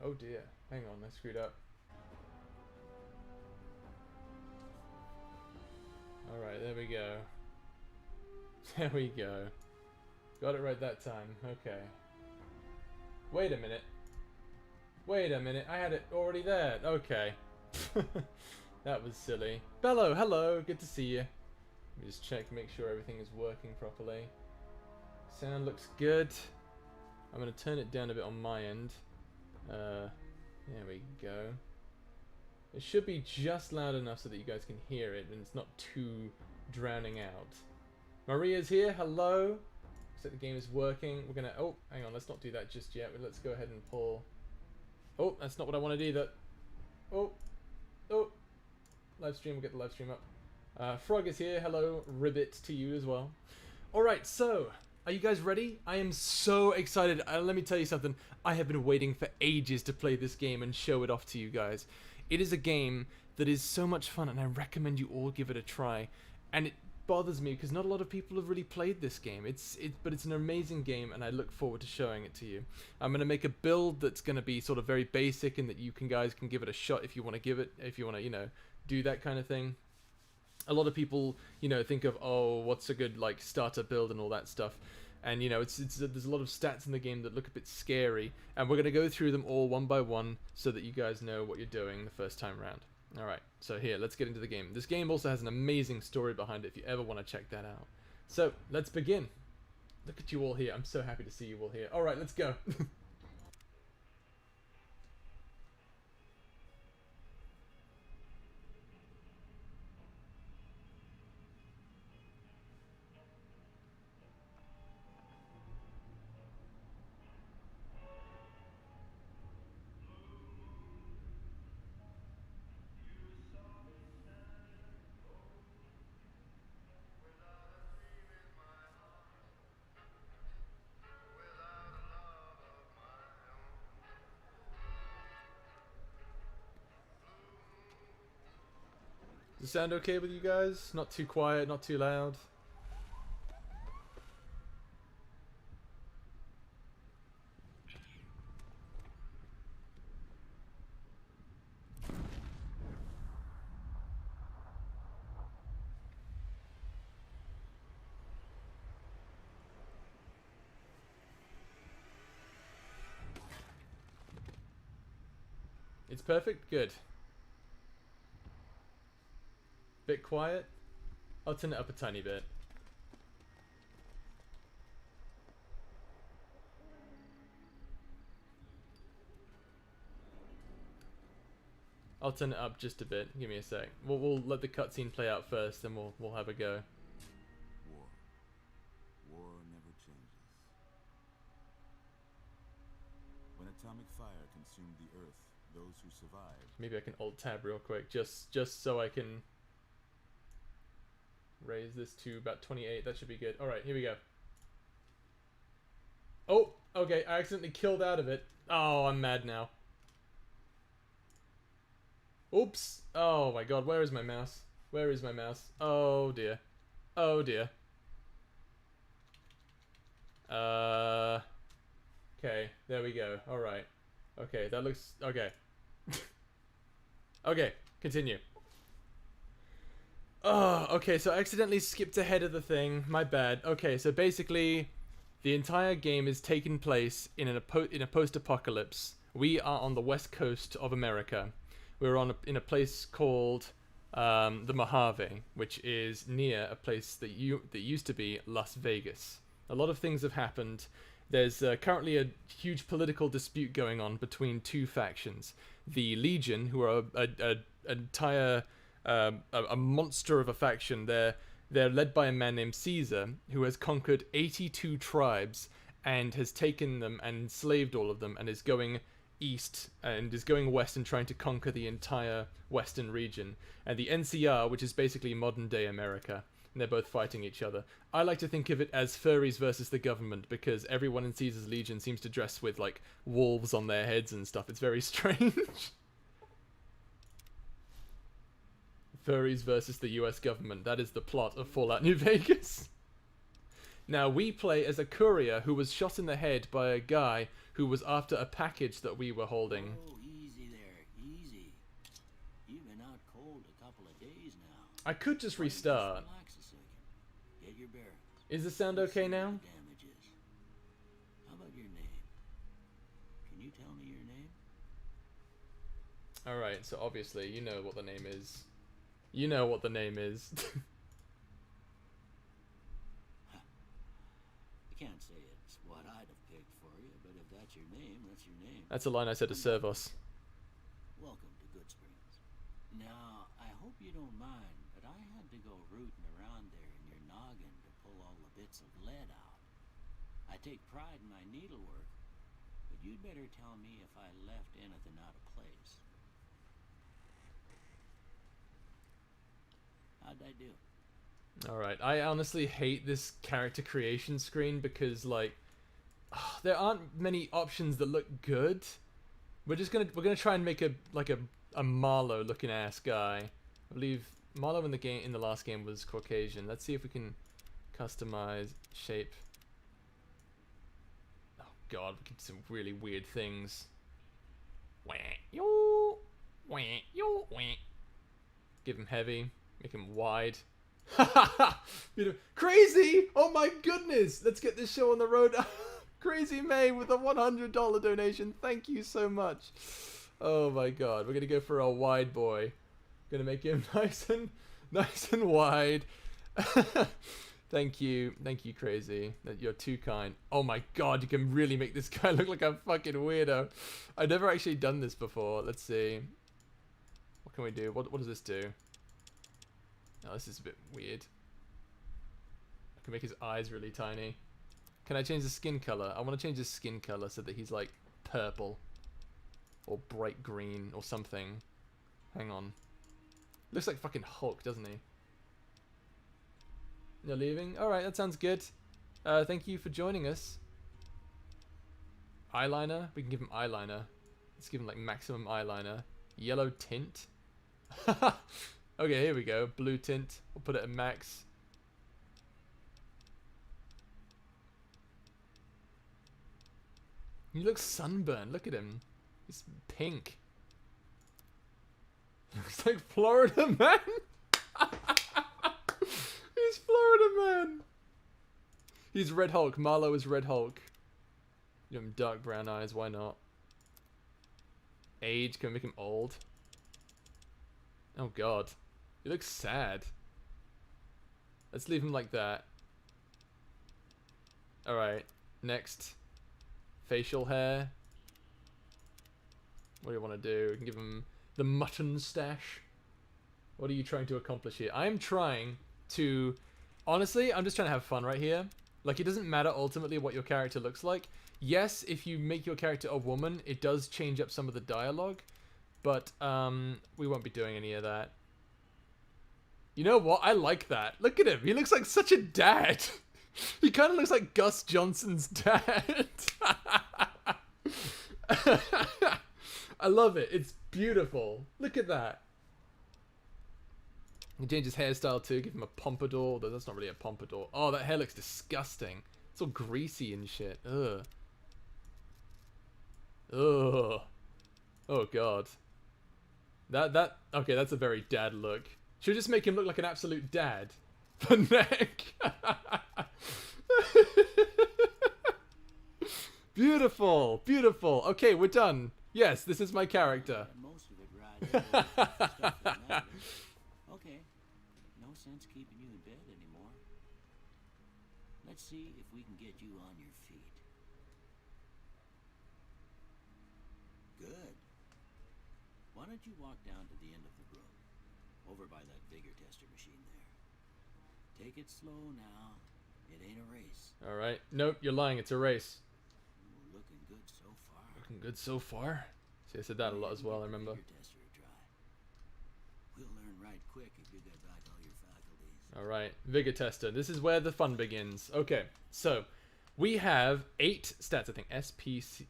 Oh dear. Hang on, I screwed up. Alright, there we go. There we go. Got it right that time. Okay. Wait a minute. Wait a minute. I had it already there. Okay. That was silly. Bello, hello. Good to see you. Let me just check, make sure everything is working properly. Sound looks good. I'm going to turn it down a bit on my end. There we go. It should be just loud enough so that you guys can hear it and it's not too drowning out. Maria's here. Hello. Looks like the game is working. We're going to... Oh, hang on. Let's not do that just yet. Let's go ahead and pull... Oh, that's not what I wanted either. Oh. Oh. Live stream. We'll get the live stream up. Frog is here. Hello. Ribbit to you as well. Alright, so... Are you guys ready? I am so excited. Let me tell you something. I have been waiting for ages to play this game and show it off to you guys. It is a game that is so much fun and I recommend you all give it a try. And it bothers me because not a lot of people have really played this game. But it's an amazing game and I look forward to showing it to you. I'm going to make a build that's going to be sort of very basic and that you guys can give it a shot if you want to do that kind of thing. A lot of people, think of, oh, what's a good, starter build and all that stuff. And, there's a lot of stats in the game that look a bit scary. And we're going to go through them all one by one so that you guys know what you're doing the first time around. Alright, so here, let's get into the game. This game also has an amazing story behind it if you ever want to check that out. So, let's begin. Look at you all here. I'm so happy to see you all here. Alright, let's go. Does it sound okay with you guys? Not too quiet, not too loud? It's perfect? Good. Bit quiet? I'll turn it up a tiny bit. I'll turn it up just a bit. Give me a sec. We'll let the cutscene play out first, then we'll have a go. War. War never changes. When atomic fire consumed the Earth, those who survived... Maybe I can Alt-Tab real quick, just so I can raise this to about 28. That should be good. Alright, here we go. Oh, okay, I accidentally killed out of it. Oh, I'm mad now. Oops. Oh my god, where is my mouse? Where is my mouse? Oh dear. Oh dear. Okay, there we go. Alright. Okay, that looks... Okay. Okay, continue. Oh, okay, so I accidentally skipped ahead of the thing. My bad. Okay, so basically, the entire game is taking place in a post-apocalypse. We are on the west coast of America. We're in a place called the Mojave, which is near a place that used to be Las Vegas. A lot of things have happened. There's currently a huge political dispute going on between two factions. The Legion, who are an entire... a monster of a faction. They're led by a man named Caesar, who has conquered 82 tribes and has taken them and enslaved all of them and is going east and is going west and trying to conquer the entire western region. And the NCR, which is basically modern day America, and they're both fighting each other. I like to think of it as furries versus the government because everyone in Caesar's Legion seems to dress with like wolves on their heads and stuff. It's very strange. Furries versus the US government. That is the plot of Fallout New Vegas. Now, we play as a courier who was shot in the head by a guy who was after a package that we were holding. Oh, easy there, easy. You've been out cold a couple of days now. I could just Why don't you just restart. relax a second. Get your bearings. Is the sound See okay what now? the damage is. How about your name? Can you tell me your name? Alright, so obviously, you know what the name is. You know what the name is. I can't say it's what I'd have picked for you, but if that's your name, that's your name. That's a line I said to Servos. Welcome to Goodsprings. Now, I hope you don't mind, but I had to go rooting around there in your noggin to pull all the bits of lead out. I take pride in my needlework, but you'd better tell me if I left anything out of place. How'd I do? Alright, I honestly hate this character creation screen because, like, there aren't many options that look good. We're gonna try and make a Marlowe looking ass guy. I believe Marlowe in the last game was Caucasian. Let's see if we can customize shape. Oh god, we can do some really weird things. Give him heavy, make him wide. Crazy! Oh my goodness! Let's get this show on the road. Crazy May with a $100 donation. Thank you so much. Oh my god, we're gonna go for a wide boy. Gonna make him nice and wide. Thank you, Crazy. You're too kind. Oh my god, you can really make this guy look like a fucking weirdo. I've never actually done this before. Let's see. What can we do? What does this do? Oh, this is a bit weird. I can make his eyes really tiny. Can I change the skin color? I want to change his skin color so that he's like purple or bright green or something. Hang on. Looks like fucking Hulk, doesn't he? You're leaving? Alright, that sounds good. Thank you for joining us. Eyeliner? We can give him eyeliner. Let's give him like maximum eyeliner. Yellow tint? Okay, here we go. Blue tint. We'll put it at max. He looks sunburned. Look at him. He's pink. Looks like Florida Man. He's Florida Man. He's Red Hulk. Marlowe is Red Hulk. Give him dark brown eyes. Why not? Age. Can we make him old? Oh god. He looks sad. Let's leave him like that. Alright. Next. Facial hair. What do you want to do? We can give him the mutton stash. What are you trying to accomplish here? I am trying to... Honestly, I'm just trying to have fun right here. Like, it doesn't matter ultimately what your character looks like. Yes, if you make your character a woman, it does change up some of the dialogue. But, we won't be doing any of that. You know what? I like that. Look at him. He looks like such a dad. He kind of looks like Gus Johnson's dad. I love it. It's beautiful. Look at that. You can change his hairstyle too. Give him a pompadour. Though that's not really a pompadour. Oh, that hair looks disgusting. It's all greasy and shit. Ugh. Ugh. Oh god. Okay, that's a very dad look. Should we just make him look like an absolute dad? The neck. Beautiful, beautiful. Okay, we're done. Yes, this is my character. Most of it rides over the stuff that matters. Okay, no sense keeping you in bed anymore. Let's see if we can get you on your feet. Good. Why don't you walk down to the end of the room, over by that vigor tester machine there. Take it slow now. It ain't a race. Alright. Nope, you're lying. It's a race. Ooh, looking good so far. Looking good so far. See, I said that a lot as well, I remember. Vigor tester a try. We'll learn right quick if you get back all your faculties. Alright, Vigor Tester. This is where the fun begins. Okay, so we have 8 stats, I think. S-P-E-C-I-A-L.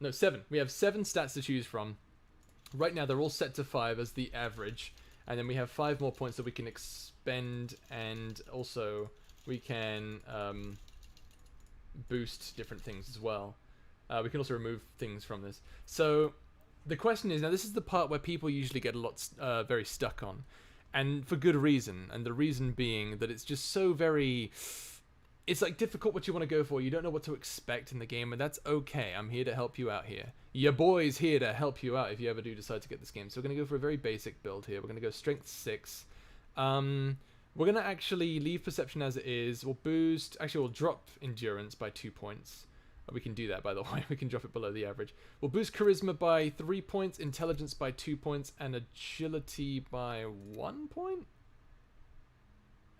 No, 7. We have 7 stats to choose from. Right now, they're all set to 5 as the average. And then we have 5 more points that we can expend and also we can boost different things as well. We can also remove things from this. So the question is, now this is the part where people usually get a lot very stuck on, and for good reason. And the reason being that it's just so very, it's like difficult what you want to go for. You don't know what to expect in the game, and that's okay. I'm here to help you out here. Your boy's here to help you out if you ever do decide to get this game. So we're going to go for a very basic build here. We're going to go strength 6. We're going to actually leave perception as it is. We'll boost, actually we'll drop endurance by 2 points. We can do that, by the way. We can drop it below the average. We'll boost charisma by 3 points, intelligence by 2 points, and agility by 1 point?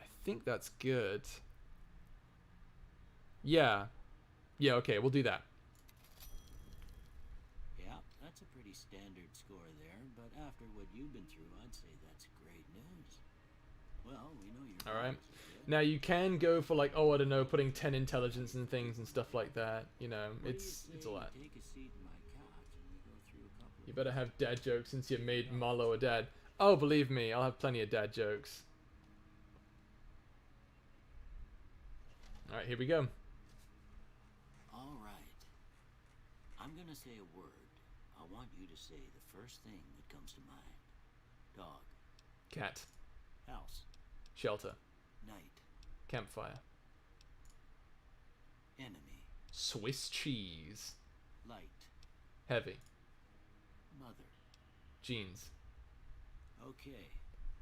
I think that's good. Yeah. Yeah, okay, we'll do that. Yeah, that's a pretty standard score there, but after what you've been through, I'd say that's great news. Well, we know you're Alright. Now you can go for like, oh, I don't know, putting 10 intelligence and things and stuff like that. You know, it's all that. Take a seat in my couch and we go through a couple You better have dad jokes since you made Marlo a dad. Oh, believe me, I'll have plenty of dad jokes. Alright, here we go. All right. I'm gonna say a word. I want you to say the first thing that comes to mind. Dog. Cat. House. Shelter. Night. Campfire. Enemy. Swiss cheese. Light. Heavy. Mother. Jeans. Okay.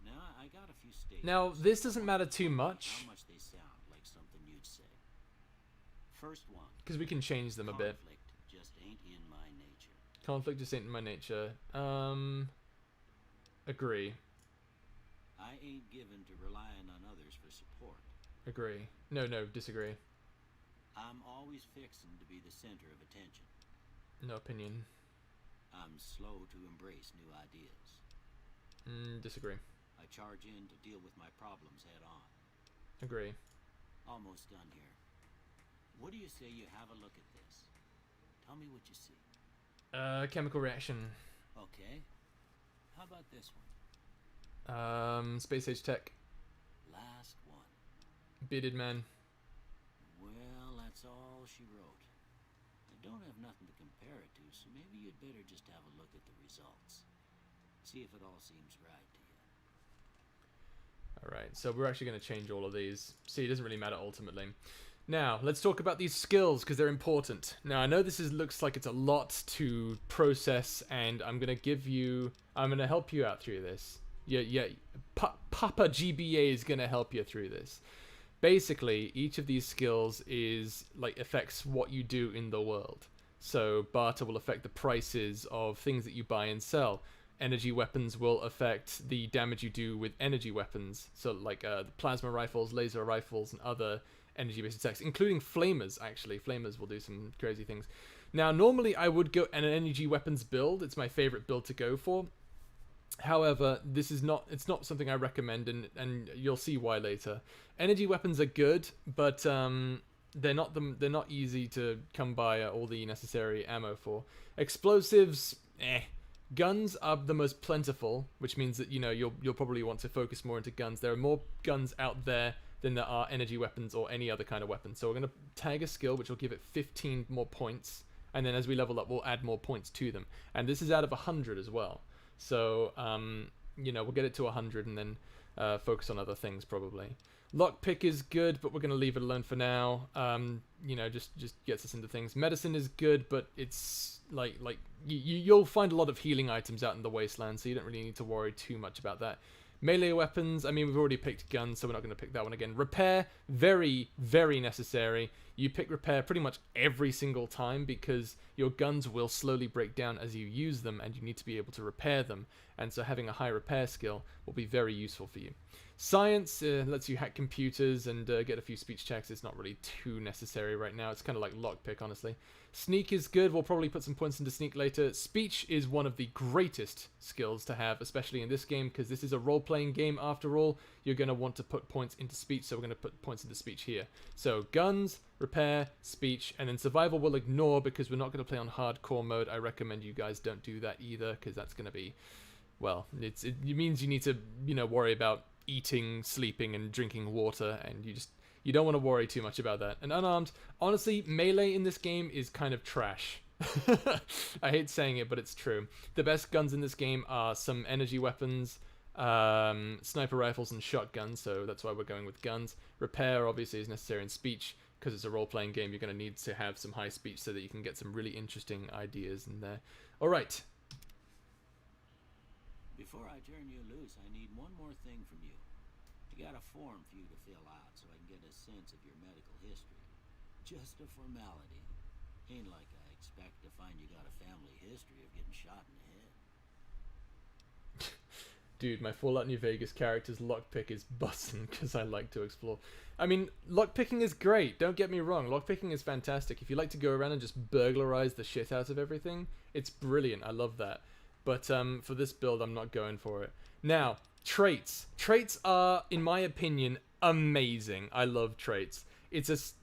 Now I got a few statements. Now, this doesn't matter too much, How much they sound like something you'd say. First one. because we can change them a bit. Conflict just ain't in my nature. Conflict just ain't in my nature. Agree. I ain't given to relying on others for support. Agree. No, disagree. I'm always fixing to be the center of attention. No opinion. I'm slow to embrace new ideas. Disagree. I charge in to deal with my problems head on. Agree. Almost done here. What do you say you have a look at this? Tell me what you see. Chemical reaction. Okay. How about this one? Space age tech. Last one. Bearded man. Well, that's all she wrote. I don't have nothing to compare it to, so maybe you'd better just have a look at the results. See if it all seems right to you. Alright, so we're actually going to change all of these. See, it doesn't really matter ultimately. Now, let's talk about these skills, because they're important. Now, I know this looks like it's a lot to process, and I'm going to help you out through this. Yeah, Papa GBA is going to help you through this. Basically, each of these skills affects what you do in the world. So, barter will affect the prices of things that you buy and sell. Energy weapons will affect the damage you do with energy weapons. So, like plasma rifles, laser rifles, and other energy-based attacks, including flamers, actually. Flamers will do some crazy things. Now, normally I would go an energy weapons build. It's my favorite build to go for. However, it's not something I recommend, and you'll see why later. Energy weapons are good, but they're not easy to come by all the necessary ammo for. Explosives, Guns are the most plentiful, which means that you'll probably want to focus more into guns. There are more guns out there than there are energy weapons or any other kind of weapon. So we're going to tag a skill which will give it 15 more points, and then as we level up, we'll add more points to them. And this is out of 100 as well. So, we'll get it to 100 and then focus on other things probably. Lockpick is good, but we're going to leave it alone for now. Just gets us into things. Medicine is good, but it's you'll find a lot of healing items out in the wasteland, so you don't really need to worry too much about that. Melee weapons, I mean, we've already picked guns, so we're not going to pick that one again. Repair, very, very necessary. You pick repair pretty much every single time because your guns will slowly break down as you use them, and you need to be able to repair them. And so having a high repair skill will be very useful for you. Science lets you hack computers and get a few speech checks. It's not really too necessary right now. It's kind of like lockpick, honestly. Sneak is good. We'll probably put some points into sneak later. Speech is one of the greatest skills to have, especially in this game, because this is a role-playing game after all. You're going to want to put points into speech, so we're going to put points into speech here. So guns, repair, speech, and then survival we'll ignore because we're not going to play on hardcore mode. I recommend you guys don't do that either, because that's going to be, well, it means you need to, worry about eating, sleeping, and drinking water, and You don't want to worry too much about that. And unarmed, honestly, melee in this game is kind of trash. I hate saying it, but it's true. The best guns in this game are some energy weapons, sniper rifles, and shotguns, so that's why we're going with guns. Repair, obviously, is necessary in speech. Because it's a role-playing game, you're going to need to have some high speech so that you can get some really interesting ideas in there. Alright. Before I turn you loose, I need one more thing from you. I got a form for you to fill out so I can get a sense of your medical history. Just a formality. Ain't like I expect to find you got a family history of getting shot in the head. Dude, my Fallout New Vegas character's lockpick is bussin' because I like to explore. I mean, lockpicking is great, don't get me wrong. Lockpicking is fantastic. If you like to go around and just burglarize the shit out of everything, it's brilliant. I love that. But for this build, I'm not going for it. Now, traits. Traits are, in my opinion, amazing. I love traits.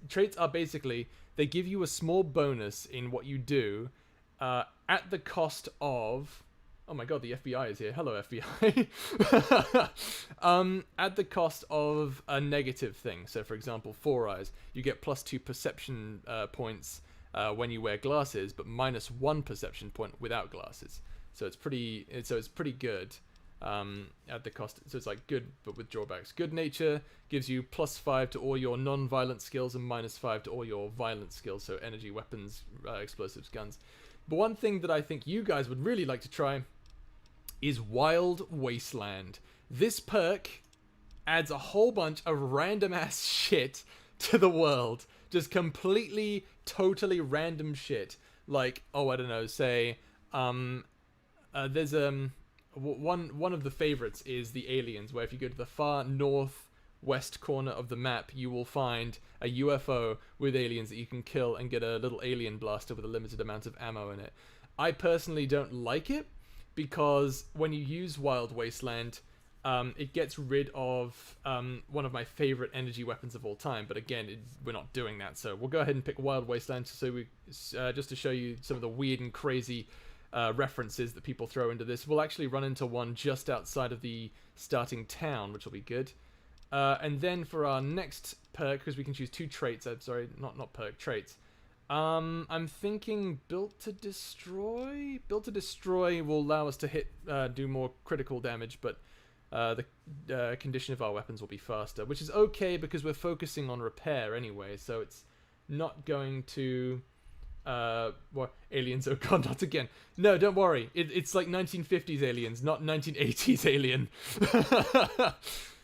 Traits are basically, they give you a small bonus in what you do at the cost of... Oh my god, the FBI is here. Hello, FBI. At the cost of a negative thing. So, for example, 4 eyes. You get +2 perception points when you wear glasses, but -1 perception point without glasses. So it's pretty. It's pretty good at the cost. So it's like good, but with drawbacks. Good nature gives you +5 to all your non-violent skills and -5 to all your violent skills. So energy, weapons, explosives, guns. But one thing that I think you guys would really like to try is Wild Wasteland. This perk adds a whole bunch of random ass shit to the world. Just completely, totally random shit. Like, oh, I don't know, say, there's one of the favorites is the aliens, where if you go to the far northwest corner of the map, you will find a UFO with aliens that you can kill and get a little alien blaster with a limited amount of ammo in it. I personally don't like it, because when you use Wild Wasteland, it gets rid of one of my favorite energy weapons of all time. But again, we're not doing that, so we'll go ahead and pick Wild Wasteland just to show you some of the weird and crazy references that people throw into this. We'll actually run into one just outside of the starting town, which will be good. And then for our next perk, because we can choose 2 traits. Sorry, not perk, traits. I'm thinking Built to Destroy. Built to Destroy will allow us to do more critical damage, but the condition of our weapons will be faster, which is okay because we're focusing on repair anyway, so it's not going to... well, aliens, oh god, not again. No, don't worry. It's like 1950s aliens, not 1980s alien.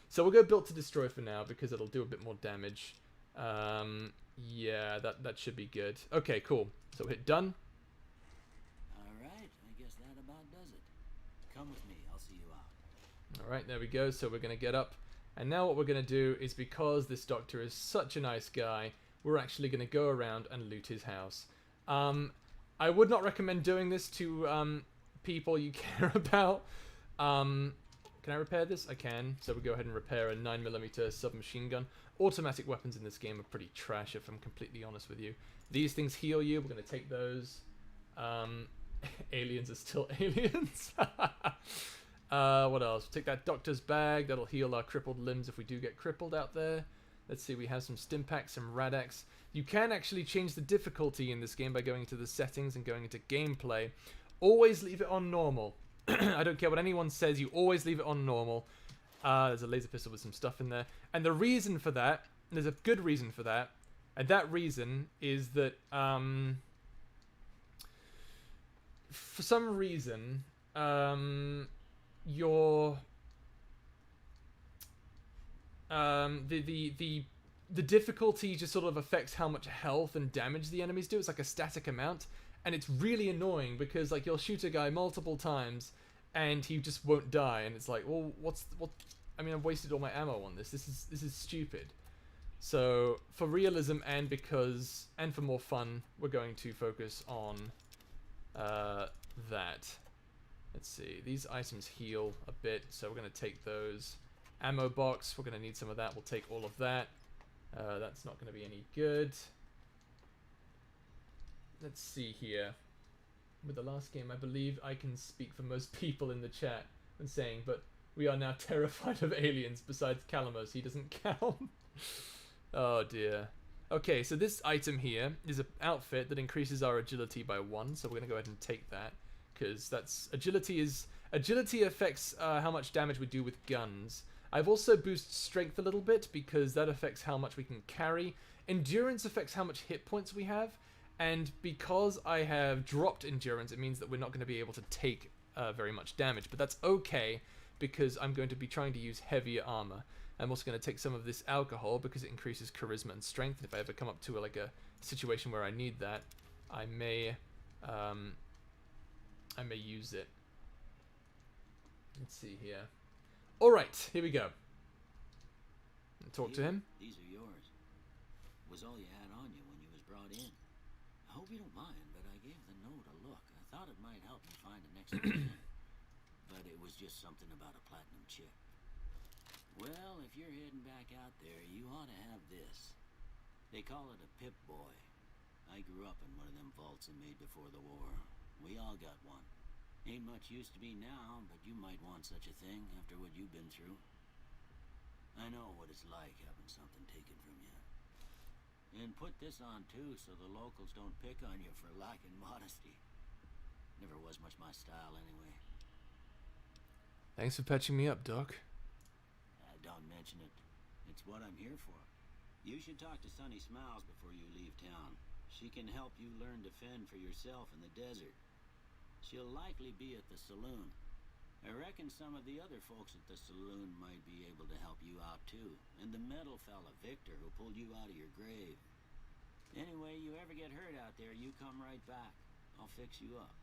So we'll go Built to Destroy for now because it'll do a bit more damage. Yeah, that should be good. Okay, cool. So hit done. Alright, I guess that about does it. Come with me, I'll see you out. Alright, there we go. So we're going to get up. And now what we're going to do is, because this doctor is such a nice guy, we're actually going to go around and loot his house. I would not recommend doing this to people you care about. Can I repair this? I can. So we go ahead and repair a 9mm submachine gun. Automatic weapons in this game are pretty trash, if I'm completely honest with you. These things heal you. We're going to take those. Aliens are still aliens. What else? Take that doctor's bag. That'll heal our crippled limbs if we do get crippled out there. Let's see. We have some Stimpaks, some Radax. You can actually change the difficulty in this game by going into the settings and going into gameplay. Always leave it on normal. I don't care what anyone says, you always leave it on normal. There's a laser pistol with some stuff in there. And the reason for that, there's a good reason for that, and that reason is that, for some reason, the difficulty just sort of affects how much health and damage the enemies do. It's like a static amount. And it's really annoying because, like, you'll shoot a guy multiple times and he just won't die, and it's like, well, I mean, I've wasted all my ammo on this. This is stupid. So for realism and for more fun, we're going to focus on that. Let's see. These items heal a bit, so we're going to take those. Ammo box, we're going to need some of that. We'll take all of that. That's not going to be any good. Let's see here. With the last game, I believe I can speak for most people in the chat when saying, but we are now terrified of aliens besides Calamos. He doesn't count. Oh dear. Okay, so this item here is an outfit that increases our agility by 1, so we're gonna go ahead and take that, because that's agility affects how much damage we do with guns. I've also boosted strength a little bit because that affects how much we can carry. Endurance affects how much hit points we have, and because I have dropped endurance, it means that we're not going to be able to take very much damage, but that's okay because I'm going to be trying to use heavier armor. I'm also going to take some of this alcohol because it increases charisma and strength. And if I ever come up to like a situation where I need that, I may use it. Let's see here. All right, here we go. Talk to him. These are yours. Was all you had on you when you was brought in. I hope you don't mind, but I gave the note a look. I thought it might help you find an extra man. But it was just something about a platinum chip. Well, if you're heading back out there, you ought to have this. They call it a Pip Boy. I grew up in one of them vaults they made before the war. We all got one. Ain't much use to me now, but you might want such a thing after what you've been through. I know what it's like having something taken from you. And put this on too, so the locals don't pick on you for lacking modesty. Never was much my style anyway. Thanks for patching me up, Doc. Don't mention it. It's what I'm here for. You should talk to Sunny Smiles before you leave town. She can help you learn to fend for yourself in the desert. She'll likely be at the saloon. I reckon some of the other folks at the saloon might be able to help you out too. And the metal fella, Victor, who pulled you out of your grave. Anyway, you ever get hurt out there, you come right back. I'll fix you up.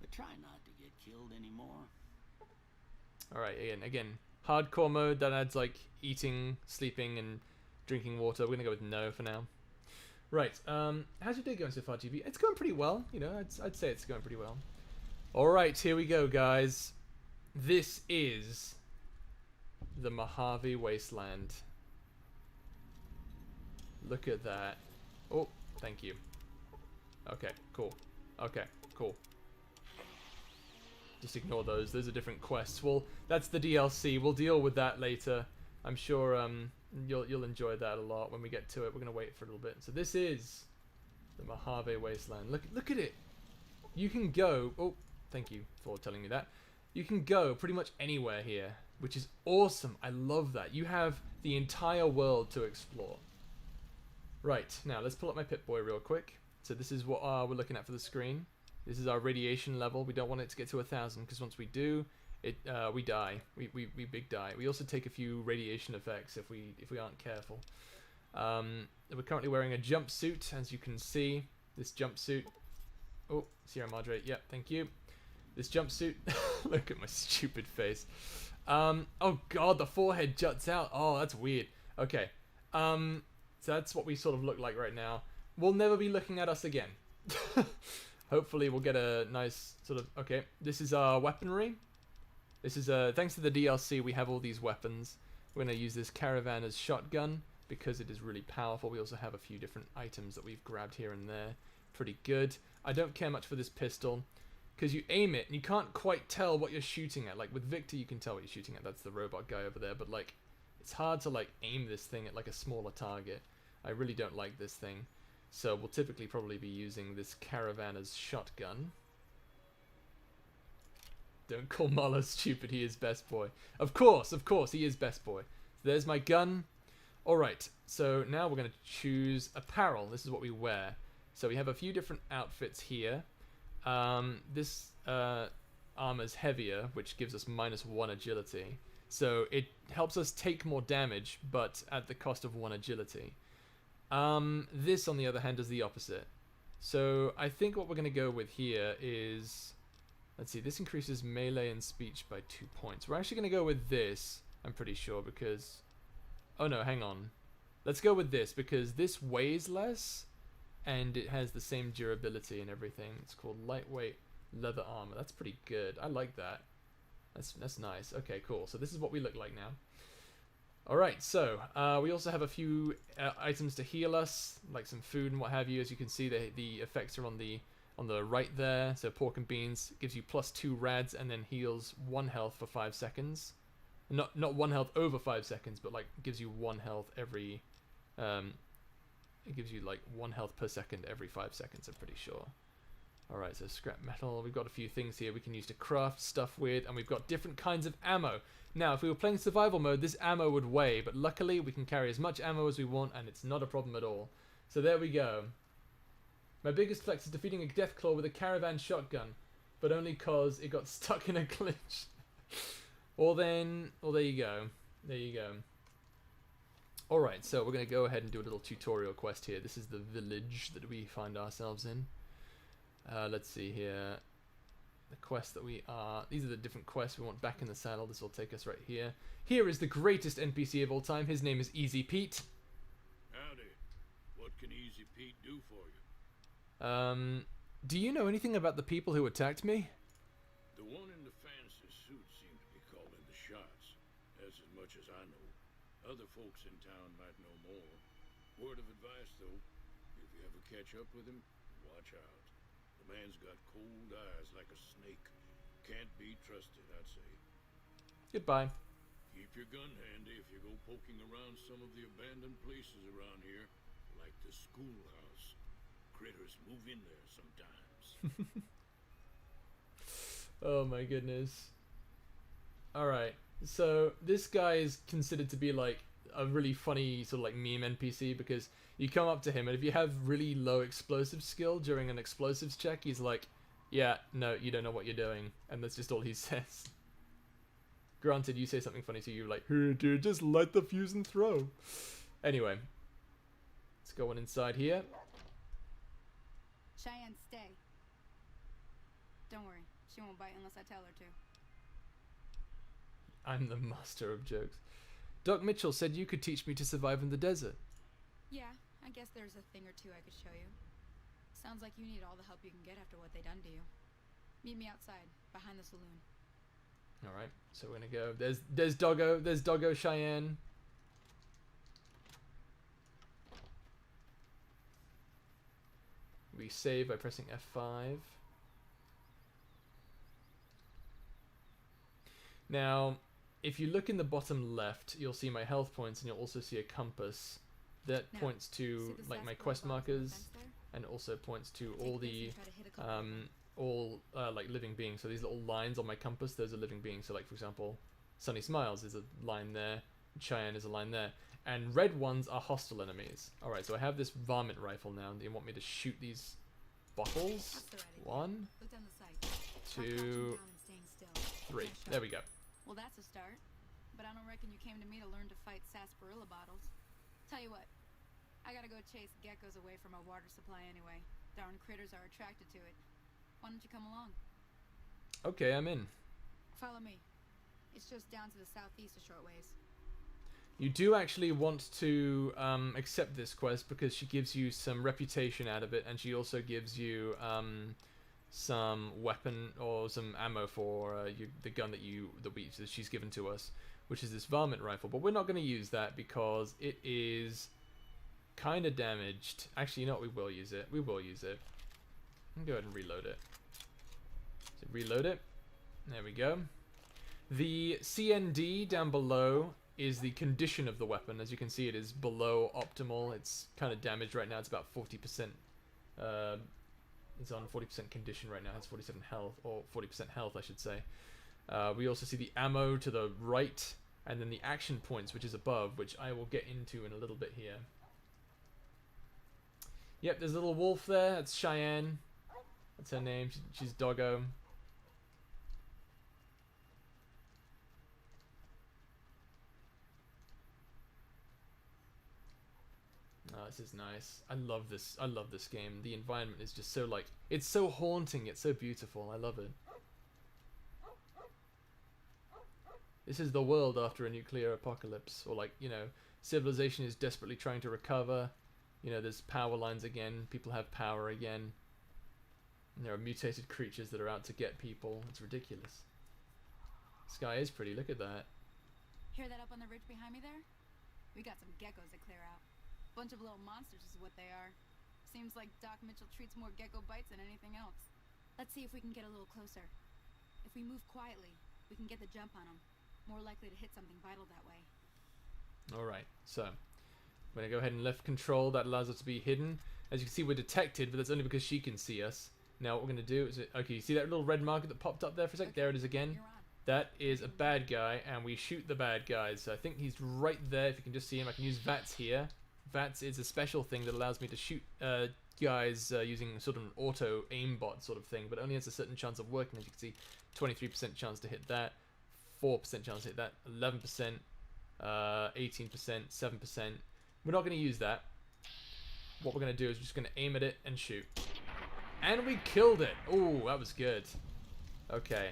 But try not to get killed anymore. Alright, again, hardcore mode, that adds like eating, sleeping, and drinking water. We're gonna go with no for now. Right, how's your day going so far, GB? It's going pretty well, you know, I'd say it's going pretty well. Alright, here we go, guys. This is the Mojave Wasteland. Look at that. Oh, thank you. Okay, cool. Okay, cool. Just ignore those. Those are different quests. Well, that's the DLC. We'll deal with that later. I'm sure you'll enjoy that a lot when we get to it. We're gonna wait for a little bit. So this is the Mojave Wasteland. Look at it. You can go. Oh, thank you for telling me that. You can go pretty much anywhere here, which is awesome. I love that. You have the entire world to explore. Right, now let's pull up my Pip-Boy real quick. So this is what we're looking at for the screen. This is our radiation level. We don't want it to get to 1,000 because once we do, we die. We big die. We also take a few radiation effects if we aren't careful. We're currently wearing a jumpsuit, as you can see. This jumpsuit. Oh, Sierra Madre. Yep, thank you. This jumpsuit. Look at my stupid face. Oh god, the forehead juts out. Oh, that's weird. Okay. So that's what we sort of look like right now. We'll never be looking at us again. Hopefully we'll get a nice sort of... Okay, this is our weaponry. This is thanks to the DLC, we have all these weapons. We're going to use this caravan as shotgun because it is really powerful. We also have a few different items that we've grabbed here and there. Pretty good. I don't care much for this pistol because you aim it and you can't quite tell what you're shooting at. Like with Victor, you can tell what you're shooting at. That's the robot guy over there. But like, it's hard to like aim this thing at like a smaller target. I really don't like this thing. So we'll typically probably be using this caravan as shotgun. Don't call Marlo stupid, he is best boy. Of course, he is best boy. There's my gun. Alright, so now we're going to choose apparel. This is what we wear. So we have a few different outfits here. This armor's heavier, which gives us -1 agility. So it helps us take more damage, but at the cost of 1 agility. This, on the other hand, is the opposite. So I think what we're going to go with here is... Let's see, this increases melee and speech by 2 points. We're actually going to go with this, I'm pretty sure, because... Oh no, hang on. Let's go with this, because this weighs less, and it has the same durability and everything. It's called lightweight leather armor. That's pretty good. I like that. That's nice. Okay, cool. So this is what we look like now. Alright, so we also have a few items to heal us, like some food and what have you. As you can see, the effects are on the right there. So pork and beans gives you +2 rads and then heals 1 health for 5 seconds. Not 1 health over 5 seconds, but like gives you 1 health every It gives you like 1 health per second every 5 seconds, I'm pretty sure. Alright, so scrap metal. We've got a few things here we can use to craft stuff with, and we've got different kinds of ammo. Now, if we were playing survival mode, this ammo would weigh, but luckily we can carry as much ammo as we want, and it's not a problem at all. So there we go. My biggest flex is defeating a Deathclaw with a caravan shotgun, but only cause it got stuck in a glitch. Well, there you go. There you go. Alright, so we're going to go ahead and do a little tutorial quest here. This is the village that we find ourselves in. Let's see here. The quest that we are... These are the different quests we want back in the saddle. This will take us right here. Here is the greatest NPC of all time. His name is Easy Pete. Howdy. What can Easy Pete do for you? Do you know anything about the people who attacked me? The one in the fancy suit seemed to be calling the shots. That's as much as I know. Other folks in town might know more. Word of advice, though. If you ever catch up with him, watch out. The man's got cold eyes like a snake. Can't be trusted, I'd say. Goodbye. Keep your gun handy if you go poking around some of the abandoned places around here, like the schoolhouse. Critters move in there sometimes. Oh my goodness. Alright, so this guy is considered to be like a really funny sort of like meme NPC because you come up to him and if you have really low explosive skill during an explosives check, he's like, yeah, no, you don't know what you're doing. And that's just all he says. Granted, you say something funny to you like, hey dude, just light the fuse and throw. Anyway, let's go on inside here. Cheyenne, stay. Don't worry, she won't bite unless I tell her to. I'm the master of jokes. Doc Mitchell said you could teach me to survive in the desert. Yeah, I guess there's a thing or two I could show you. Sounds like you need all the help you can get after what they done to you. Meet me outside, behind the saloon. Alright, so we're gonna go. There's Doggo Cheyenne. We save by pressing F5. Now, if you look in the bottom left, you'll see my health points, and you'll also see a compass that Now, points to see the like my sarsaparilla quest box on the markers, fence there? and also points to Take all this the and try to hit a couple of them. like living beings. So these little lines on my compass, those are living beings. So like for example, Sunny Smiles is a line there, Cheyenne is a line there, and red ones are hostile enemies. All right, so I have this varmint rifle now. Do you want me to shoot these bottles? That's the right idea. One, Look down the sight. Try crouching 2, down and staying still. 3. Nice shot. There we go. Well, that's a start. But I don't reckon you came to me to learn to fight sarsaparilla bottles. Tell you what, I gotta go chase geckos away from our water supply anyway. Darn critters are attracted to it. Why don't you come along? Okay, I'm in. Follow me. It's just down to the southeast a short ways. You do actually want to accept this quest because she gives you some reputation out of it, and she also gives you some weapon or some ammo for the gun that she's given to us, which is this varmint rifle. But we're not going to use that because it is kind of damaged. Actually, you know what? We will use it. We will use it. I'm go ahead and reload it. So reload it. There we go. The CND down below is the condition of the weapon. As you can see, it is below optimal. It's kind of damaged right now. It's about 40%. It's on 40% condition right now. It has 47 health, or 40% health, I should say. We also see the ammo to the right, and then the action points, which is above, which I will get into in a little bit here. Yep, there's a little wolf there. That's Cheyenne. That's her name. She's Doggo. Oh, this is nice. I love this. I love this game. The environment is just so like, it's so haunting. It's so beautiful. I love it. This is the world after a nuclear apocalypse, or like, you know, civilization is desperately trying to recover. You know, there's power lines again. People have power again. And there are mutated creatures that are out to get people. It's ridiculous. Sky is pretty. Look at that. Hear that up on the ridge behind me there? We got some geckos to clear out. Bunch of little monsters is what they are. Seems like Doc Mitchell treats more gecko bites than anything else. Let's see if we can get a little closer. If we move quietly, we can get the jump on them. More likely to hit something vital that way. Alright, so I'm going to go ahead and left control. That allows us to be hidden. As you can see, we're detected, but that's only because she can see us. Now what we're going to do is... Okay, you see that little red marker that popped up there for a sec? Okay, There it is again. you're on. That is a bad guy, and we shoot the bad guys. So I think he's right there. If you can just see him, I can use VATS here. VATS is a special thing that allows me to shoot guys using sort of an auto aimbot sort of thing, but only has a certain chance of working. As you can see, 23% chance to hit that, 4% chance to hit that, 11%, 18%, 7%. We're not going to use that. What we're going to do is we're just going to aim at it and shoot. And we killed it! Oh, that was good. Okay,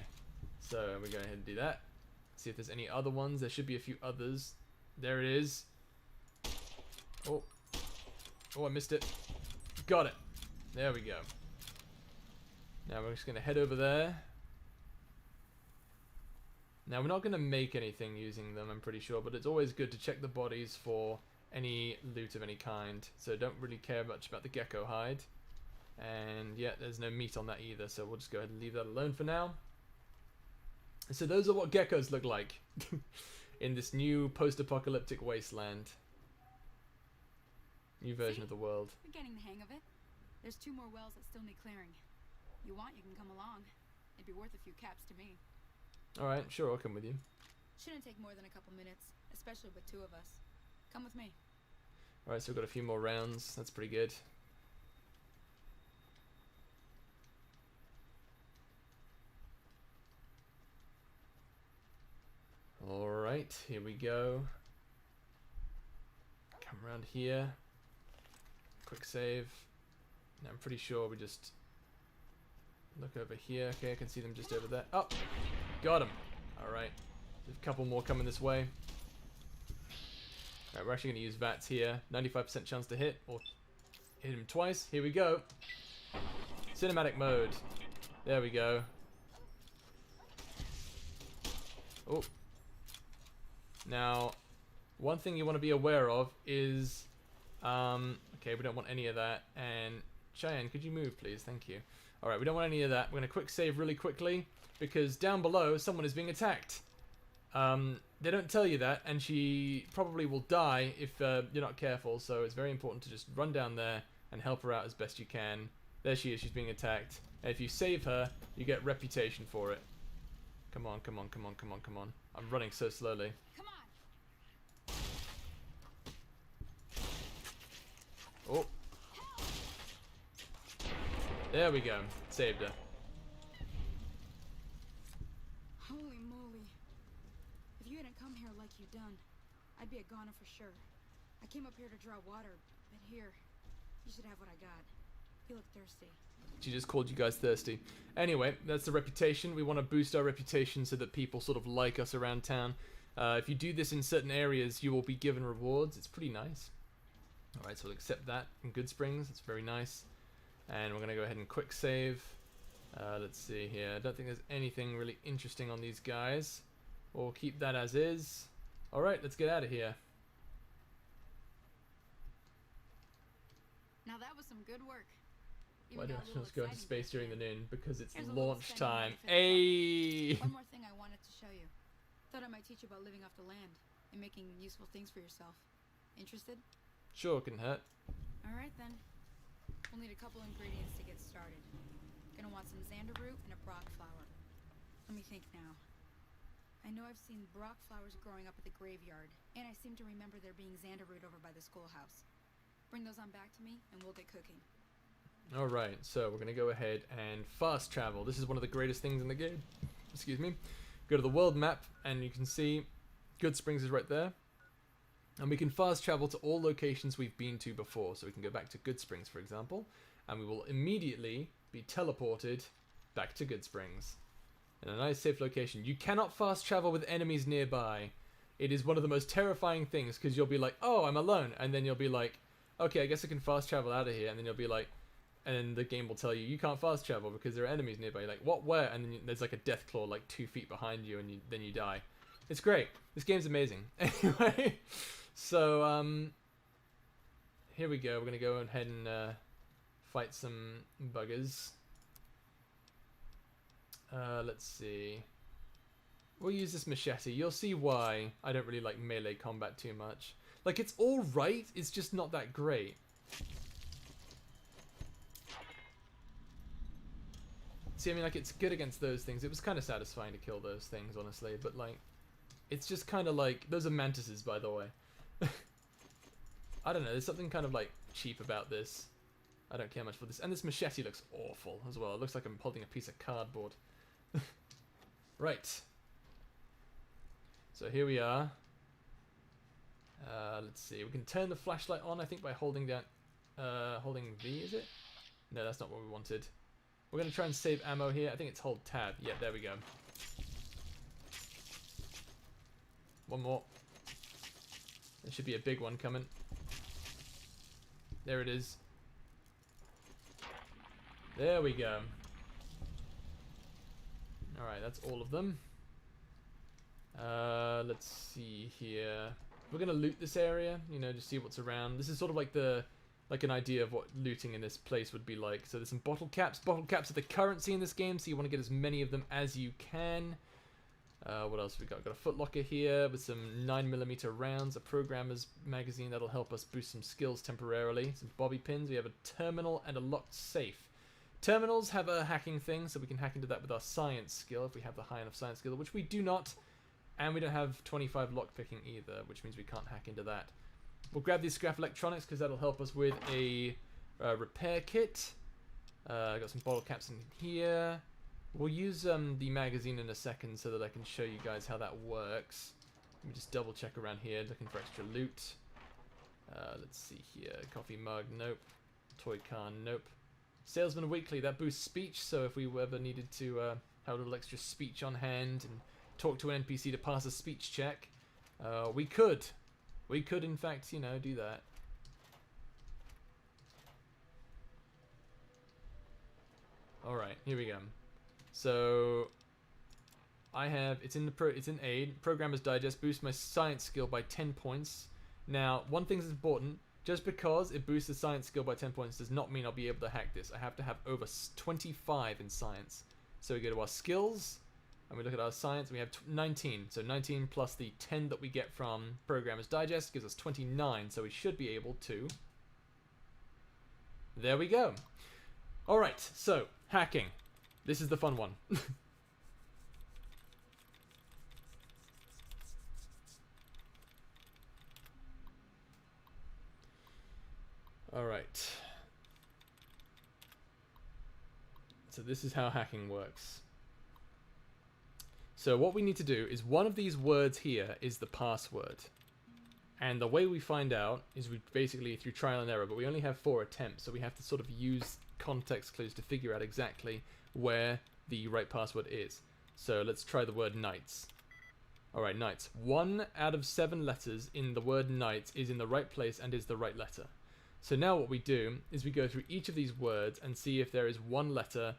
so we go ahead and do that. See if there's any other ones. There should be a few others. There it is. Oh, I missed it. Got it. There we go. Now we're just going to head over there. Now we're not going to make anything using them, I'm pretty sure, but it's always good to check the bodies for any loot of any kind. So don't really care much about the gecko hide. And yeah, there's no meat on that either, so we'll just go ahead and leave that alone for now. So those are what geckos look like in this new post-apocalyptic wasteland. New version of the world. We're getting the hang of it. There's 2 more wells that still need clearing. You want, you can come along. It'd be worth a few caps to me. Alright, sure, I'll come with you. Shouldn't take more than a couple minutes, especially with 2 of us. Come with me. Alright, so we've got a few more rounds. That's pretty good. Alright, here we go. Come around here. Quick save. Now I'm pretty sure we just look over here. Okay, I can see them just over there. Oh! Got him! Alright. There's a couple more coming this way. Alright, we're actually going to use VATS here. 95% chance to hit, or hit him twice. Here we go. Cinematic mode. There we go. Oh. Now, one thing you want to be aware of is... okay, we don't want any of that. And Cheyenne, could you move, please? Thank you. Alright, we don't want any of that. We're going to quick save really quickly, because down below, someone is being attacked. They don't tell you that, and she probably will die if you're not careful, so it's very important to just run down there and help her out as best you can. There she is, she's being attacked. And if you save her, you get reputation for it. Come on, come on, come on, come on, come on. I'm running so slowly. Come on. Oh. There we go. Saved her. Holy moly. If you hadn't come here like you done, I'd be a goner for sure. I came up here to draw water, but here, you should have what I got. You look thirsty. She just called you guys thirsty. Anyway, that's the reputation. We want to boost our reputation so that people sort of like us around town. If you do this in certain areas, you will be given rewards. It's pretty nice. Alright, so we'll accept that in Goodsprings. It's very nice. And we're going to go ahead and quick save. Let's see here. I don't think there's anything really interesting on these guys. We'll keep that as is. Alright, let's get out of here. Now that was some good work. Why do I just go into space during the noon? Because it's There's a little launch spending time. benefit Hey! One more thing I wanted to show you. Thought I might teach you about living off the land and making useful things for yourself. Interested? Sure, can hurt. Alright then. We'll need a couple ingredients to get started. Gonna want some xander root and a brock flower. Let me think now. I know I've seen brock flowers growing up at the graveyard, and I seem to remember there being xander root over by the schoolhouse. Bring those on back to me, and we'll get cooking. Alright, so we're going to go ahead and fast travel. This is one of the greatest things in the game. Excuse me. Go to the world map, and you can see Goodsprings is right there. And we can fast travel to all locations we've been to before. So we can go back to Goodsprings, for example, and we will immediately be teleported back to Goodsprings. In a nice safe location. You cannot fast travel with enemies nearby. It is one of the most terrifying things, because you'll be like, oh, I'm alone. And then you'll be like, okay, I guess I can fast travel out of here. And then you'll be like, and then the game will tell you, you can't fast travel because there are enemies nearby. You're like, what, where? And then there's like a death claw like 2 feet behind you, and then you die. It's great. This game's amazing. Anyway, so here we go. We're going to go ahead and fight some buggers. Let's see. We'll use this machete. You'll see why I don't really like melee combat too much. Like, it's all right. It's just not that great. See, I mean, like, it's good against those things. It was kind of satisfying to kill those things, honestly. But, like, it's just kind of like... Those are mantises, by the way. I don't know. There's something kind of, like, cheap about this. I don't care much for this. And this machete looks awful as well. It looks like I'm holding a piece of cardboard. Right. So here we are. Let's see. We can turn the flashlight on, I think, by holding down... holding V, is it? No, that's not what we wanted. We're going to try and save ammo here. I think it's hold tab. Yeah, there we go. One more. There should be a big one coming. There it is. There we go. Alright, that's all of them. Let's see here. We're gonna loot this area, you know, just see what's around. This is sort of like an idea of what looting in this place would be like. So there's some bottle caps. Bottle caps are the currency in this game, so you want to get as many of them as you can. What else have we got? Got a footlocker here with some 9mm rounds, a programmer's magazine that'll help us boost some skills temporarily. Some bobby pins. We have a terminal and a locked safe. Terminals have a hacking thing, so we can hack into that with our science skill if we have the high enough science skill, which we do not. And we don't have 25 lockpicking either, which means we can't hack into that. We'll grab these scrap electronics because that'll help us with a repair kit. Got some bottle caps in here. We'll use the magazine in a second so that I can show you guys how that works. Let me just double check around here, looking for extra loot. Let's see here. Coffee mug, nope. Toy car, nope. Salesman Weekly, that boosts speech, so if we ever needed to have a little extra speech on hand and talk to an NPC to pass a speech check, we could. We could, in fact, you know, do that. Alright, here we go. So, I have, it's in aid, Programmer's Digest, boosts my science skill by 10 points. Now, one thing that's important, just because it boosts the science skill by 10 points does not mean I'll be able to hack this. I have to have over 25 in science. So we go to our skills, and we look at our science, and we have 19. So 19 plus the 10 that we get from Programmer's Digest gives us 29. So we should be able to... There we go. Alright, so, hacking. This is the fun one. Alright. So this is how hacking works. So what we need to do is one of these words here is the password. And the way we find out is we basically through trial and error, but we only have 4 attempts, so we have to sort of use context clues to figure out exactly where the right password is. So let's try the word knights. Alright, knights. 1 out of 7 letters in the word knights is in the right place and is the right letter. So now what we do is we go through each of these words and see if there is one letter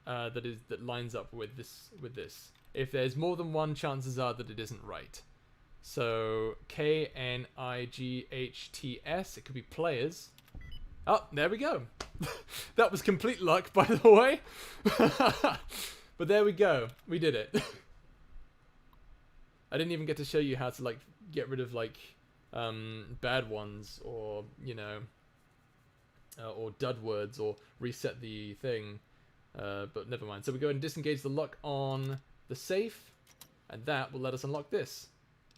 that lines up with this. If there's more than one, chances are that it isn't right. So Knights, it could be players. Oh, there we go. That was complete luck, by the way. But there we go. We did it. I didn't even get to show you how to like get rid of like bad ones or, you know, or dud words or reset the thing. But never mind. So we go and disengage the lock on the safe, and that will let us unlock this.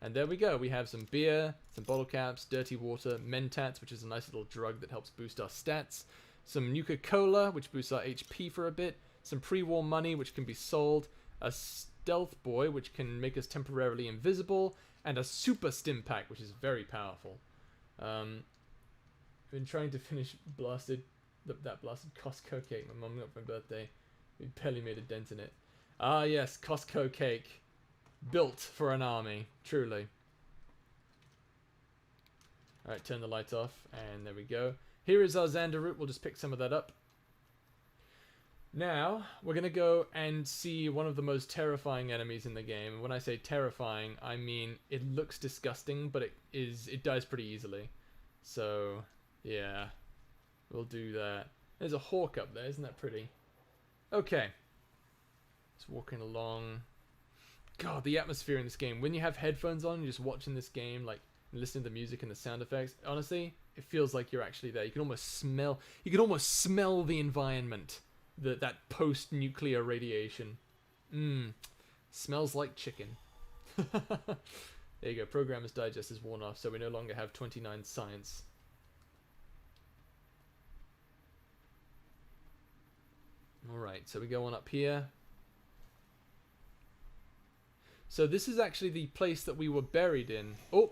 And there we go. We have some beer, some bottle caps, dirty water, Mentats, which is a nice little drug that helps boost our stats, some Nuka-Cola, which boosts our HP for a bit, some pre-war money, which can be sold, a stealth boy, which can make us temporarily invisible, and a super stim pack, which is very powerful. I've been trying to finish that blasted Costco cake my mum got for my birthday. We barely made a dent in it. Ah yes, Costco cake. Built for an army, truly. Alright, turn the light off, and there we go. Here is our Xander route, we'll just pick some of that up. Now, we're going to go and see one of the most terrifying enemies in the game. And when I say terrifying, I mean it looks disgusting, but it dies pretty easily. So, yeah, we'll do that. There's a hawk up there, isn't that pretty? Okay. Just walking along. God, the atmosphere in this game. When you have headphones on, you're just watching this game, like, and listening to the music and the sound effects, honestly, it feels like you're actually there. You can almost smell the environment, that post-nuclear radiation. Smells like chicken. There you go. Programmer's Digest is worn off, so we no longer have 29 science. Alright, so we go on up here. So this is actually the place that we were buried in. Oh,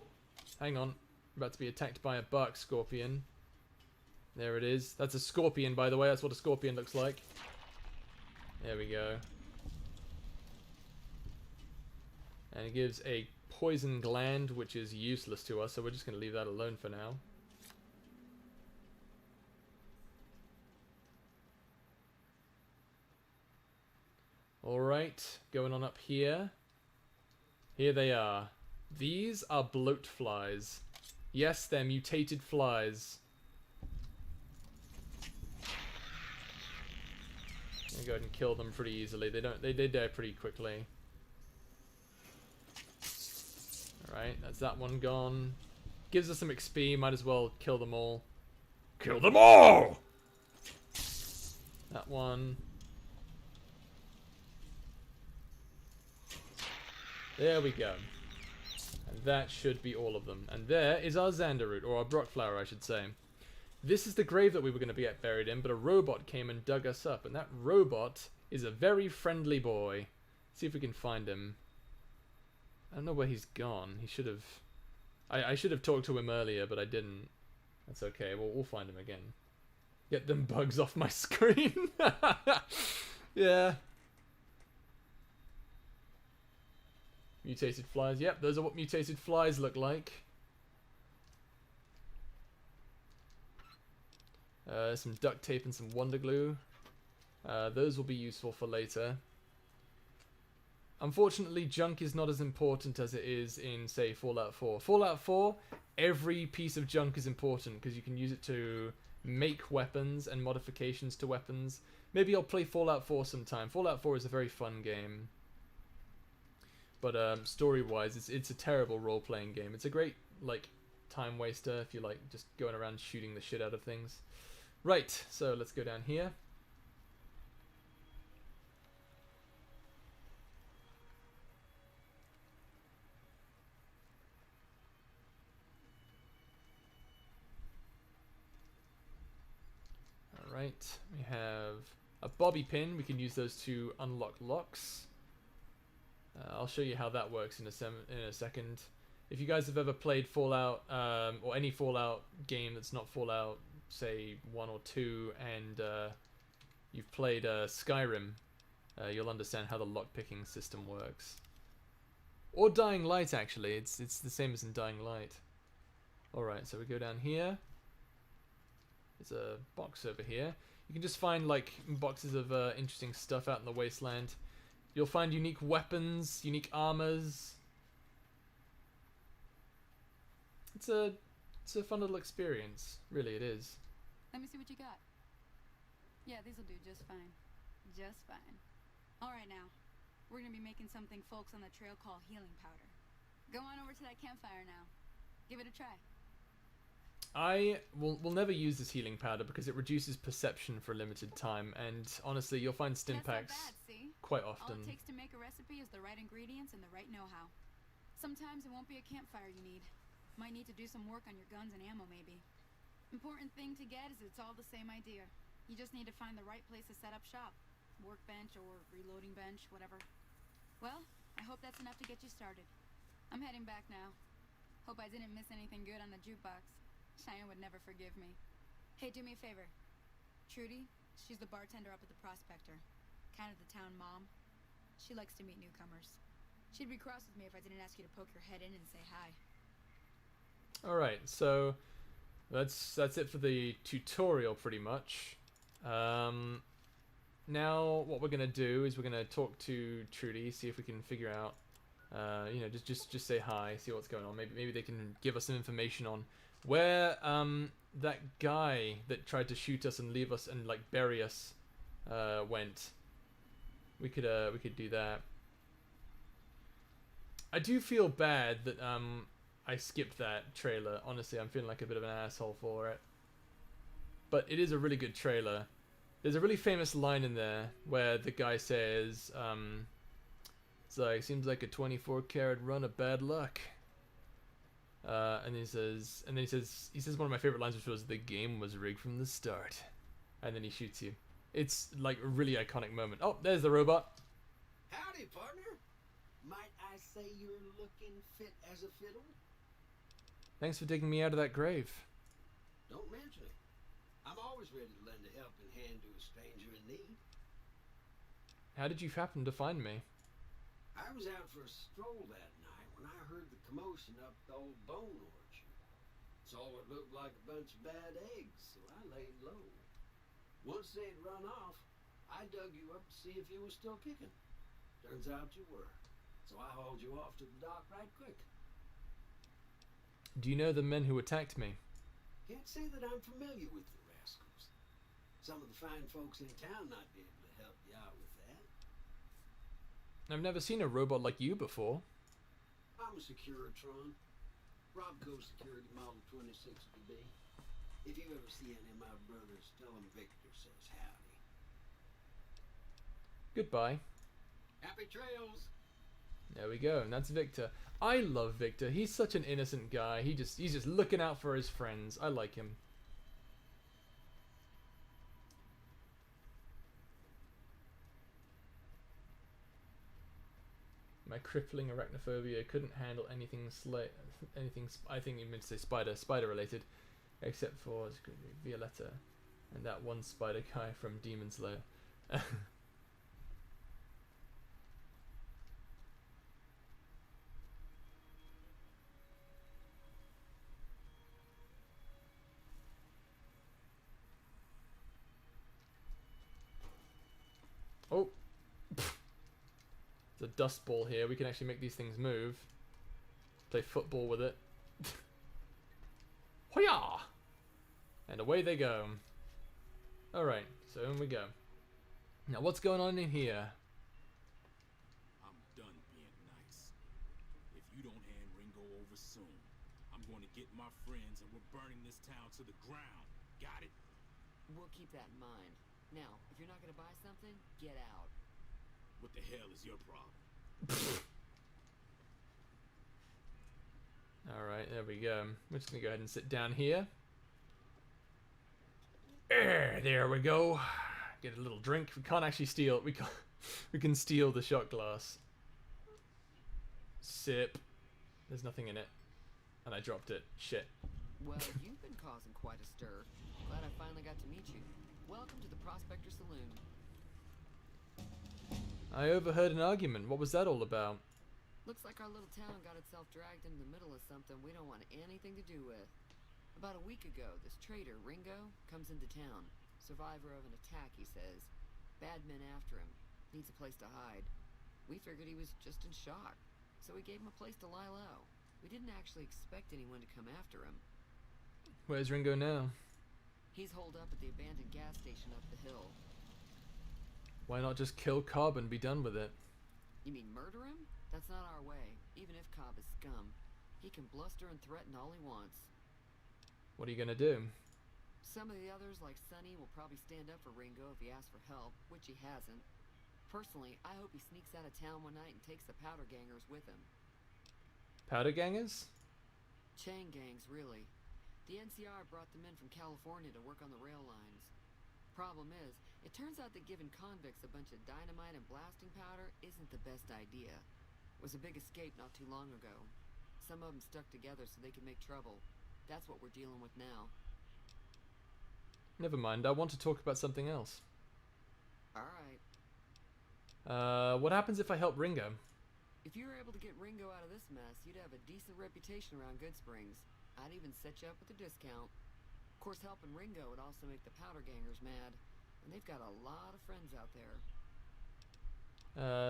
hang on. We're about to be attacked by a bark scorpion. There it is. That's a scorpion, by the way. That's what a scorpion looks like. There we go. And it gives a poison gland, which is useless to us, so we're just going to leave that alone for now. Alright, going on up here. Here they are. These are bloat flies. Yes, they're mutated flies. I'm gonna go ahead and kill them pretty easily. They die pretty quickly. Alright, that's that one gone. Gives us some XP, might as well kill them all. Kill them all! That one. There we go. And that should be all of them. And there is our Xander root, or our Brock flower, I should say. This is the grave that we were going to get buried in, but a robot came and dug us up. And that robot is a very friendly boy. See if we can find him. I don't know where he's gone. He should have... I should have talked to him earlier, but I didn't. That's okay. We'll find him again. Get them bugs off my screen. Yeah. Mutated flies. Yep, those are what mutated flies look like. Some duct tape and some wonder glue. Those will be useful for later. Unfortunately, junk is not as important as it is in, say, Fallout 4. Fallout 4, every piece of junk is important because you can use it to make weapons and modifications to weapons. Maybe I'll play Fallout 4 sometime. Fallout 4 is a very fun game. But story-wise, it's a terrible role-playing game. It's a great, like, time waster if you like just going around shooting the shit out of things. Right, so let's go down here. Alright, we have a bobby pin. We can use those to unlock locks. I'll show you how that works in a second. If you guys have ever played Fallout, or any Fallout game that's not Fallout, say 1 or 2, and you've played Skyrim, you'll understand how the lockpicking system works. Or Dying Light, actually. It's the same as in Dying Light. Alright, so we go down here. There's a box over here. You can just find, like, boxes of interesting stuff out in the wasteland. You'll find unique weapons, unique armors. It's a fun little experience. Really, it is. Let me see what you got. Yeah, this'll do just fine. Just fine. Alright now. We're gonna be making something folks on the trail call healing powder. Go on over to that campfire now. Give it a try. I will never use this healing powder because it reduces perception for a limited time, and honestly, you'll find stim packs quite often. All it takes to make a recipe is the right ingredients and the right know-how. Sometimes it won't be a campfire you need. Might need to do some work on your guns and ammo, maybe. Important thing to get is it's all the same idea. You just need to find the right place to set up shop. Workbench or reloading bench, whatever. Well, I hope that's enough to get you started. I'm heading back now. Hope I didn't miss anything good on the jukebox. Cheyenne would never forgive me. Hey, do me a favor. Trudy, she's the bartender up at the Prospector. Kind of the town mom. She likes to meet newcomers. She'd be cross with me if I didn't ask you to poke your head in and say hi. Alright, so that's it for the tutorial pretty much. Now what we're gonna do is we're gonna talk to Trudy, see if we can figure out you know, just say hi, see what's going on. Maybe they can give us some information on where that guy that tried to shoot us and leave us and like bury us went. We could do that. I do feel bad that I skipped that trailer. Honestly, I'm feeling like a bit of an asshole for it. But it is a really good trailer. There's a really famous line in there where the guy says, it's like, seems like a 24 karat run of bad luck. And he says one of my favorite lines, which was, the game was rigged from the start. And then he shoots you. It's like a really iconic moment. Oh, there's the robot. Howdy, partner. Might I say you're looking fit as a fiddle? Thanks for digging me out of that grave. Don't mention it. I'm always ready to lend a helping hand to a stranger in need. How did you happen to find me? I was out for a stroll that night when I heard the commotion up the old bone orchard. Saw what looked like a bunch of bad eggs, so I laid low. Once they'd run off, I dug you up to see if you were still kicking. Turns out you were, so I hauled you off to the dock right quick. Do you know the men who attacked me? Can't say that I'm familiar with the rascals. Some of the fine folks in town might be able to help you out with that. I've never seen a robot like you before. I'm a Securitron. Robco Security Model 26 to be. If you ever see any of my brothers, tell them Victor says howdy. Goodbye. Happy trails! There we go, and that's Victor. I love Victor. He's such an innocent guy. He's just looking out for his friends. I like him. My crippling arachnophobia couldn't handle anything I think you meant to say spider related, except for Violetta and that one spider guy from Demon Slayer. Oh, there's a dust ball here. We can actually make these things move. Play football with it. Hoya! And away they go. Alright, so in we go. Now what's going on in here? I'm done being nice. If you don't hand Ringo over soon, I'm going to get my friends and we're burning this town to the ground. Got it? We'll keep that in mind. Now, if you're not gonna buy something, get out. What the hell is your problem? Alright, there we go. We're just gonna go ahead and sit down here. There we go. Get a little drink. We can't actually steal. We can steal the shot glass. Sip. There's nothing in it. And I dropped it. Shit. Well, you've been causing quite a stir. Glad I finally got to meet you. Welcome to the Prospector Saloon. I overheard an argument. What was that all about? Looks like our little town got itself dragged into the middle of something we don't want anything to do with. About a week ago, this traitor, Ringo, comes into town. Survivor of an attack, he says. Bad men after him. Needs a place to hide. We figured he was just in shock, so we gave him a place to lie low. We didn't actually expect anyone to come after him. Where's Ringo now? He's holed up at the abandoned gas station up the hill. Why not just kill Cobb and be done with it? You mean murder him? That's not our way. Even if Cobb is scum, he can bluster and threaten all he wants. What are you gonna do? Some of the others, like Sonny, will probably stand up for Ringo if he asks for help, which he hasn't. Personally, I hope he sneaks out of town one night and takes the powder gangers with him. Powder gangers? Chain gangs, really. The NCR brought them in from California to work on the rail lines. Problem is, it turns out that giving convicts a bunch of dynamite and blasting powder isn't the best idea. It was a big escape not too long ago. Some of them stuck together so they could make trouble. That's what we're dealing with now. Never mind, I want to talk about something else. Alright. What happens if I help Ringo? If you were able to get Ringo out of this mess, you'd have a decent reputation around Goodsprings. I'd even set you up with a discount. Of course, helping Ringo would also make the powder gangers mad. And they've got a lot of friends out there.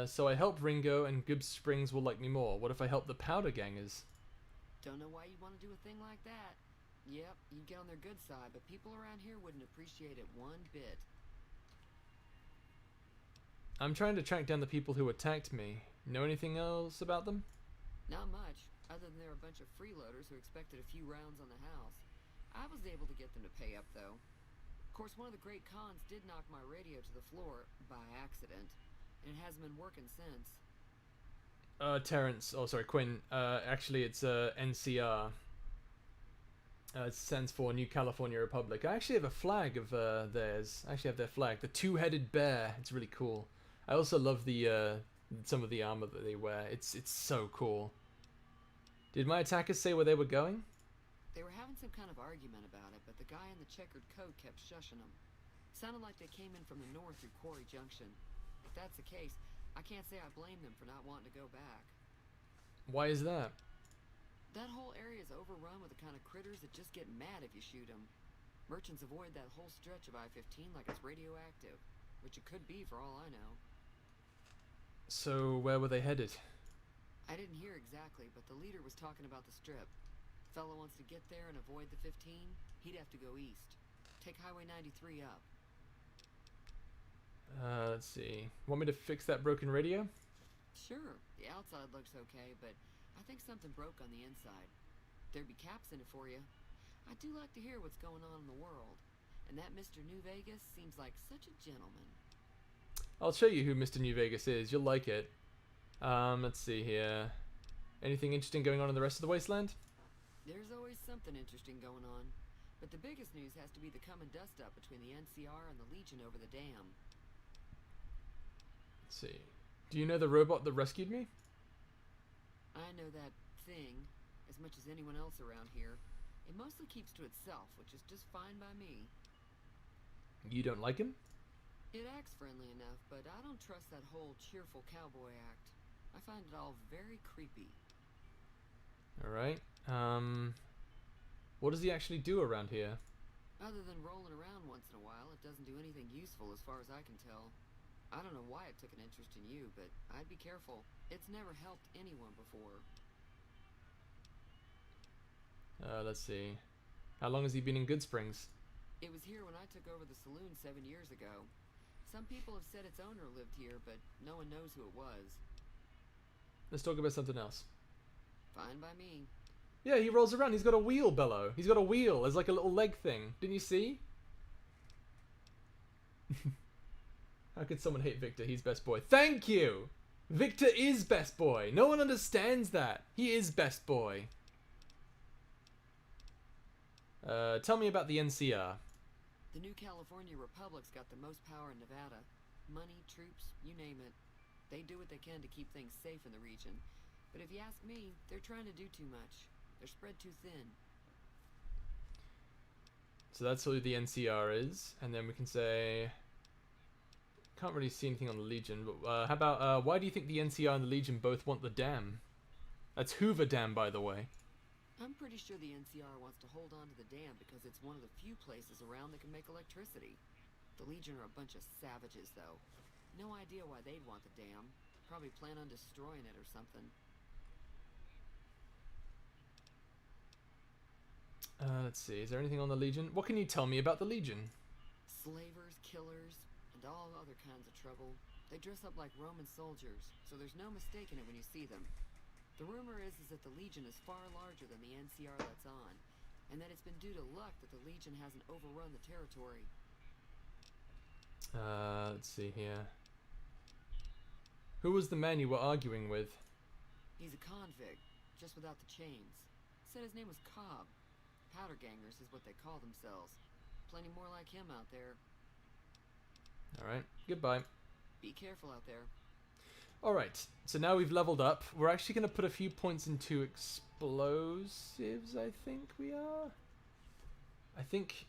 So I help Ringo and Goodsprings will like me more. What if I help the powder gangers? Don't know why you'd want to do a thing like that. Yep, you'd get on their good side, but people around here wouldn't appreciate it one bit. I'm trying to track down the people who attacked me. Know anything else about them? Not much. Other than they're a bunch of freeloaders who expected a few rounds on the house. I was able to get them to pay up, though. Of course, one of the great cons did knock my radio to the floor by accident, and it hasn't been working since. Terrence, oh sorry, Quinn, actually it's NCR. It stands for New California Republic. I actually have a flag of theirs. I actually have their flag, the two-headed bear. It's really cool. I also love the some of the armor that they wear. It's so cool. Did my attackers say where they were going? They were having some kind of argument about it, but the guy in the checkered coat kept shushing them. Sounded like they came in from the north through Quarry Junction. If that's the case, I can't say I blame them for not wanting to go back. Why is that? That whole area is overrun with the kind of critters that just get mad if you shoot them. Merchants avoid that whole stretch of I-15 like it's radioactive, which it could be for all I know. So where were they headed? I didn't hear exactly, but the leader was talking about the strip. Fellow wants to get there and avoid the 15, he'd have to go east. Take Highway 93 up. Let's see. Want me to fix that broken radio? Sure, the outside looks okay, but I think something broke on the inside. There'd be caps in it for you. I do like to hear what's going on in the world. And that Mr. New Vegas seems like such a gentleman. I'll show you who Mr. New Vegas is. You'll like it. Let's see here. Anything interesting going on in the rest of the wasteland? There's always something interesting going on. But the biggest news has to be the come and dust up between the NCR and the Legion over the dam. Let's see. Do you know the robot that rescued me? I know that thing as much as anyone else around here. It mostly keeps to itself, which is just fine by me. You don't like him? It acts friendly enough, but I don't trust that whole cheerful cowboy act. I find it all very creepy. Alright. What does he actually do around here? Other than rolling around once in a while, it doesn't do anything useful as far as I can tell. I don't know why it took an interest in you, but I'd be careful. It's never helped anyone before. Let's see. How long has he been in Goodsprings? It was here when I took over the saloon 7 years ago. Some people have said its owner lived here, but no one knows who it was. Let's talk about something else. Fine by me. Yeah, he rolls around. He's got a wheel bellow. He's got a wheel as like a little leg thing. Didn't you see? How could someone hate Victor? He's best boy. Thank you! Victor is best boy. No one understands that. He is best boy. Tell me about the NCR. The New California Republic's got the most power in Nevada. Money, troops, you name it. They do what they can to keep things safe in the region. But if you ask me, they're trying to do too much. They're spread too thin. So that's who the NCR is. And then we can say... Can't really see anything on the Legion. But how about, why do you think the NCR and the Legion both want the dam? That's Hoover Dam, by the way. I'm pretty sure the NCR wants to hold on to the dam because it's one of the few places around that can make electricity. The Legion are a bunch of savages, though. No idea why they'd want the dam. Probably plan on destroying it or something. Let's see. Is there anything on the Legion? What can you tell me about the Legion? Slavers, killers, and all other kinds of trouble. They dress up like Roman soldiers, so there's no mistaking it when you see them. The rumor is that the Legion is far larger than the NCR lets on, and that it's been due to luck that the Legion hasn't overrun the territory. Let's see here. Who was the man you were arguing with? He's a convict, just without the chains. Said his name was Cobb. Powder gangers is what they call themselves. Plenty more like him out there. Alright, goodbye. Be careful out there. Alright, so now we've leveled up. We're actually going to put a few points into explosives, I think we are. I think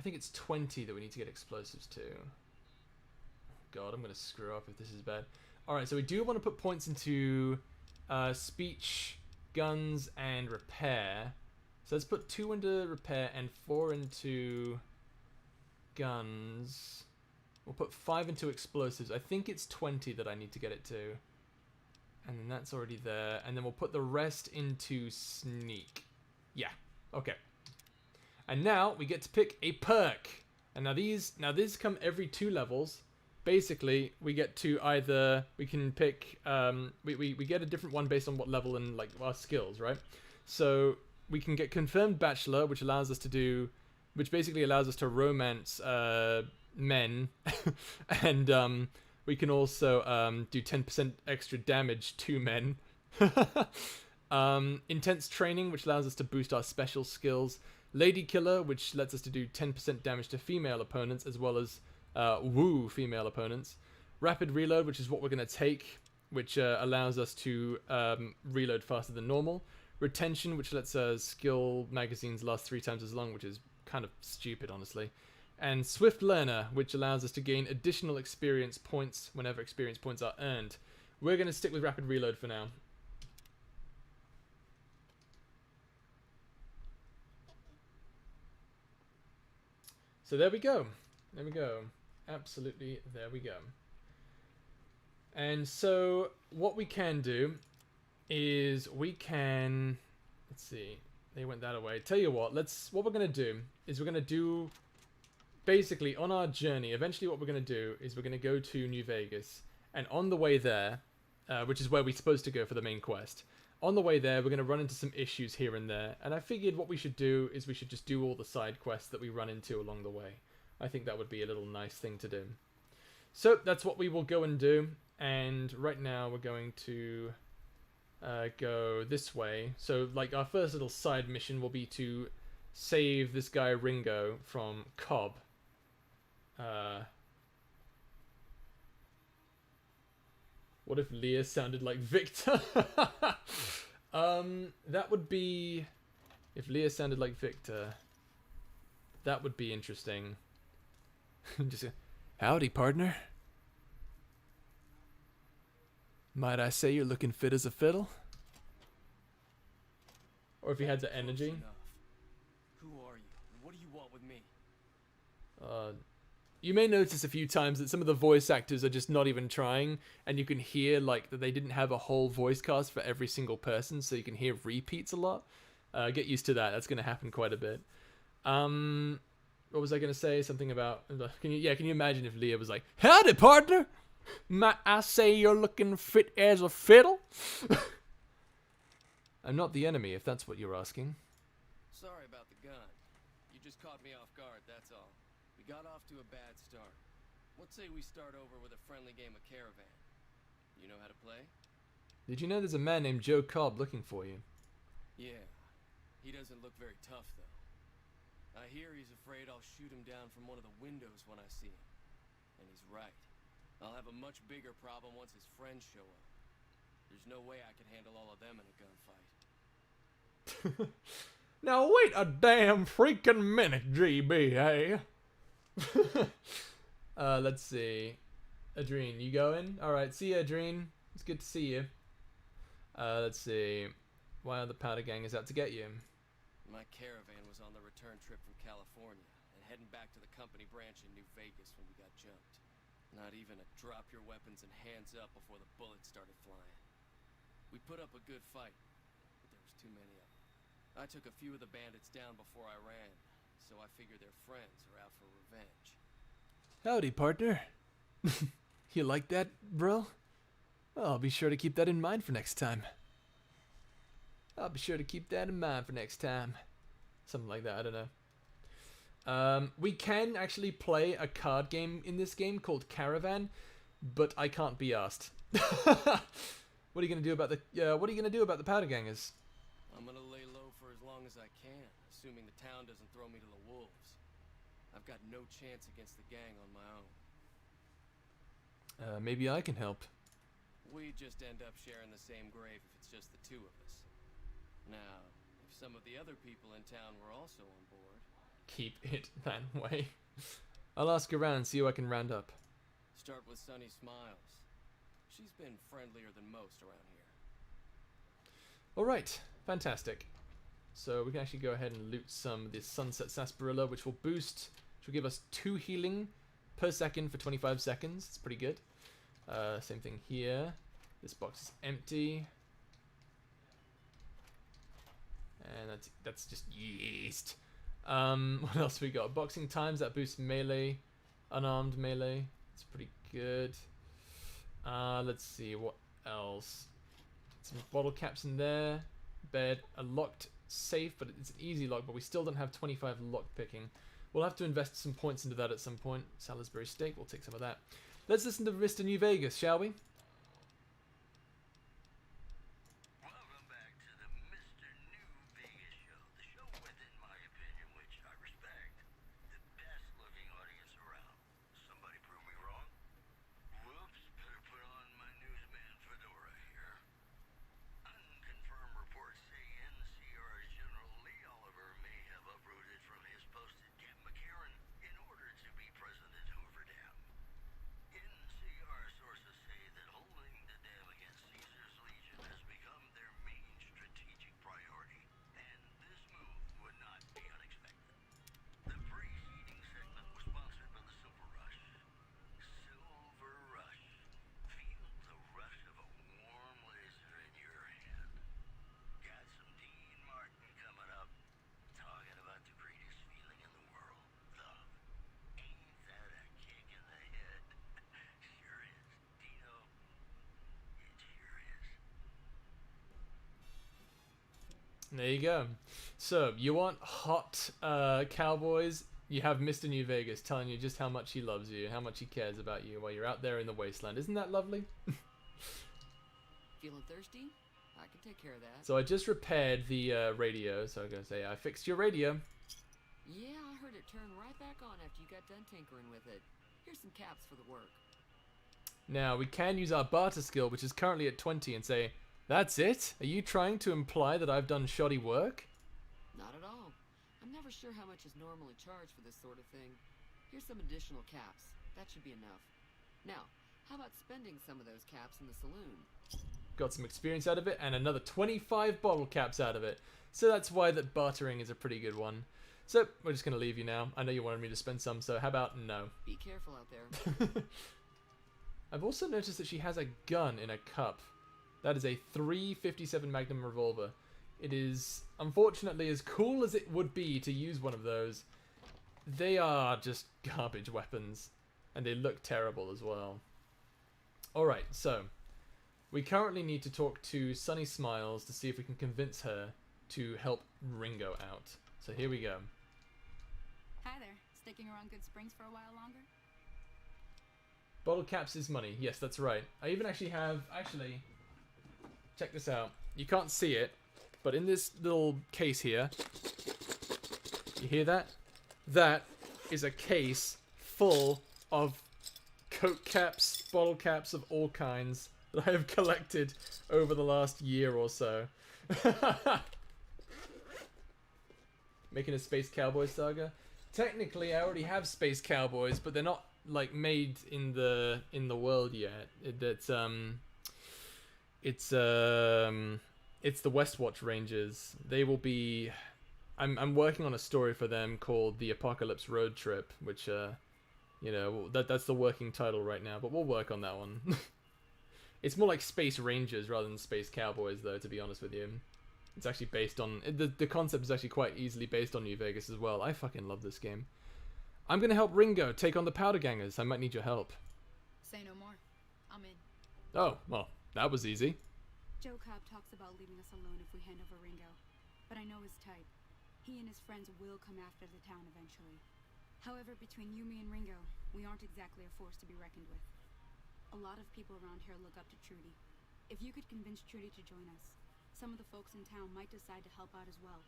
it's 20 that we need to get explosives to. God, I'm going to screw up if this is bad. Alright, so we do want to put points into speech, guns, and repair. So let's put 2 into repair and 4 into guns. We'll put 5 into explosives. I think it's 20 that I need to get it to. And then that's already there. And then we'll put the rest into sneak. Yeah, okay. And now we get to pick a perk. And now these come every 2 levels. basically we get to either, we can pick, we get a different one based on what level and like our skills, right? So we can get confirmed bachelor, which allows us to do, which basically allows us to romance men, and we can also do 10% extra damage to men. Intense training, which allows us to boost our special skills. Lady killer, which lets us to do 10% damage to female opponents, as well as woo female opponents. Rapid reload, which is what we're going to take, which allows us to reload faster than normal. Retention, which lets skill magazines last 3 times as long, which is kind of stupid, honestly. And swift learner, which allows us to gain additional experience points whenever experience points are earned. We're going to stick with rapid reload for now. So there we go. There we go. Absolutely, there we go. And so what we can do is we can, let's see, they went that away. Tell you what we're going to do is we're going to do, basically on our journey, eventually what we're going to do is we're going to go to New Vegas, and on the way there, which is where we're supposed to go for the main quest, on the way there we're going to run into some issues here and there, and I figured what we should do is we should just do all the side quests that we run into along the way. I think that would be a little nice thing to do. So that's what we will go and do, and right now we're going to go this way. So like our first little side mission will be to save this guy Ringo from Cobb. What if Leah sounded like Victor? That would be, if Leah sounded like Victor, that would be interesting. Just howdy, partner. Might I say you're looking fit as a fiddle? Or if he had the energy. Who are you? What do you want with me? You may notice a few times that some of the voice actors are just not even trying, and you can hear like that they didn't have a whole voice cast for every single person, so you can hear repeats a lot. Get used to that. That's going to happen quite a bit. What was I going to say? Something about, can you imagine if Leah was like, howdy, partner. Might I say you're looking fit as a fiddle? I'm not the enemy, if that's what you're asking. Sorry about the gun. You just caught me off guard, that's all. We got off to a bad start. Let's say we start over with a friendly game of Caravan. You know how to play? Did you know there's a man named Joe Cobb looking for you? Yeah. He doesn't look very tough, though. I hear he's afraid I'll shoot him down from one of the windows when I see him. And he's right. I'll have a much bigger problem once his friends show up. There's no way I can handle all of them in a gunfight. Now wait a damn freaking minute, GB, hey? Let's see. Adrene, you going? Alright, see ya, Adrene. It's good to see you. Let's see. Why are the powder gang is out to get you? My caravan was on the return trip from California and heading back to the company branch in New Vegas when we got jumped. Not even a drop your weapons and hands up before the bullets started flying. We put up a good fight, but there was too many of them. I took a few of the bandits down before I ran, so I figure their friends are out for revenge. Howdy, partner. You like that, bro? Well, I'll be sure to keep that in mind for next time. Something like that, I don't know. We can actually play a card game in this game called Caravan, but I can't be asked. What are you gonna do about the powder gangers? I'm gonna lay low for as long as I can, assuming the town doesn't throw me to the wolves. I've got no chance against the gang on my own. Maybe I can help. We just end up sharing the same grave if it's just the two of us. Now, if some of the other people in town were also on board... Keep it that way. I'll ask around and see who I can round up. Start with Sunny Smiles. She's been friendlier than most around here. Alright, fantastic. So we can actually go ahead and loot some of this Sunset Sarsaparilla, which will give us 2 healing per second for 25 seconds. It's pretty good. Same thing here. This box is empty. And that's just yeast. What else we got? Boxing times, that boosts melee, unarmed melee. It's pretty good. Let's see, what else? Some bottle caps in there. Bed. A locked safe, but it's an easy lock, but we still don't have 25 lock picking. We'll have to invest some points into that at some point. Salisbury steak, we'll take some of that. Let's listen to Mr. New Vegas, shall we? Welcome back to the Mr. New Vegas show. The show with, in my opinion, which I respect, the best looking audience around. Somebody prove me wrong? Whoops, better put on my newsman fedora here. Unconfirmed reports say NCR's General Lee Oliver may have uprooted from his post at Camp McCarran in order to be present at Hoover Dam. NCR sources say that holding the dam against Caesar's Legion has become their main strategic priority, and this move would not be unexpected. The preceding segment was sponsored by the Silver Rush. Silver Rush. Feel the rush of a warm laser in your hand. Got some Dean Martin coming up, talking about the greatest feeling in the world, love. Ain't that a kick in the head? Sure is. Dino, it sure is. There you go. So, you want hot cowboys? You have Mr. New Vegas telling you just how much he loves you, how much he cares about you while you're out there in the wasteland. Isn't that lovely? Feeling thirsty? I can take care of that. So I just repaired the radio, so I'm going to say I fixed your radio. Yeah, I heard it turn right back on after you got done tinkering with it. Here's some caps for the work. Now, we can use our barter skill, which is currently at 20, and say, that's it? Are you trying to imply that I've done shoddy work? Not at all. I'm never sure how much is normally charged for this sort of thing. Here's some additional caps. That should be enough. Now, how about spending some of those caps in the saloon? Got some experience out of it, and another 25 bottle caps out of it. So that's why that bartering is a pretty good one. So, we're just going to leave you now. I know you wanted me to spend some, so how about no? Be careful out there. I've also noticed that she has a gun in a cup. That is a .357 Magnum revolver. It is, unfortunately, as cool as it would be to use one of those, they are just garbage weapons. And they look terrible as well. Alright, so we currently need to talk to Sunny Smiles to see if we can convince her to help Ringo out. So here we go. Hi there. Sticking around Goodsprings for a while longer? Bottle caps is money. Yes, that's right. I even actually have... Actually, check this out. You can't see it, but in this little case here, you hear that? That is a case full of Coke caps, bottle caps of all kinds that I have collected over the last year or so. Making a Space Cowboy saga. Technically, I already have Space Cowboys, but they're not like made in the world yet. It's the Westwatch Rangers. They will be. I'm working on a story for them called The Apocalypse Road Trip, which you know, that's the working title right now. But we'll work on that one. It's more like Space Rangers rather than Space Cowboys, though. To be honest with you, it's actually based on the concept is actually quite easily based on New Vegas as well. I fucking love this game. I'm gonna help Ringo take on the Powder Gangers. I might need your help. Say no more. I'm in. Oh, well, that was easy. Joe Cobb talks about leaving us alone if we hand over Ringo, but I know his type. He and his friends will come after the town eventually. However, between you, me, and Ringo, we aren't exactly a force to be reckoned with. A lot of people around here look up to Trudy. If you could convince Trudy to join us, some of the folks in town might decide to help out as well.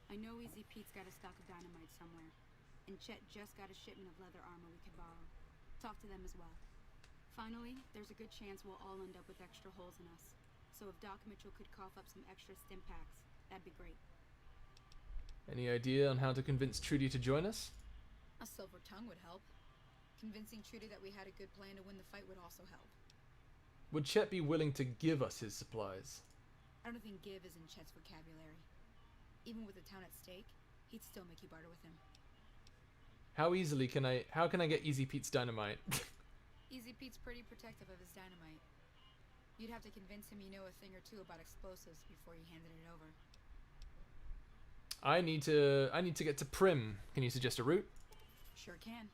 I know Easy Pete's got a stock of dynamite somewhere, and Chet just got a shipment of leather armor we could borrow. Talk to them as well. Finally, there's a good chance we'll all end up with extra holes in us. So if Doc Mitchell could cough up some extra stim packs, that'd be great. Any idea on how to convince Trudy to join us? A silver tongue would help. Convincing Trudy that we had a good plan to win the fight would also help. Would Chet be willing to give us his supplies? I don't think give is in Chet's vocabulary. Even with the town at stake, he'd still make you barter with him. How can I get Easy Pete's dynamite? Easy Pete's pretty protective of his dynamite. You'd have to convince him you know a thing or two about explosives before you handed it over. I need to get to Prim. Can you suggest a route? Sure can.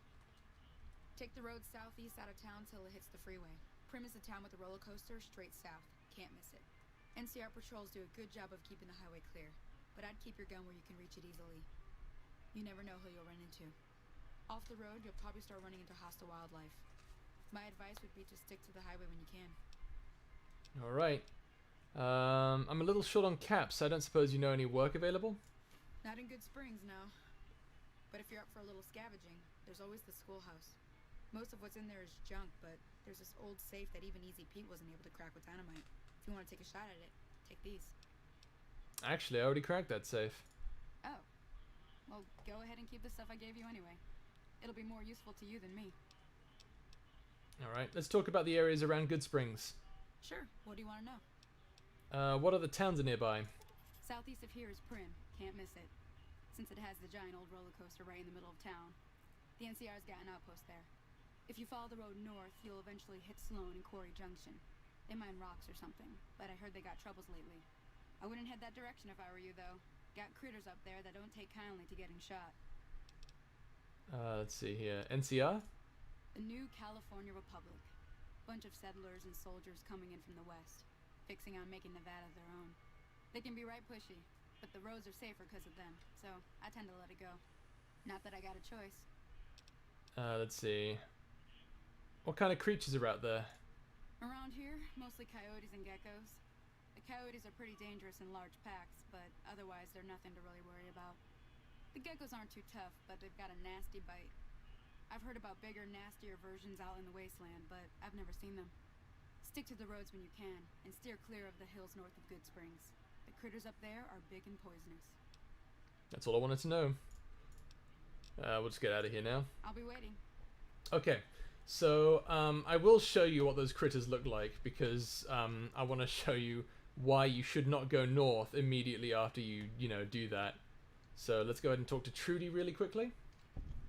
Take the road southeast out of town till it hits the freeway. Prim is the town with the roller coaster straight south. Can't miss it. NCR patrols do a good job of keeping the highway clear, but I'd keep your gun where you can reach it easily. You never know who you'll run into. Off the road, you'll probably start running into hostile wildlife. My advice would be to stick to the highway when you can. Alright. I'm a little short on caps. I don't suppose you know any work available? Not in Goodsprings, no. But if you're up for a little scavenging, there's always the schoolhouse. Most of what's in there is junk, but there's this old safe that even Easy Pete wasn't able to crack with dynamite. If you want to take a shot at it, take these. Actually, I already cracked that safe. Oh. Well, go ahead and keep the stuff I gave you anyway. It'll be more useful to you than me. Alright, let's talk about the areas around Goodsprings. Sure. What do you want to know? What other towns are nearby? Southeast of here is Prim. Can't miss it. Since it has the giant old roller coaster right in the middle of town. The NCR's got an outpost there. If you follow the road north, you'll eventually hit Sloan and Quarry Junction. They mine rocks or something, but I heard they got troubles lately. I wouldn't head that direction if I were you, though. Got critters up there that don't take kindly to getting shot. Let's see here. NCR? The New California Republic. Bunch of settlers and soldiers coming in from the west, fixing on making Nevada their own. They can be right pushy, but the roads are safer because of them, so I tend to let it go. Not that I got a choice. Let's see. What kind of creatures are out there? Around here, mostly coyotes and geckos. The coyotes are pretty dangerous in large packs, but otherwise they're nothing to really worry about. The geckos aren't too tough, but they've got a nasty bite. I've heard about bigger, nastier versions out in the wasteland, but I've never seen them. Stick to the roads when you can, and steer clear of the hills north of Goodsprings. The critters up there are big and poisonous. That's all I wanted to know. We'll just get out of here now. I'll be waiting. Okay, so I will show you what those critters look like, because I want to show you why you should not go north immediately after you do that. So let's go ahead and talk to Trudy really quickly.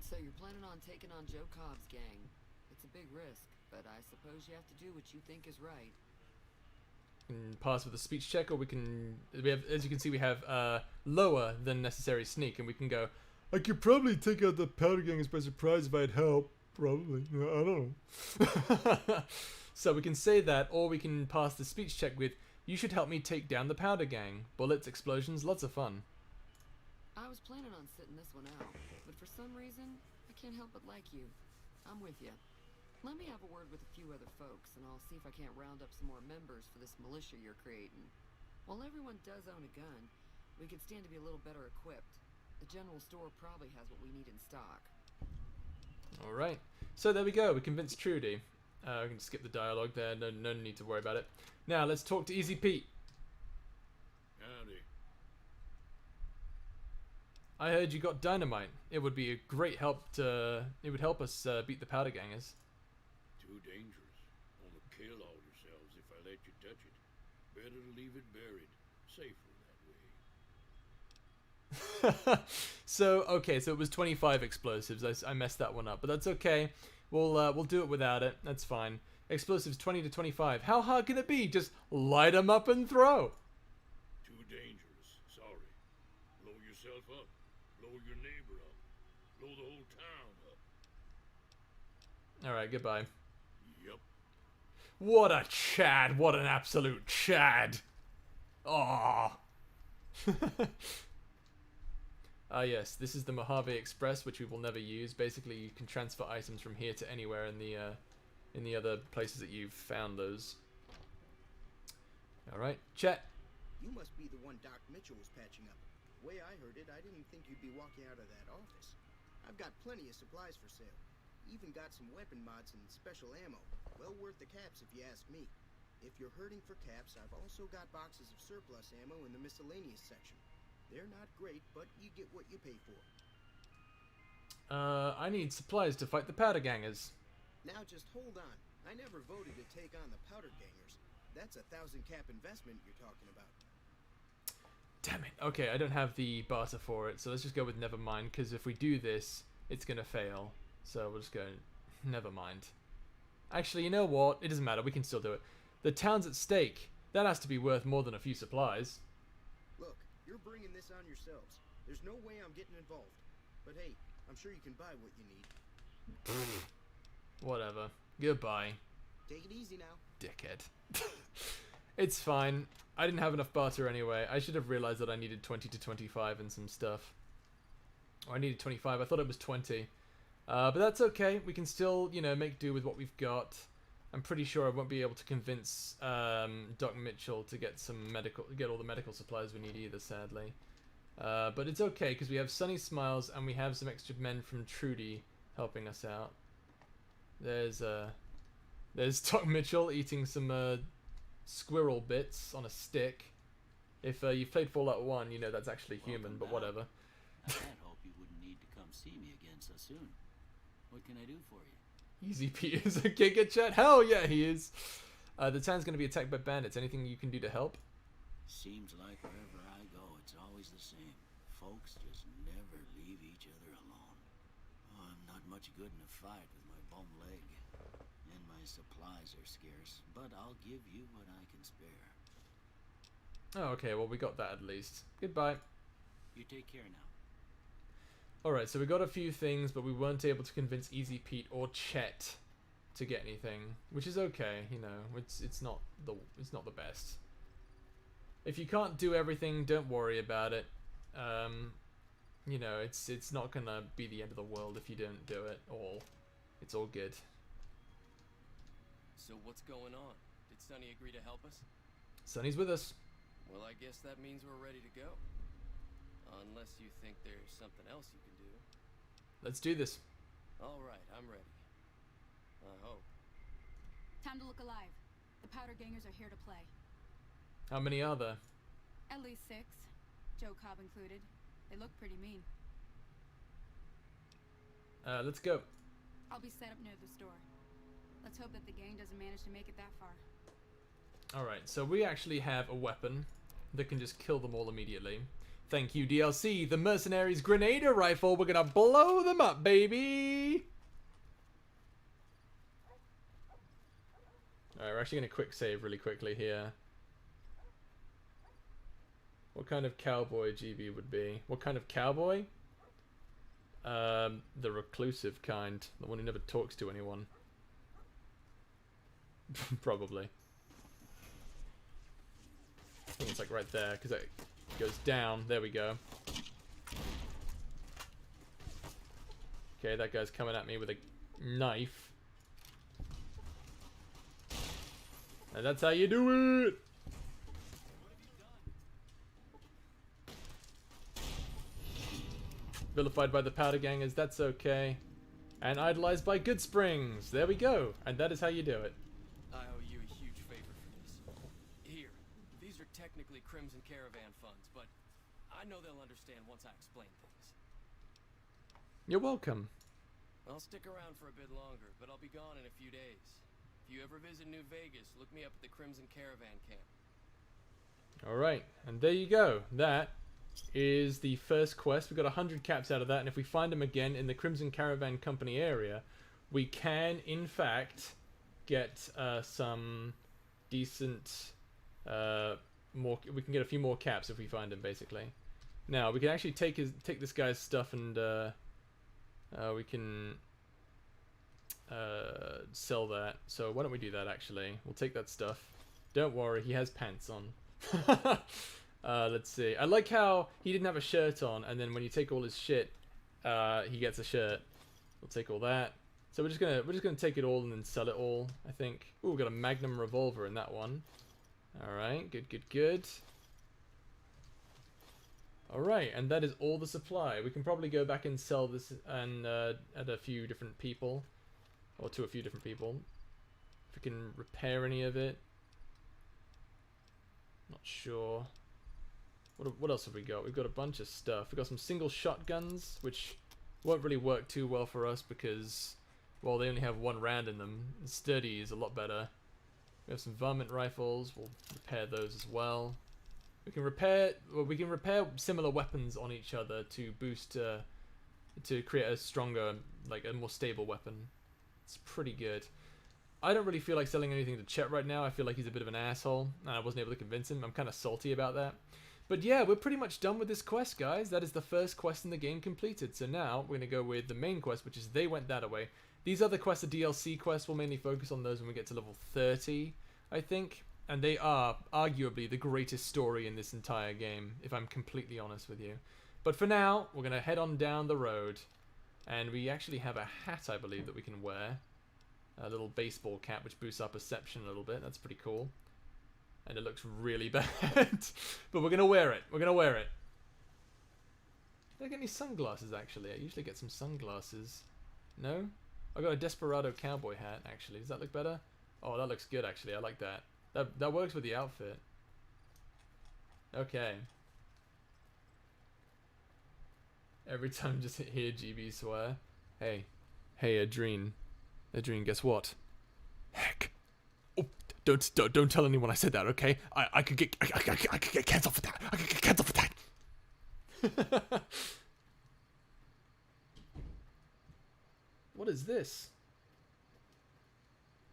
So you're planning on taking on Joe Cobb's gang. It's a big risk, but I suppose you have to do what you think is right. Can pass with a speech check, or we have, as you can see, we have lower than necessary sneak, and we can go, I could probably take out the powder gangs by surprise if I had help. Probably. I don't know. So we can say that, or we can pass the speech check with, you should help me take down the powder gang. Bullets, explosions, lots of fun. I was planning on sitting this one out, but for some reason, I can't help but like you. I'm with you. Let me have a word with a few other folks, and I'll see if I can't round up some more members for this militia you're creating. While everyone does own a gun, we could stand to be a little better equipped. The general store probably has what we need in stock. Alright, so there we go, we convinced Trudy. We can skip the dialogue there, no need to worry about it. Now, let's talk to Easy Pete. Howdy. I heard you got dynamite. It would be a great help to... It would help us beat the powder gangers. Too dangerous. Wanna kill all yourselves if I let you touch it. Better to leave it buried. Safer that way. So, okay, so it was 25 explosives. I messed that one up, but that's okay. We'll do it without it. That's fine. Explosives 20 to 25. How hard can it be? Just light them up and throw. Too dangerous. Sorry. Blow yourself up. Blow your neighbor up. Blow the whole town up. Alright, goodbye. Yup. What a Chad. What an absolute Chad. Aww. Yes, this is the Mojave Express, which we will never use. Basically, you can transfer items from here to anywhere in the other places that you've found those. Alright, Chet. You must be the one Doc Mitchell was patching up. The way I heard it, I didn't think you'd be walking out of that office. I've got plenty of supplies for sale. Even got some weapon mods and special ammo. Well worth the caps if you ask me. If you're hurting for caps, I've also got boxes of surplus ammo in the miscellaneous section. They're not great, but you get what you pay for. I need supplies to fight the powder gangers. Now just hold on. I never voted to take on the powder gangers. That's a 1,000 cap investment you're talking about. Damn it. Okay, I don't have the barter for it, so let's just go with never mind, because if we do this, it's gonna fail. So we'll just go, never mind. Actually, you know what? It doesn't matter, we can still do it. The town's at stake. That has to be worth more than a few supplies. Look, you're bringing this on yourselves. There's no way I'm getting involved. But hey, I'm sure you can buy what you need. Whatever. Goodbye, Take it easy now. dickhead. It's fine. I didn't have enough barter anyway. I should have realized that I needed 20 to 25 and some stuff. Oh, I needed 25. I thought it was 20. But that's okay. We can still, you know, make do with what we've got. I'm pretty sure I won't be able to convince Doc Mitchell to get get all the medical supplies we need either, sadly. But it's okay because we have Sunny Smiles and we have some extra men from Trudy helping us out. There's Doc Mitchell eating some squirrel bits on a stick. If you've played Fallout 1, you know that's actually human, but whatever. I had hoped you wouldn't need to come see me again so soon. What can I do for you? Easy Pete is a Giga Chat. Hell yeah, he is. The town's going to be attacked by bandits. Anything you can do to help? Seems like wherever I go, it's always the same. Folks just never leave each other alone. Oh, I'm not much good in a fight with my bum leg. And my supplies are scarce, but I'll give you what I can spare. Oh, okay, well we got that at least. Goodbye. You take care now. Alright, so we got a few things, but we weren't able to convince Easy Pete or Chet to get anything, which is okay, you know, it's not the best. If you can't do everything, don't worry about it. You know, it's not gonna be the end of the world if you don't do it all. It's all good. So what's going on? Did Sonny agree to help us? Sonny's with us. Well, I guess that means we're ready to go. Unless you think there's something else you can do. Let's do this. Alright, I'm ready. I hope. Time to look alive. The powder gangers are here to play. How many are there? At least 6. Joe Cobb included. They look pretty mean. Let's go. I'll be set up near the store. Let's hope that the gang doesn't manage to make it that far. Alright, so we actually have a weapon that can just kill them all immediately. Thank you, DLC. The Mercenaries Grenadier Rifle. We're gonna blow them up, baby! Alright, we're actually gonna quick save really quickly here. What kind of cowboy GB would be? What kind of cowboy? The reclusive kind. The one who never talks to anyone. Probably. I think it's like right there, because it goes down. There we go. Okay, that guy's coming at me with a knife. And that's how you do it! Vilified by the powder gangers, that's okay. And idolized by Goodsprings. There we go. And that is how you do it. I owe you a huge favor for this. Here, these are technically Crimson Caravan funds, but I know they'll understand once I explain things. You're welcome. I'll stick around for a bit longer, but I'll be gone in a few days. If you ever visit New Vegas, look me up at the Crimson Caravan camp. Alright, and there you go. That is the first quest. We got 100 caps out of that, and if we find them again in the Crimson Caravan Company area, we can, in fact, get some decent more. We can get a few more caps if we find them, basically. Now we can actually take this guy's stuff and we can sell that. So why don't we do that? Actually, we'll take that stuff. Don't worry, he has pants on. Let's see. I like how he didn't have a shirt on, and then when you take all his shit, he gets a shirt. We'll take all that. So we're just gonna take it all and then sell it all, I think. Ooh, we got a Magnum revolver in that one. Alright, good. Alright, and that is all the supply. We can probably go back and sell this and at a few different people. Or to a few different people. If we can repair any of it. Not sure. What else have we got? We've got a bunch of stuff. We've got some single shotguns, which won't really work too well for us because, well, they only have 1 round in them. And sturdy is a lot better. We have some varmint rifles. We'll repair those as well. We can repair similar weapons on each other to boost, to create a stronger, like a more stable weapon. It's pretty good. I don't really feel like selling anything to Chet right now. I feel like he's a bit of an asshole, and I wasn't able to convince him. I'm kind of salty about that. But yeah, we're pretty much done with this quest, guys. That is the first quest in the game completed. So now we're going to go with the main quest, which is They Went That Away. These other quests are DLC quests. We'll mainly focus on those when we get to level 30, I think. And they are arguably the greatest story in this entire game, if I'm completely honest with you. But for now, we're going to head on down the road. And we actually have a hat, I believe, that we can wear. A little baseball cap, which boosts our perception a little bit. That's pretty cool. And it looks really bad. But we're going to wear it. We're going to wear it. Did I get any sunglasses, actually? I usually get some sunglasses. No? I got a Desperado cowboy hat, actually. Does that look better? Oh, that looks good, actually. I like that. That works with the outfit. Okay. Every time just hear GB swear. Hey. Hey, Adrene. Adrene, guess what? Heck. Oh, don't tell anyone I said that, okay? I could get cancelled for that. I could get cancelled for that. What is this?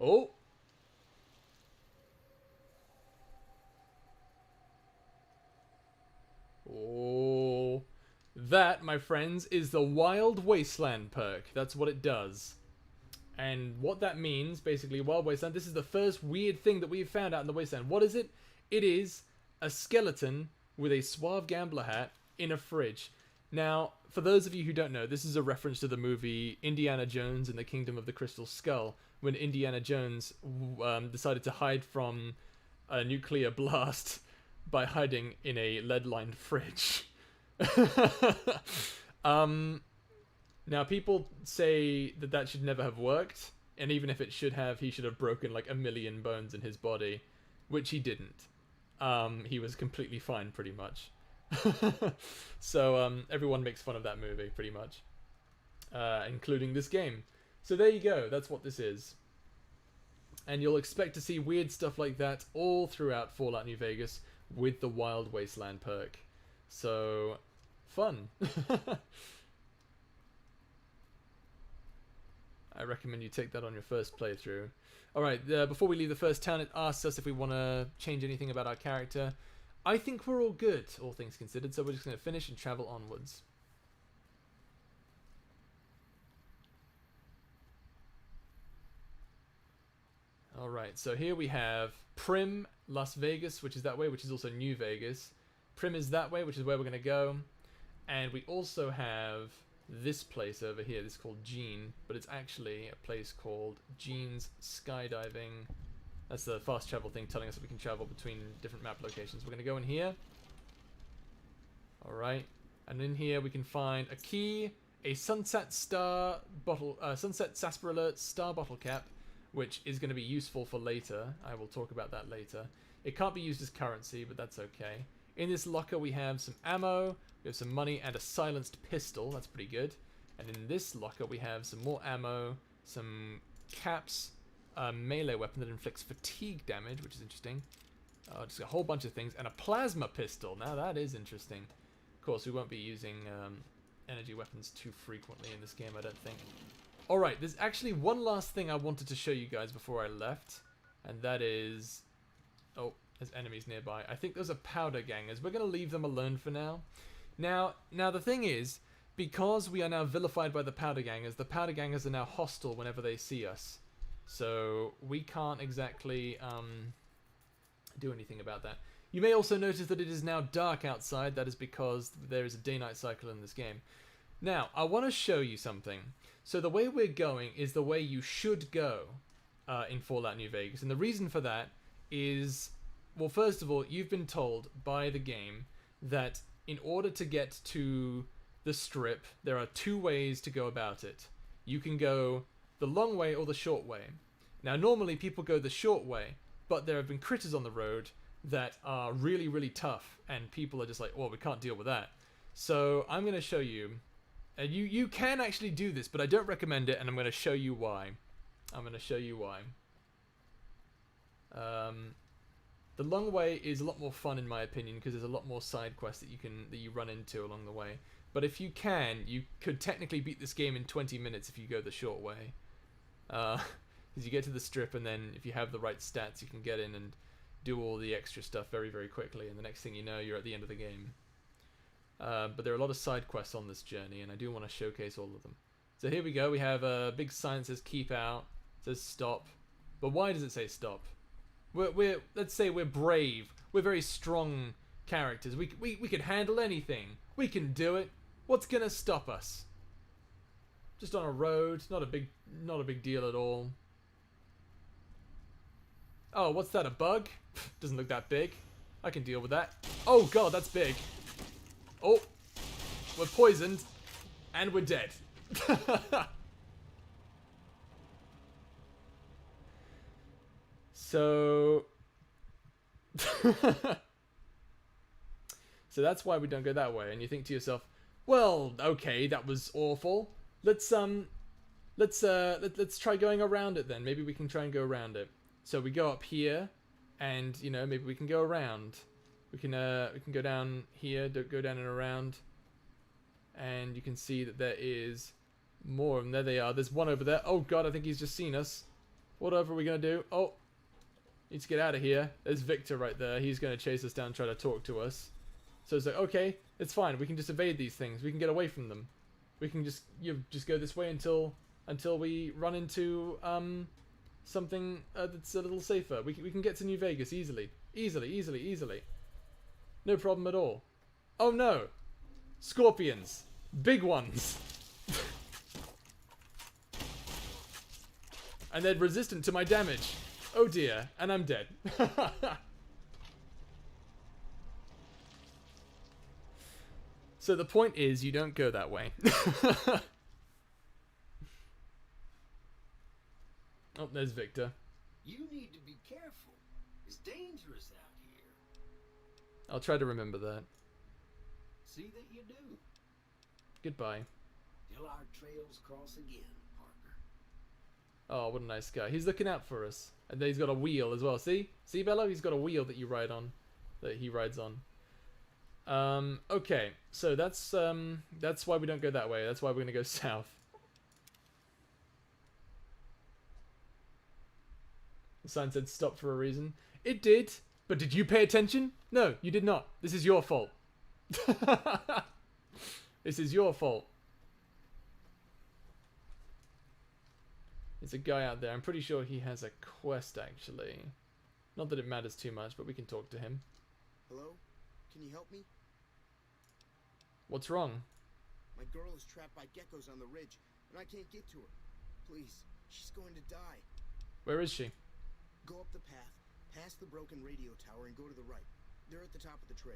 Oh. Oh. That, my friends, is the Wild Wasteland perk. That's what it does. And what that means, basically, Wild Wasteland, this is the first weird thing that we've found out in the Wasteland. What is it? It is a skeleton with a suave gambler hat in a fridge. Now, for those of you who don't know, this is a reference to the movie Indiana Jones and the Kingdom of the Crystal Skull, when Indiana Jones decided to hide from a nuclear blast by hiding in a lead-lined fridge. Now, people say that that should never have worked, and even if it should have, he should have broken like 1,000,000 bones in his body, which he didn't. He was completely fine, pretty much. So, everyone makes fun of that movie, pretty much. Including this game. So there you go, that's what this is. And you'll expect to see weird stuff like that all throughout Fallout New Vegas with the Wild Wasteland perk. So, fun. I recommend you take that on your first playthrough. Alright, before we leave the first town, it asks us if we want to change anything about our character. I think we're all good, all things considered, so we're just going to finish and travel onwards. Alright, so here we have Prim, Las Vegas, which is that way, which is also New Vegas. Prim is that way, which is where we're going to go. And we also have this place over here. This is called Gene, but it's actually a place called Gene's Skydiving. That's the fast travel thing telling us that we can travel between different map locations. We're going to go in here. Alright. And in here we can find a key, a Sunset Star bottle, Sunset Sarsaparilla Star bottle cap, which is going to be useful for later. I will talk about that later. It can't be used as currency, but that's okay. In this locker we have some ammo, we have some money, and a silenced pistol. That's pretty good. And in this locker we have some more ammo, some caps, a melee weapon that inflicts fatigue damage, which is interesting. Just a whole bunch of things, and a plasma pistol. Now that is interesting. Of course, we won't be using energy weapons too frequently in this game, I don't think. Alright, there's actually one last thing I wanted to show you guys before I left, and that is... Oh, there's enemies nearby. I think those are powder gangers. We're going to leave them alone for now. Now the thing is, because we are now vilified by the powder gangers are now hostile whenever they see us. So we can't exactly do anything about that. You may also notice that it is now dark outside. That is because there is a day-night cycle in this game. Now, I want to show you something. So the way we're going is the way you should go in Fallout New Vegas. And the reason for that is, well, first of all, you've been told by the game that in order to get to the Strip, there are two ways to go about it. You can go the long way or the short way. Now, normally people go the short way, but there have been critters on the road that are really, really tough, and people are just like, oh, we can't deal with that. So I'm going to show you, and you can actually do this, but I don't recommend it, and I'm going to show you why. The long way is a lot more fun in my opinion, because there's a lot more side quests that you run into along the way. But if you can, you could technically beat this game in 20 minutes if you go the short way. Because you get to the Strip, and then if you have the right stats, you can get in and do all the extra stuff very, very quickly, and the next thing you know, you're at the end of the game. But there are a lot of side quests on this journey, and I do want to showcase all of them. So here we go. We have a big sign that says keep out, says stop. But why does it say stop? Let's say we're brave. We're very strong characters. We can handle anything. We can do it. What's gonna stop us? Just on a road, not a big deal at all. Oh, what's that? A bug? Doesn't look that big. I can deal with that. Oh god, that's big. Oh, we're poisoned, and we're dead. So that's why we don't go that way. And you think to yourself, well, okay, that was awful. Let's try going around it then. Maybe we can try and go around it. So we go up here, and you know, maybe we can go around. We can go down here, go down and around, and you can see that there is more of them. There they are. There's one over there. Oh god, I think he's just seen us. Whatever are we gonna do? Oh, need to get out of here. There's Victor right there. He's gonna chase us down, try to talk to us. So it's like, okay, it's fine. We can just evade these things. We can get away from them. We can just go this way until we run into something that's a little safer. We can get to New Vegas easily. Easily. No problem at all. Oh no! Scorpions! Big ones! And they're resistant to my damage. Oh dear, and I'm dead. So the point is, you don't go that way. Oh, there's Victor. You need to be careful. It's dangerous out here. I'll try to remember that. See that you do. Goodbye. Till our trails cross again, partner. Oh, what a nice guy. He's looking out for us. And then he's got a wheel as well. See? See, Bello? He's got a wheel that you ride on. That he rides on. Okay. So that's why we don't go that way. That's why we're going to go south. The sign said stop for a reason. It did. But did you pay attention? No, you did not. This is your fault. This is your fault. There's a guy out there. I'm pretty sure he has a quest, actually. Not that it matters too much, but we can talk to him. Hello? Can you help me? What's wrong? My girl is trapped by geckos on the ridge, and I can't get to her. Please, she's going to die. Where is she? Go up the path, past the broken radio tower, and go to the right. They're at the top of the trail.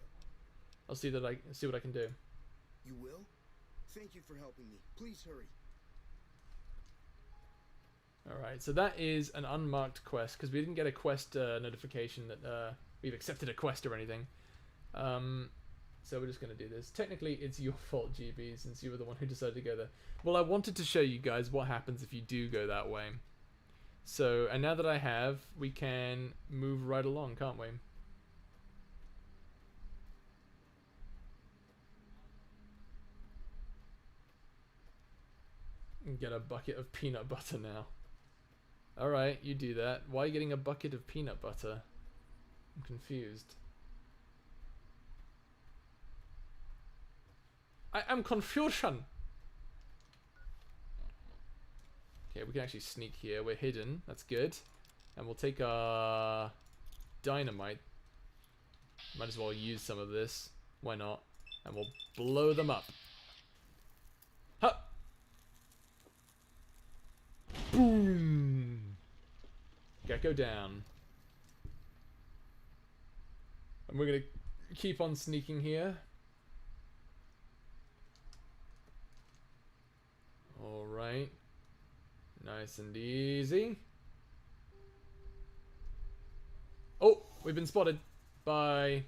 I'll see what I can do. You will? Thank you for helping me. Please hurry. Alright, so that is an unmarked quest, because we didn't get a quest notification that we've accepted a quest or anything. So we're just going to do this. Technically, it's your fault, GB, since you were the one who decided to go there. Well, I wanted to show you guys what happens if you do go that way. So, and now that I have, we can move right along, can't we? And get a bucket of peanut butter now. Alright, you do that. Why are you getting a bucket of peanut butter? I'm confused. I am confusion! Okay, we can actually sneak here. We're hidden. That's good. And we'll take our dynamite. Might as well use some of this. Why not? And we'll blow them up. Ha! Boom! Gecko down. And we're going to keep on sneaking here. Alright. Nice and easy. Oh, we've been spotted by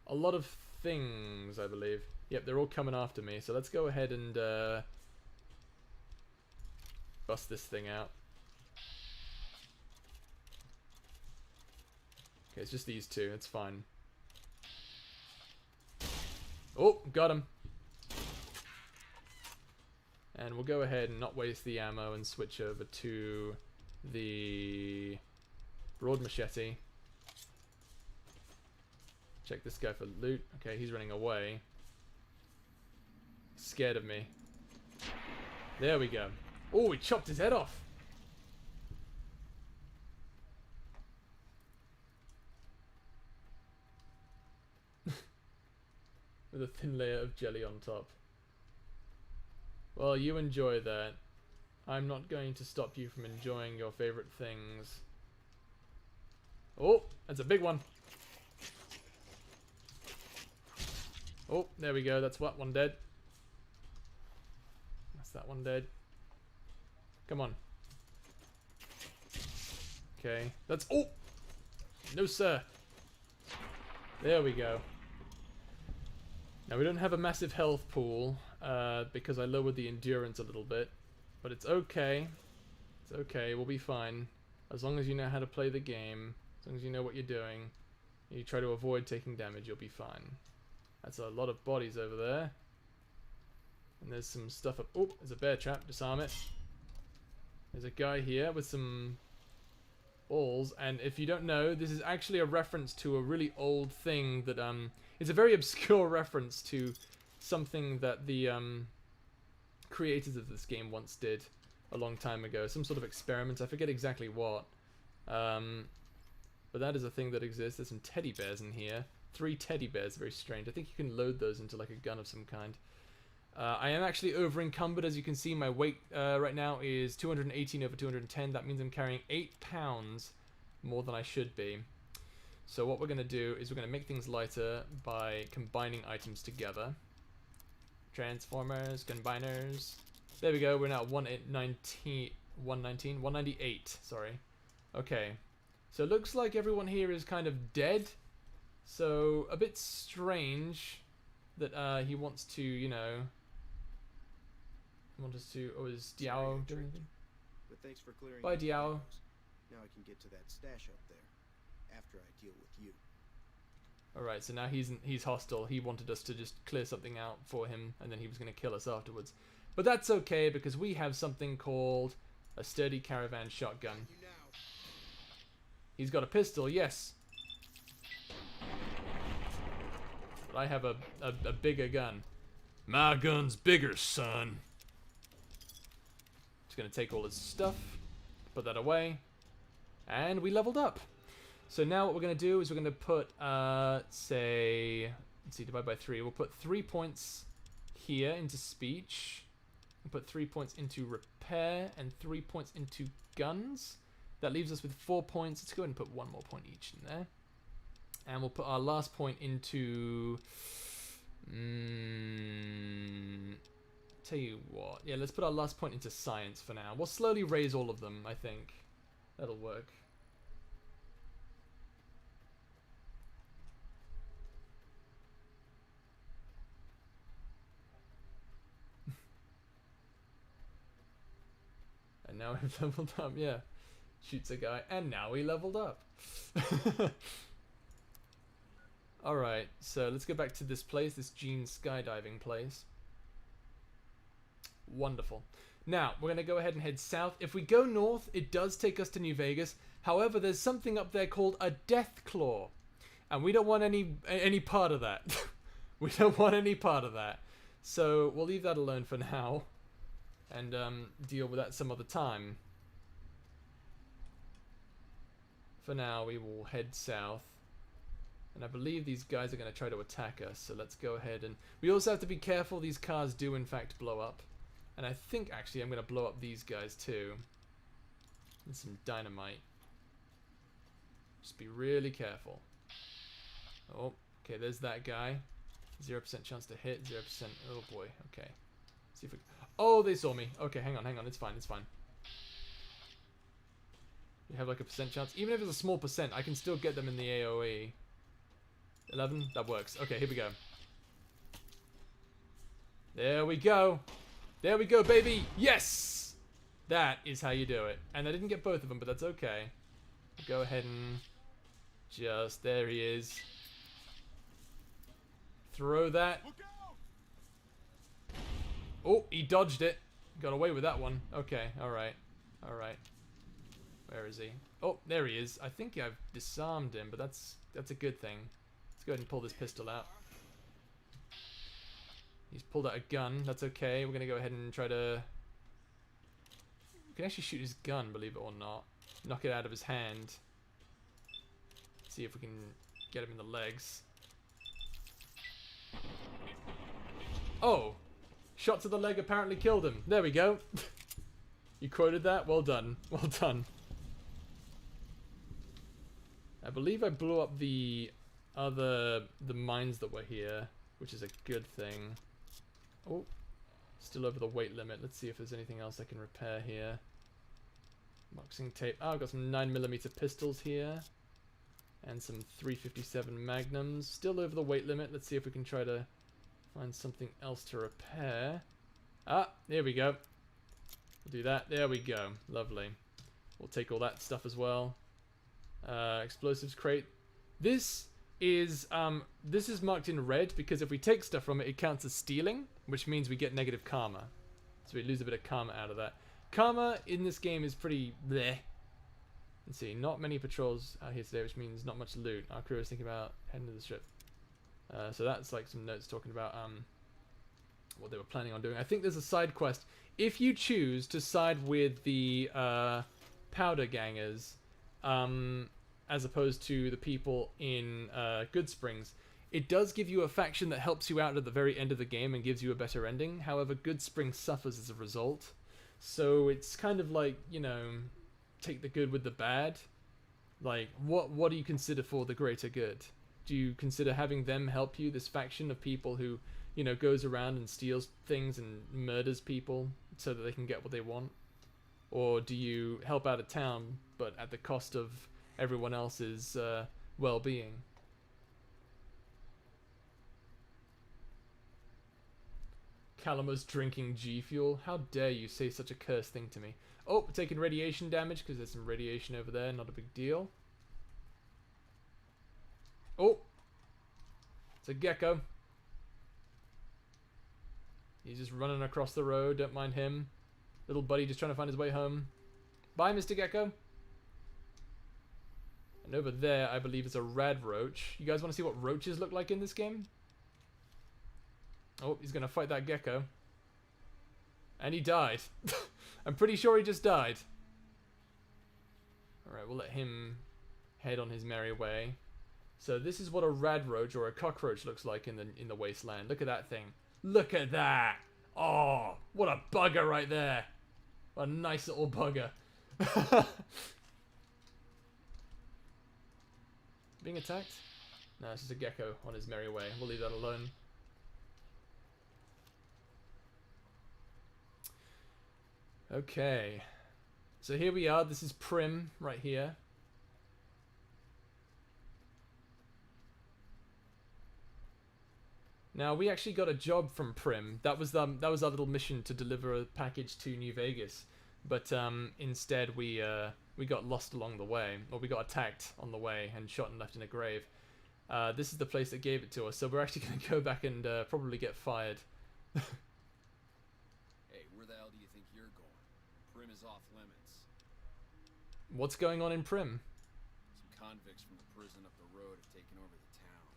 a lot of things, I believe. Yep, they're all coming after me. So let's go ahead and bust this thing out. Okay, it's just these two. It's fine. Oh, got him. And we'll go ahead and not waste the ammo and switch over to the broad machete. Check this guy for loot. Okay, he's running away. Scared of me. There we go. Oh, he chopped his head off. With a thin layer of jelly on top. Well, you enjoy that. I'm not going to stop you from enjoying your favorite things. Oh, that's a big one. Oh, there we go. That's what, one dead. That's that one dead. Come on. Okay, that's... Oh! No, sir. There we go. Now, we don't have a massive health pool, because I lowered the endurance a little bit. But it's okay. It's okay, we'll be fine. As long as you know how to play the game, as long as you know what you're doing, and you try to avoid taking damage, you'll be fine. That's a lot of bodies over there. And there's some stuff up... Oh, there's a bear trap. Disarm it. There's a guy here with some balls. And if you don't know, this is actually a reference to a really old thing that... It's a very obscure reference to something that the creators of this game once did a long time ago. Some sort of experiment. I forget exactly what. But that is a thing that exists. There's some teddy bears in here. 3 teddy bears, very strange. I think you can load those into like a gun of some kind. I am actually over encumbered, as you can see. My weight right now is 218 over 210. That means I'm carrying 8 pounds more than I should be. So what we're going to do is we're going to make things lighter by combining items together. Transformers, combiners. There we go, we're now at 198, sorry. Okay, so it looks like everyone here is kind of dead. So, a bit strange that he wants to, you know... Want us to... Oh, is Diao doing anything? But thanks for clearing. Bye, Diao. Now I can get to that stash up there after I deal with you. Alright, so now he's hostile. He wanted us to just clear something out for him, and then he was going to kill us afterwards. But that's okay, because we have something called a sturdy caravan shotgun. He's got a pistol, yes. But I have a bigger gun. My gun's bigger, son. Just going to take all his stuff, put that away, and we leveled up. So now what we're going to do is we're going to put, say, let's see, divide by 3. We'll put 3 points here into speech. We'll put 3 points into repair and 3 points into guns. That leaves us with 4 points. Let's go ahead and put 1 more point each in there. And we'll put our last point into... tell you what. Yeah, let's put our last point into science for now. We'll slowly raise all of them, I think. That'll work. And now we've leveled up, yeah. Shoots a guy, and now we leveled up. Alright, so let's go back to this place, this Gene skydiving place. Wonderful. Now, we're going to go ahead and head south. If we go north, it does take us to New Vegas. However, there's something up there called a Death Claw. And we don't want any part of that. We don't want any part of that. So, we'll leave that alone for now. And deal with that some other time. For now, we will head south. And I believe these guys are going to try to attack us, so let's go ahead and... We also have to be careful, these cars do in fact blow up. And I think actually I'm going to blow up these guys too. And some dynamite. Just be really careful. Oh, okay, there's that guy. 0% chance to hit, 0%... Oh boy, okay. See if we... Oh, they saw me. Okay, hang on, it's fine, it's fine. You have like a % chance. Even if it's a small percent, I can still get them in the AoE. 11? That works. Okay, here we go. There we go. There we go, baby. Yes! That is how you do it. And I didn't get both of them, but that's okay. Go ahead and just... There he is. Throw that. Oh, he dodged it. Got away with that one. Okay, alright. Alright. Where is he? Oh, there he is. I think I've disarmed him, but that's a good thing. Let's go ahead and pull this pistol out. He's pulled out a gun. That's okay. We're going to go ahead and try to... We can actually shoot his gun, believe it or not. Knock it out of his hand. See if we can get him in the legs. Oh! Shot to the leg apparently killed him. There we go. You quoted that? Well done. Well done. I believe I blew up the mines that were here, which is a good thing. Oh, still over the weight limit. Let's see if there's anything else I can repair here. Boxing tape. Oh, I've got some 9mm pistols here. And some 357 magnums. Still over the weight limit. Let's see if we can try to find something else to repair. Ah, there we go. We'll do that. There we go. Lovely. We'll take all that stuff as well. Explosives crate. This is marked in red because if we take stuff from it, it counts as stealing, which means we get negative karma. So we lose a bit of karma out of that. Karma in this game is pretty bleh. Let's see, not many patrols out here today, which means not much loot. Our crew is thinking about heading to the strip. So that's like some notes talking about what they were planning on doing. I think there's a side quest. If you choose to side with the powder gangers, as opposed to the people in Goodsprings, it does give you a faction that helps you out at the very end of the game and gives you a better ending. However, Goodsprings suffers as a result. So it's kind of like, you know, take the good with the bad. Like, what do you consider for the greater good? Do you consider having them help you, this faction of people who, you know, goes around and steals things and murders people so that they can get what they want? Or do you help out a town, but at the cost of everyone else's well-being? Calamus drinking G Fuel. How dare you say such a cursed thing to me? Oh, we're taking radiation damage because there's some radiation over there. Not a big deal. Oh, it's a gecko. He's just running across the road. Don't mind him. Little buddy just trying to find his way home. Bye, Mr. Gecko. And over there, I believe, is a rad roach. You guys want to see what roaches look like in this game? Oh, he's going to fight that gecko. And he died. I'm pretty sure he just died. Alright, we'll let him head on his merry way. So this is what a rad roach or a cockroach looks like in the wasteland. Look at that thing. Look at that. Oh, what a bugger right there. What a nice little bugger. Being attacked? No, it's just a gecko on his merry way. We'll leave that alone. Okay. So here we are. This is Prim right here. Now, we actually got a job from Prim. That was our little mission to deliver a package to New Vegas. But instead, we got lost along the way. Or we got attacked on the way and shot and left in a grave. This is the place that gave it to us. So we're actually going to go back and probably get fired. Hey, where the hell do you think you're going? Prim is off limits. What's going on in Prim? Some convicts from the prison up the road have taken over the town.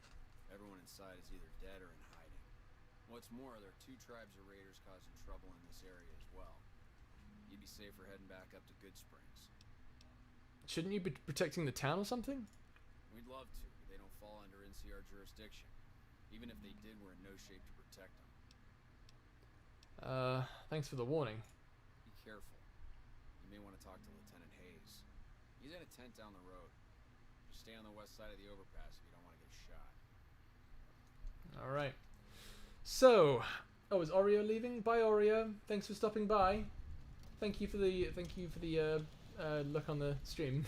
Everyone inside is either dead or in hiding. What's more, there are 2 tribes of raiders causing trouble in this area as well. You'd be safer heading back up to Goodsprings. Shouldn't you be protecting the town or something? We'd love to, but they don't fall under NCR jurisdiction. Even if they did, we're in no shape to protect them. Thanks for the warning. Be careful. You may want to talk to Lieutenant Hayes. He's in a tent down the road. Just stay on the west side of the overpass if you don't want to get shot. Alright. So, oh, is Oreo leaving? Bye, Oreo. Thanks for stopping by. Thank you for the look on the stream.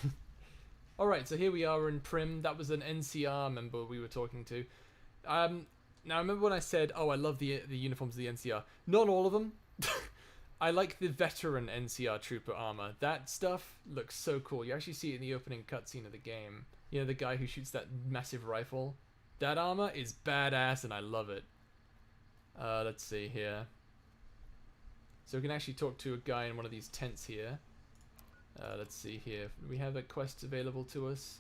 Alright, so here we are in Prim. That was an NCR member we were talking to. Now, remember when I said, oh, I love the uniforms of the NCR. Not all of them. I like the veteran NCR trooper armor. That stuff looks so cool. You actually see it in the opening cutscene of the game. You know, the guy who shoots that massive rifle. That armor is badass and I love it. Let's see here. So we can actually talk to a guy in one of these tents here. Let's see here. We have a quest available to us.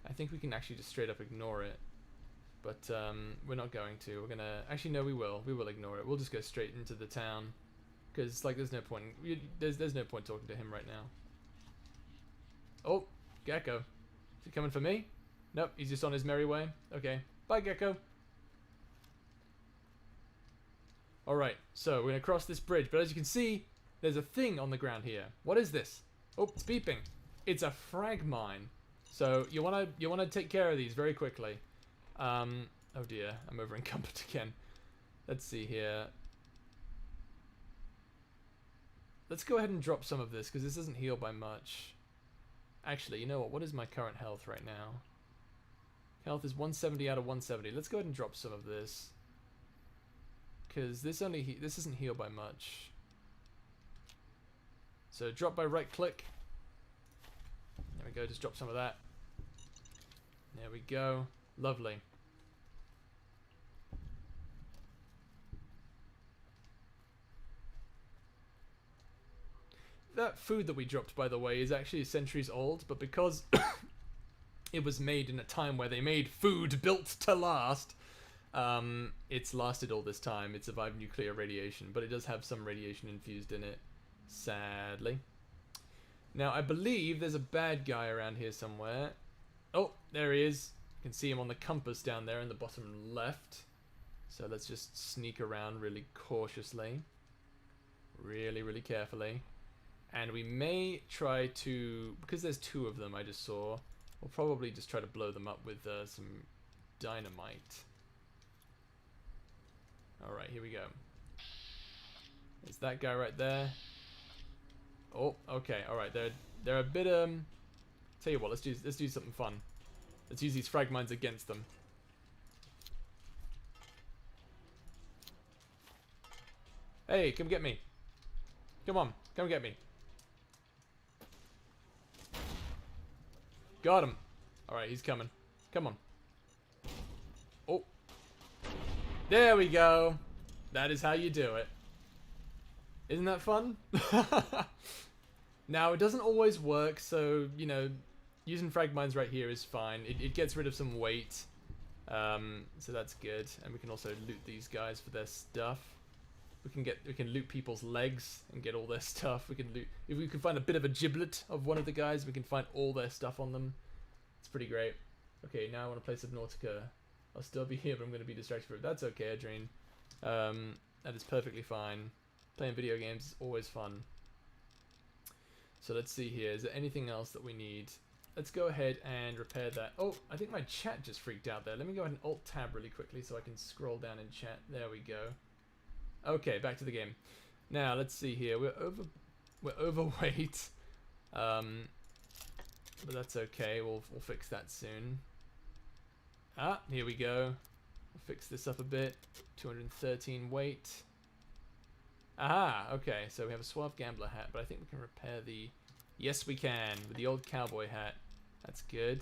I think we can actually just straight up ignore it. But we're not going to. We're gonna... Actually, no, we will. We will ignore it. We'll just go straight into the town. Because, like, there's no point... There's no point talking to him right now. Oh, Gecko. Is he coming for me? Nope, he's just on his merry way. Okay. Bye, Gecko. Alright, so we're gonna cross this bridge. But as you can see, there's a thing on the ground here. What is this? Oh, it's beeping. It's a frag mine. So you wanna take care of these very quickly. Oh dear, I'm over encumbered again. Let's see here. Let's go ahead and drop some of this because this doesn't heal by much. Actually, you know what? What is my current health right now? Health is 170 out of 170. Let's go ahead and drop some of this because this doesn't heal by much. So drop by right click. There we go. Just drop some of that. There we go. Lovely. That food that we dropped, by the way, is actually centuries old, but because it was made in a time where they made food built to last, it's lasted all this time. It survived nuclear radiation, but it does have some radiation infused in it, sadly. Now, I believe there's a bad guy around here somewhere. Oh, there he is. You can see him on the compass down there in the bottom left. So let's just sneak around really cautiously. Really, really carefully. And we may try to, because there's two of them I just saw, we'll probably just try to blow them up with some dynamite. Alright, here we go. There's that guy right there. Oh, okay, alright, they're a bit, tell you what, let's do something fun. Let's use these frag mines against them. Hey, come get me. Come on, come get me. Got him. Alright, he's coming. Come on. Oh. There we go. That is how you do it. Isn't that fun? Now, it doesn't always work, so, you know, using frag mines right here is fine. It gets rid of some weight. So that's good. And we can also loot these guys for their stuff. We can loot people's legs and get all their stuff. We can loot, if we can find a bit of a giblet of one of the guys, we can find all their stuff on them. It's pretty great. Okay, now I want to play Subnautica. I'll still be here, but I'm going to be distracted for it. That's okay, Adrian. That is perfectly fine. Playing video games is always fun. So let's see here. Is there anything else that we need? Let's go ahead and repair that. Oh, I think my chat just freaked out there. Let me go ahead and Alt-Tab really quickly so I can scroll down in chat. There we go. Okay, back to the game. Now, let's see here. We're overweight. But that's okay. We'll fix that soon. Ah, here we go. We'll fix this up a bit. 213 weight. Aha, okay. So we have a Suave Gambler hat, but I think we can repair the... Yes, we can, with the old cowboy hat. That's good.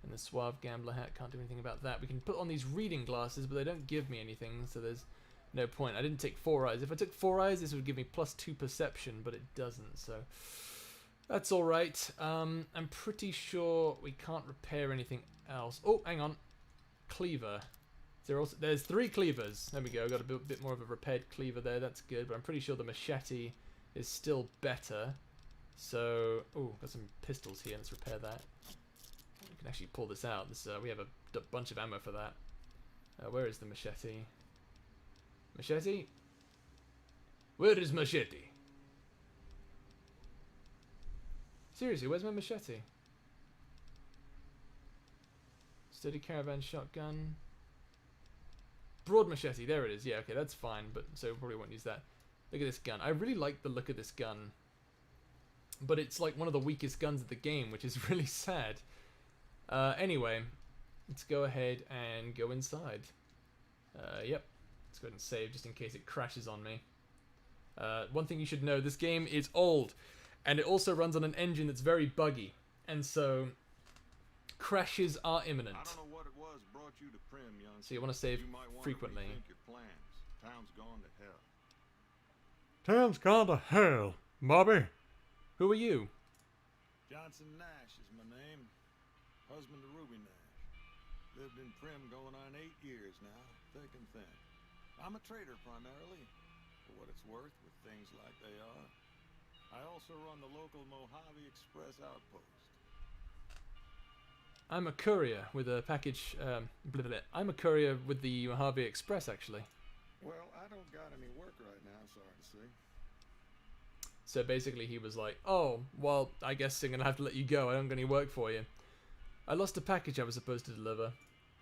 And the Suave Gambler hat, can't do anything about that. We can put on these reading glasses, but they don't give me anything, so there's no point. I didn't take 4 eyes. If I took 4 eyes, this would give me +2 perception, but it doesn't, so that's alright. I'm pretty sure we can't repair anything else. Oh, hang on. Cleaver. There's 3 cleavers. There we go. Got a bit more of a repaired cleaver there. That's good, but I'm pretty sure the machete is still better. So, oh, got some pistols here. Let's repair that. We can actually pull this out. We have a bunch of ammo for that. Where is the machete? Machete? Where is machete? Seriously, where's my machete? Steady caravan shotgun. Broad machete, there it is. Yeah, okay, that's fine, but so we probably won't use that. Look at this gun. I really like the look of this gun. But it's like one of the weakest guns of the game, which is really sad. Anyway, let's go ahead and go inside. Yep. Let's go ahead and save just in case it crashes on me. One thing you should know, this game is old. And it also runs on an engine that's very buggy. And so, crashes are imminent. I don't know what it was brought you to Prim, young. So you want to save frequently. Rethink your plans. Town's gone to hell. Town's gone to hell, Bobby. Who are you? Johnson Nash is my name. Husband to Ruby Nash. Lived in Prim going on 8 years now, thick and thin. I'm a trader primarily, for what it's worth with things like they are. I also run the local Mojave Outpost. I'm a courier with a package. I'm a courier with the Mojave Express, actually. Well, I don't got any work right now, sorry to say. So basically, he was like, "Oh, well, I guess I'm gonna have to let you go. I don't got any work for you. I lost a package I was supposed to deliver."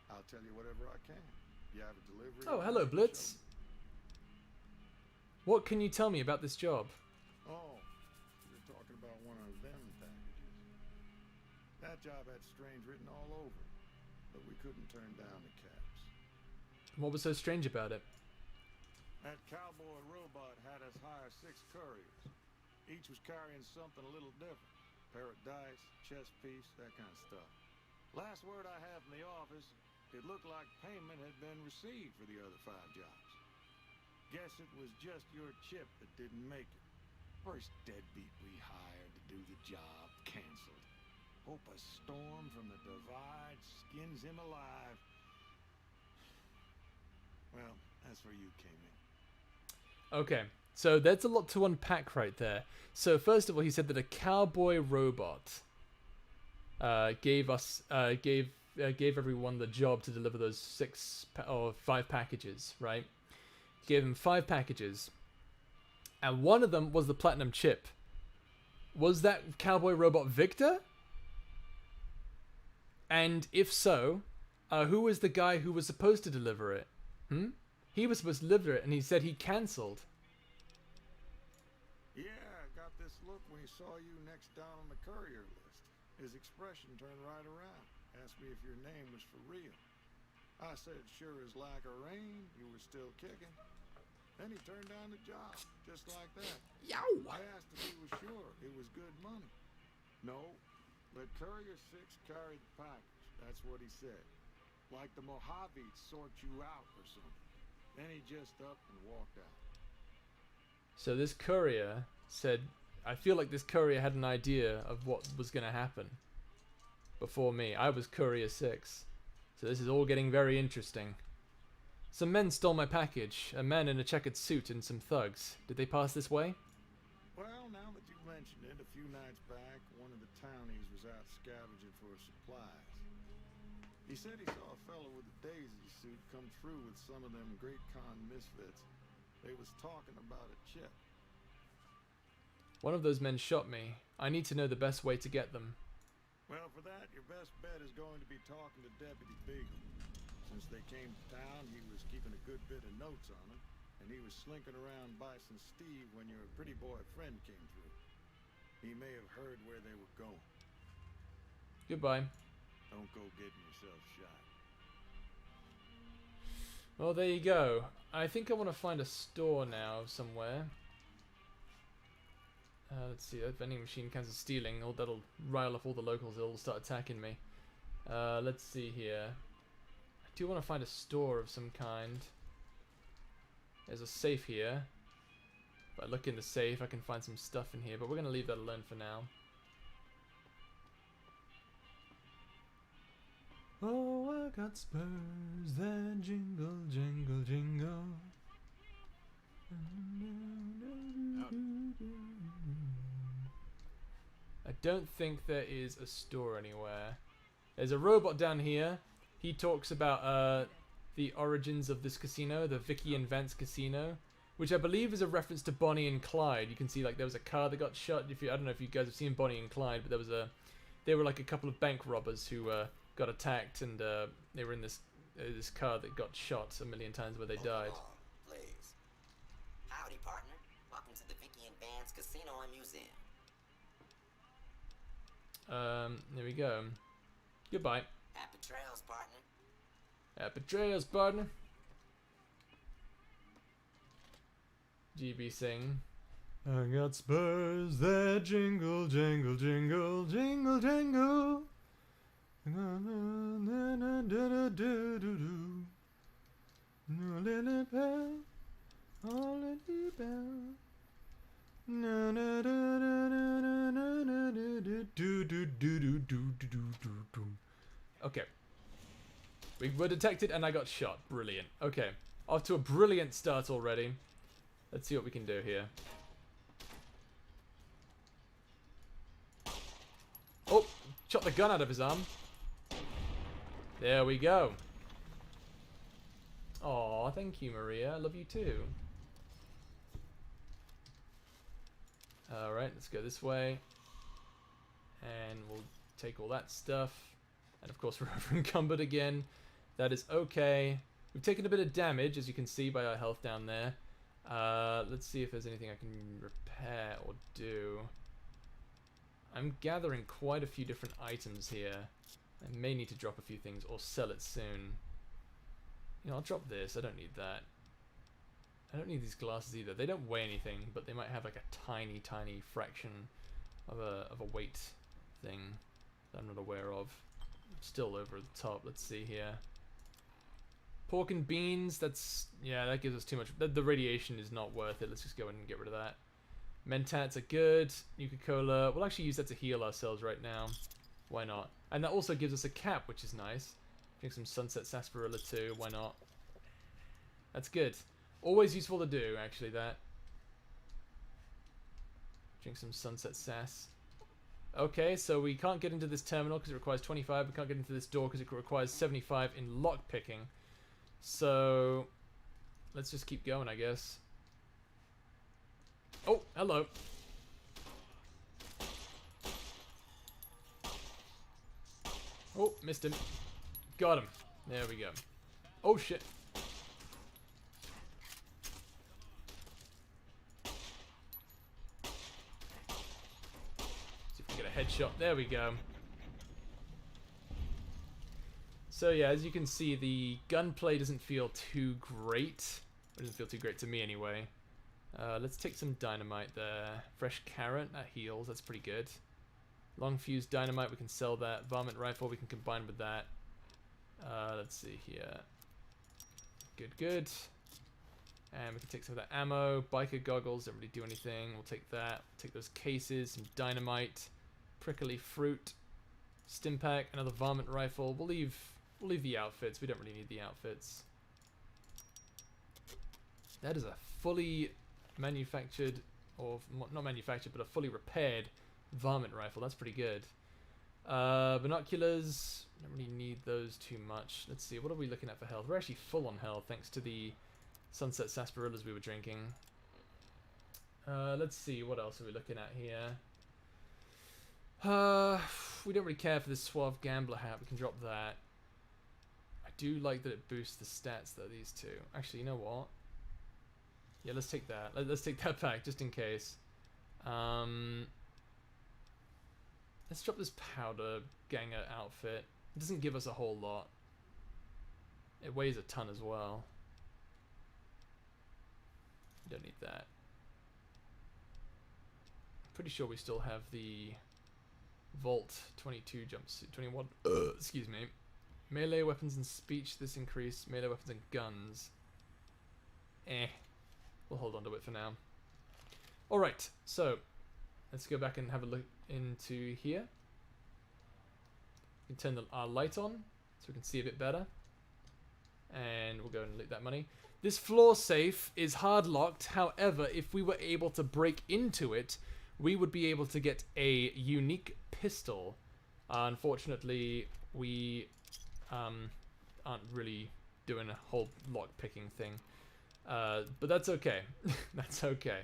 I'll tell you whatever I can. You have a delivery. Oh, hello, Blitz. What can you tell me about this job? Oh, you're talking about one of them packages. That job had strange written all over it, but we couldn't turn down the caps. What was so strange about it? That cowboy robot had us hire 6 couriers. Each was carrying something a little different. Pair of dice, chess piece, that kind of stuff. Last word I have from the office, it looked like payment had been received for the other 5 jobs. Guess it was just your chip that didn't make it. First deadbeat we hired to do the job canceled. Hope a storm from the divide skins him alive. Well, that's where you came in. Okay, so that's a lot to unpack right there. So first of all, he said that a cowboy robot gave everyone the job to deliver those 5 packages, right? He gave them 5 packages, and one of them was the platinum chip. Was that cowboy robot Victor? And if so, who was the guy who was supposed to deliver it? He was supposed to deliver it, and he said he cancelled. Yeah, I got this look when he saw you next down on the courier list. His expression turned right around. Asked me if your name was for real. I said, sure as lack of rain, you were still kicking. Then he turned down the job, just like that. Yow! I asked if he was sure it was good money. No, let Courier 6 carry the package. That's what he said. Like the Mojave'd sort you out or something. Then he just up and walked out. So this courier said, I feel like this courier had an idea of what was going to happen before me. I was Courier 6. So this is all getting very interesting. Some men stole my package. A man in a checkered suit and some thugs. Did they pass this way? Well, now that you mention it, a few nights back, one of the townies was out scavenging for supplies. He said he saw a fellow with a daisy suit come through with some of them Great Con misfits. They was talking about a chip. One of those men shot me. I need to know the best way to get them. Well, for that, your best bet is going to be talking to Deputy Beagle. Since they came to town, he was keeping a good bit of notes on them, and he was slinking around Bison Steve when your pretty boy friend came through. He may have heard where they were going. Goodbye. Don't go getting yourself shot. Well, there you go. I think I want to find a store now somewhere. Let's see, that vending machine counts as stealing. Oh, that'll rile off all the locals. They'll all start attacking me. Let's see here. I do want to find a store of some kind. There's a safe here. If I look in the safe, I can find some stuff in here, but we're going to leave that alone for now. Oh, I got spurs that jingle, jingle, jingle. I don't think there is a store anywhere. There's a robot down here. He talks about the origins of this casino, the Vicky and Vance Casino, which I believe is a reference to Bonnie and Clyde. You can see like there was a car that got shot. I don't know if you guys have seen Bonnie and Clyde, but they were like a couple of bank robbers who got attacked, and they were in this car that got shot a million times where they died. Please. Howdy, partner. Welcome to the Vicky and Vance Casino and Museum. There we go. Goodbye. Happy trails, partner. Happy trails, partner. GB sing. I got spurs that jingle, jingle, jingle, jingle, jingle. Little bell, oh little bell. Do Okay. We were detected and I got shot. Brilliant. Okay. Off to a brilliant start already. Let's see what we can do here. Oh, shot the gun out of his arm. There we go. Aw, thank you, Maria. I love you too. Alright, let's go this way. And we'll take all that stuff. And of course we're over encumbered again. That is okay. We've taken a bit of damage, as you can see by our health down there. Let's see if there's anything I can repair or do. I'm gathering quite a few different items here. I may need to drop a few things or sell it soon. You know, I'll drop this. I don't need that. I don't need these glasses either. They don't weigh anything, but they might have like a tiny, tiny fraction of a weight thing that I'm not aware of. Still over the top. Let's see here. Pork and beans. That's, yeah, that gives us too much. The radiation is not worth it. Let's just go ahead and get rid of that. Mentats are good. Nuka-Cola. We'll actually use that to heal ourselves right now. Why not? And that also gives us a cap, which is nice. Drink some Sunset Sarsaparilla too. Why not? That's good. Always useful to do, actually, that. Drink some Sunset Sass. Okay, so we can't get into this terminal because it requires 25. We can't get into this door because it requires 75 in lockpicking. So, let's just keep going, I guess. Oh, hello. Oh, missed him. Got him. There we go. Oh, shit. See if we can get a headshot. There we go. So yeah, as you can see, the gunplay doesn't feel too great. It doesn't feel too great to me anyway. Let's take some dynamite there. Fresh carrot, that heals, that's pretty good. Long fuse dynamite, we can sell that. Varmint rifle, we can combine with that. Let's see here. Good, good. And we can take some of that ammo. Biker goggles, don't really do anything. We'll take that. Take those cases, some dynamite. Prickly fruit. Stimpak, another varmint rifle. We'll leave the outfits. We don't really need the outfits. That is a fully manufactured, or not manufactured, but a fully repaired varmint rifle. That's pretty good. Binoculars. Don't really need those too much. Let's see. What are we looking at for health? We're actually full on health thanks to the Sunset Sarsaparillas we were drinking. Let's see. What else are we looking at here? We don't really care for this Suave Gambler hat. We can drop that. I do like that it boosts the stats though, these two. Actually, you know what? Yeah, let's take that. Let's take that back, just in case. Let's drop this Powder Ganger outfit. It doesn't give us a whole lot. It weighs a ton as well. Don't need that. Pretty sure we still have the Vault 22 jumpsuit. 21. Excuse me. Melee weapons and speech. This increase. Melee weapons and guns. We'll hold on to it for now. Alright, so let's go back and have a look into here. We can turn our light on so we can see a bit better. And we'll go and loot that money. This floor safe is hard locked. However, if we were able to break into it, we would be able to get a unique pistol. Unfortunately, we aren't really doing a whole lock picking thing. But that's okay. That's okay.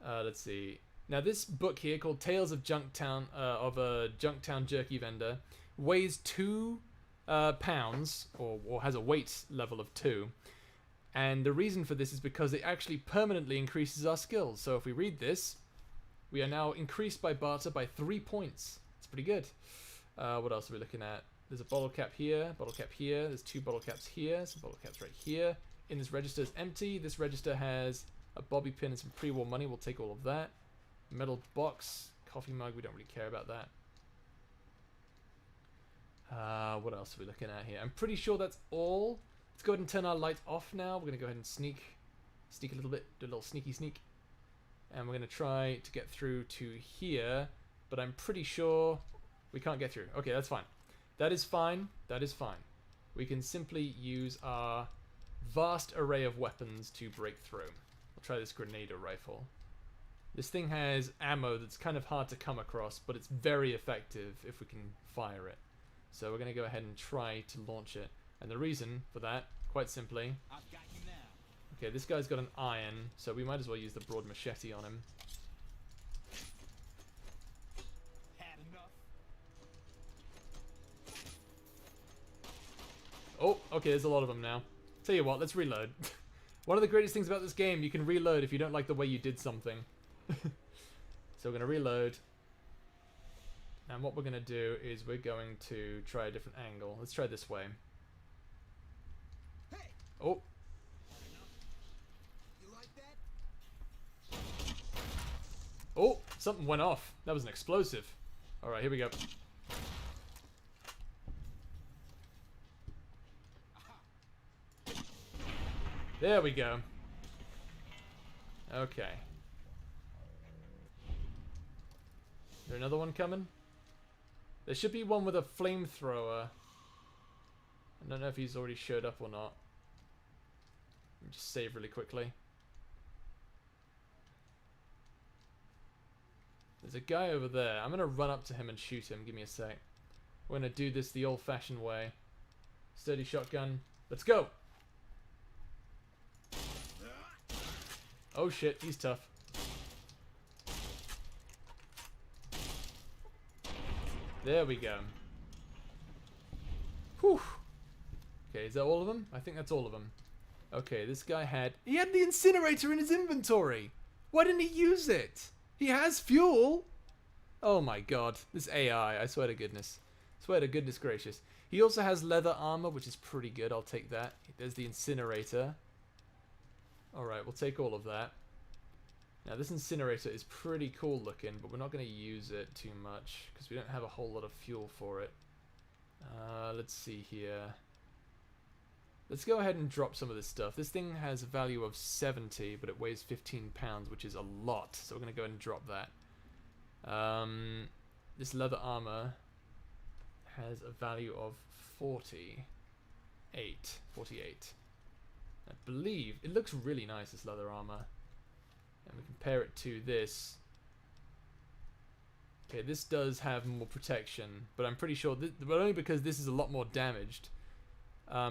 Let's see. Now this book here called Tales of Junktown, of a Junktown jerky vendor, weighs 2 pounds, or has a weight level of 2. And the reason for this is because it actually permanently increases our skills. So if we read this, we are now increased by barter by 3 points. It's pretty good. What else are we looking at? There's a bottle cap here, bottle cap here. There's 2 bottle caps here, some bottle caps right here. In this register is empty. This register has a bobby pin and some pre-war money. We'll take all of that. Metal box, coffee mug. We don't really care about that. What else are we looking at here? I'm pretty sure that's all. Let's go ahead and turn our light off now. We're going to go ahead and sneak a little bit, do a little sneaky sneak. And we're going to try to get through to here, but I'm pretty sure we can't get through. Okay, that's fine. That is fine. That is fine. We can simply use our vast array of weapons to break through. I'll try this grenadier rifle. This thing has ammo that's kind of hard to come across, but it's very effective if we can fire it. So we're going to go ahead and try to launch it. And the reason for that, quite simply... I've got you now. Okay, this guy's got an iron, so we might as well use the broad machete on him. Had enough. Oh, okay, there's a lot of them now. Tell you what, let's reload. One of the greatest things about this game, you can reload if you don't like the way you did something. So we're going to reload. And what we're going to do is we're going to try a different angle. Let's try this way. Hey, Oh, you like that? oh, something went off. That was an explosive. All right, here we go. There we go. Okay. Is there another one coming? There should be one with a flamethrower. I don't know if he's already showed up or not. Let me just save really quickly. There's a guy over there. I'm going to run up to him and shoot him. Give me a sec. We're going to do this the old-fashioned way. Steady shotgun. Let's go! Oh shit, he's tough. There we go. Whew. Okay, is that all of them? I think that's all of them. Okay, this guy had... He had the incinerator in his inventory! Why didn't he use it? He has fuel! Oh my god. This AI, I swear to goodness. Swear to goodness gracious. He also has leather armor, which is pretty good. I'll take that. There's the incinerator. Alright, we'll take all of that. Now this incinerator is pretty cool looking, but we're not going to use it too much because we don't have a whole lot of fuel for it. Let's see here. Let's go ahead and drop some of this stuff. This thing has a value of 70, but it weighs 15 pounds, which is a lot. So we're going to go ahead and drop that. This leather armor has a value of 48. I believe it looks really nice, this leather armor, and we compare it to this. Okay, this does have more protection, but I'm pretty sure but only because this is a lot more damaged.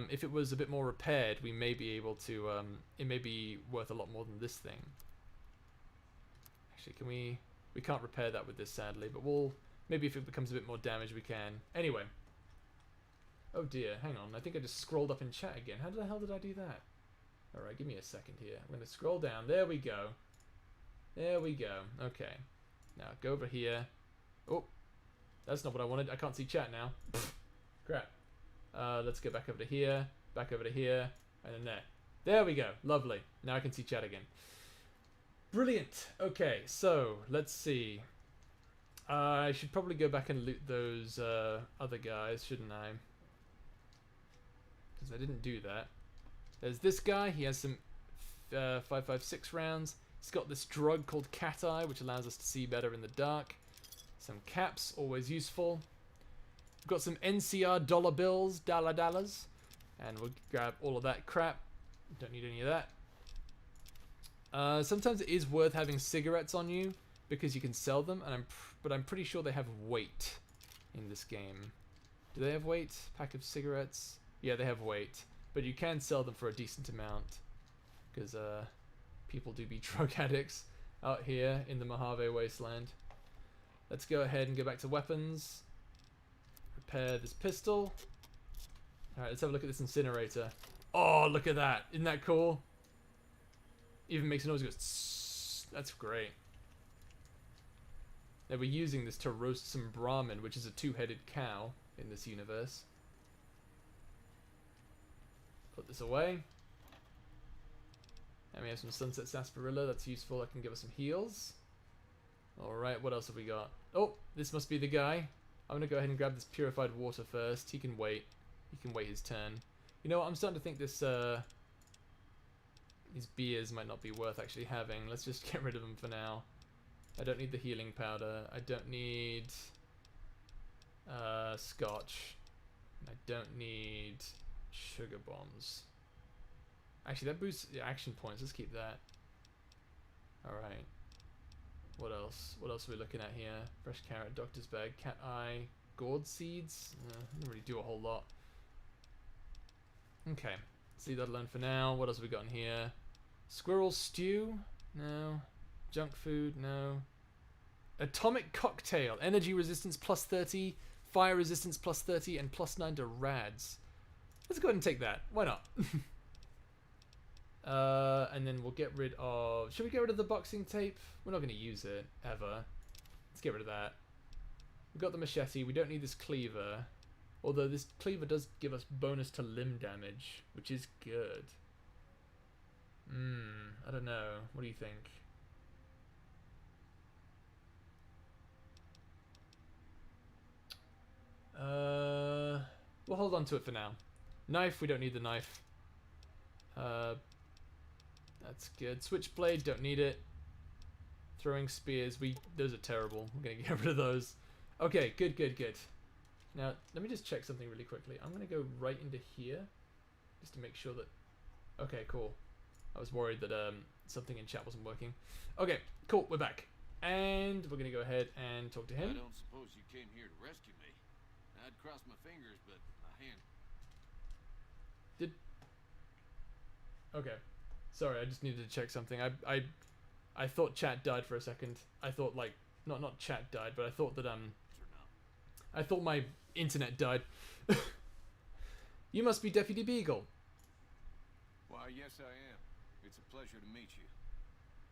If it was a bit more repaired, we may be able to it may be worth a lot more than this thing. Actually, can we can't repair that with this, sadly, but we'll maybe if it becomes a bit more damaged we can. Anyway, oh dear, hang on, I think I just scrolled up in chat again. How the hell did I do that? Alright, give me a second here. I'm going to scroll down. There we go. There we go. Okay. Now, go over here. Oh, that's not what I wanted. I can't see chat now. Crap. Let's go back over to here. Back over to here. And then there. There we go. Lovely. Now I can see chat again. Brilliant. Okay, so, let's see. I should probably go back and loot those other guys, shouldn't I? Because I didn't do that. There's this guy. He has some 5.56 rounds. He's got this drug called cat eye, which allows us to see better in the dark. Some caps, always useful. We've got some NCR dollar bills, dollars, and we'll grab all of that crap. Don't need any of that. Sometimes it is worth having cigarettes on you because you can sell them, and but I'm pretty sure they have weight in this game. Do they have weight? Pack of cigarettes? Yeah, they have weight. But you can sell them for a decent amount because people do be drug addicts out here in the Mojave Wasteland. Let's go ahead and go back to weapons. Repair this pistol. Alright, let's have a look at this incinerator. Oh, look at that. Isn't that cool? Even makes a noise. It goes tss. That's great. They were using this to roast some Brahmin, which is a two-headed cow in this universe. Put this away. And we have some Sunset Sarsaparilla. That's useful. That can give us some heals. Alright, what else have we got? Oh, this must be the guy. I'm going to go ahead and grab this purified water first. He can wait. He can wait his turn. You know what? I'm starting to think this, these beers might not be worth actually having. Let's just get rid of them for now. I don't need the healing powder. I don't need scotch. I don't need sugar bombs. Actually, that boosts the action points. Let's keep that. Alright. What else? What else are we looking at here? Fresh carrot, doctor's bag, cat eye, gourd seeds. Didn't really do a whole lot. Okay. Let's leave that alone for now. What else have we got in here? Squirrel stew? No. Junk food? No. Atomic cocktail. Energy resistance plus 30. Fire resistance plus 30. And plus 9 to rads. Let's go ahead and take that. Why not? And then we'll get rid of... Should we get rid of the boxing tape? We're not going to use it, ever. Let's get rid of that. We've got the machete. We don't need this cleaver. Although this cleaver does give us bonus to limb damage, which is good. I don't know. What do you think? We'll hold on to it for now. Knife, we don't need the knife. That's good. Switchblade, don't need it. Throwing spears, those are terrible. We're gonna get rid of those. Okay, good. Now, let me just check something really quickly. I'm gonna go right into here, just to make sure that... Okay, cool. I was worried that something in chat wasn't working. Okay, cool, we're back. And we're gonna go ahead and talk to him. I don't suppose you came here to rescue me. I'd cross my fingers, but my hand... Okay. Sorry, I just needed to check something. I thought chat died for a second. I thought, like, not chat died, but I thought that I thought my internet died. You must be Deputy Beagle. Why, yes I am. It's a pleasure to meet you.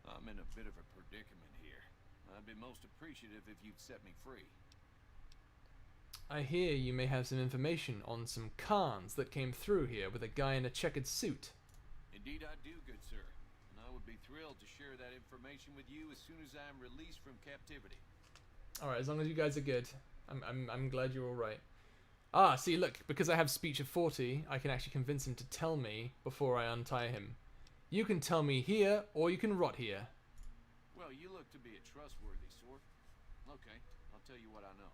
I'm in a bit of a predicament here. I'd be most appreciative if you'd set me free. I hear you may have some information on some Khans that came through here with a guy in a checkered suit. Indeed I do, good sir. And I would be thrilled to share that information with you as soon as I am released from captivity. Alright, as long as you guys are good. I'm glad you're alright. Ah, see, look, because I have speech of 40, I can actually convince him to tell me before I untie him. You can tell me here, or you can rot here. Well, you look to be a trustworthy sort. Okay, I'll tell you what I know.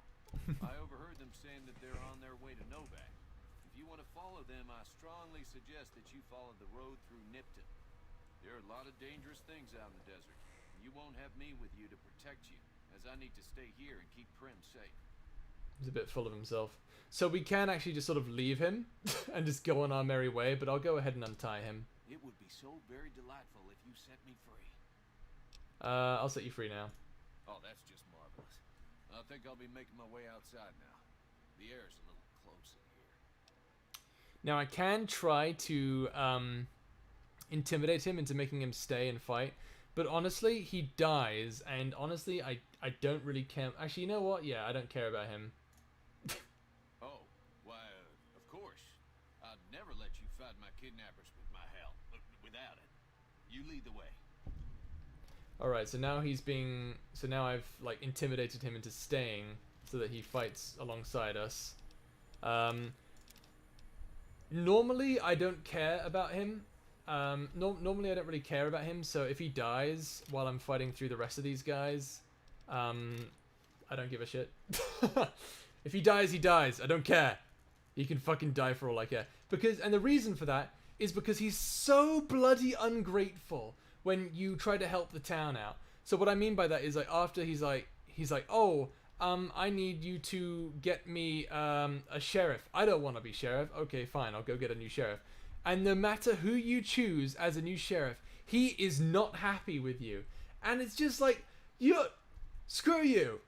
I overheard them saying that they're on their way to Novak. If you want to follow them, I strongly suggest that you follow the road through Nipton. There are a lot of dangerous things out in the desert. And you won't have me with you to protect you, as I need to stay here and keep Prim safe. He's a bit full of himself. So we can actually just sort of leave him and just go on our merry way, but I'll go ahead and untie him. It would be so very delightful if you set me free. I'll set you free now. Oh, that's just marvelous. I think I'll be making my way outside now. The air's a little close in here. Now I can try to intimidate him into making him stay and fight, but honestly, he dies, and honestly, I don't really care. Actually, you know what? Yeah, I don't care about him. Oh, why, of course. I'd never let you fight my kidnappers with my help. Without it. You lead the way. Alright, so now he's being... So now I've, like, intimidated him into staying so that he fights alongside us. Normally, I don't care about him. Normally, I don't really care about him, so if he dies while I'm fighting through the rest of these guys, I don't give a shit. If he dies, he dies. I don't care. He can fucking die for all I care. And the reason for that is because he's so bloody ungrateful when you try to help the town out. So what I mean by that is, like, after he's like, oh, I need you to get me a sheriff. I don't want to be sheriff. Okay, fine, I'll go get a new sheriff. And no matter who you choose as a new sheriff, he is not happy with you. And it's just like, screw you.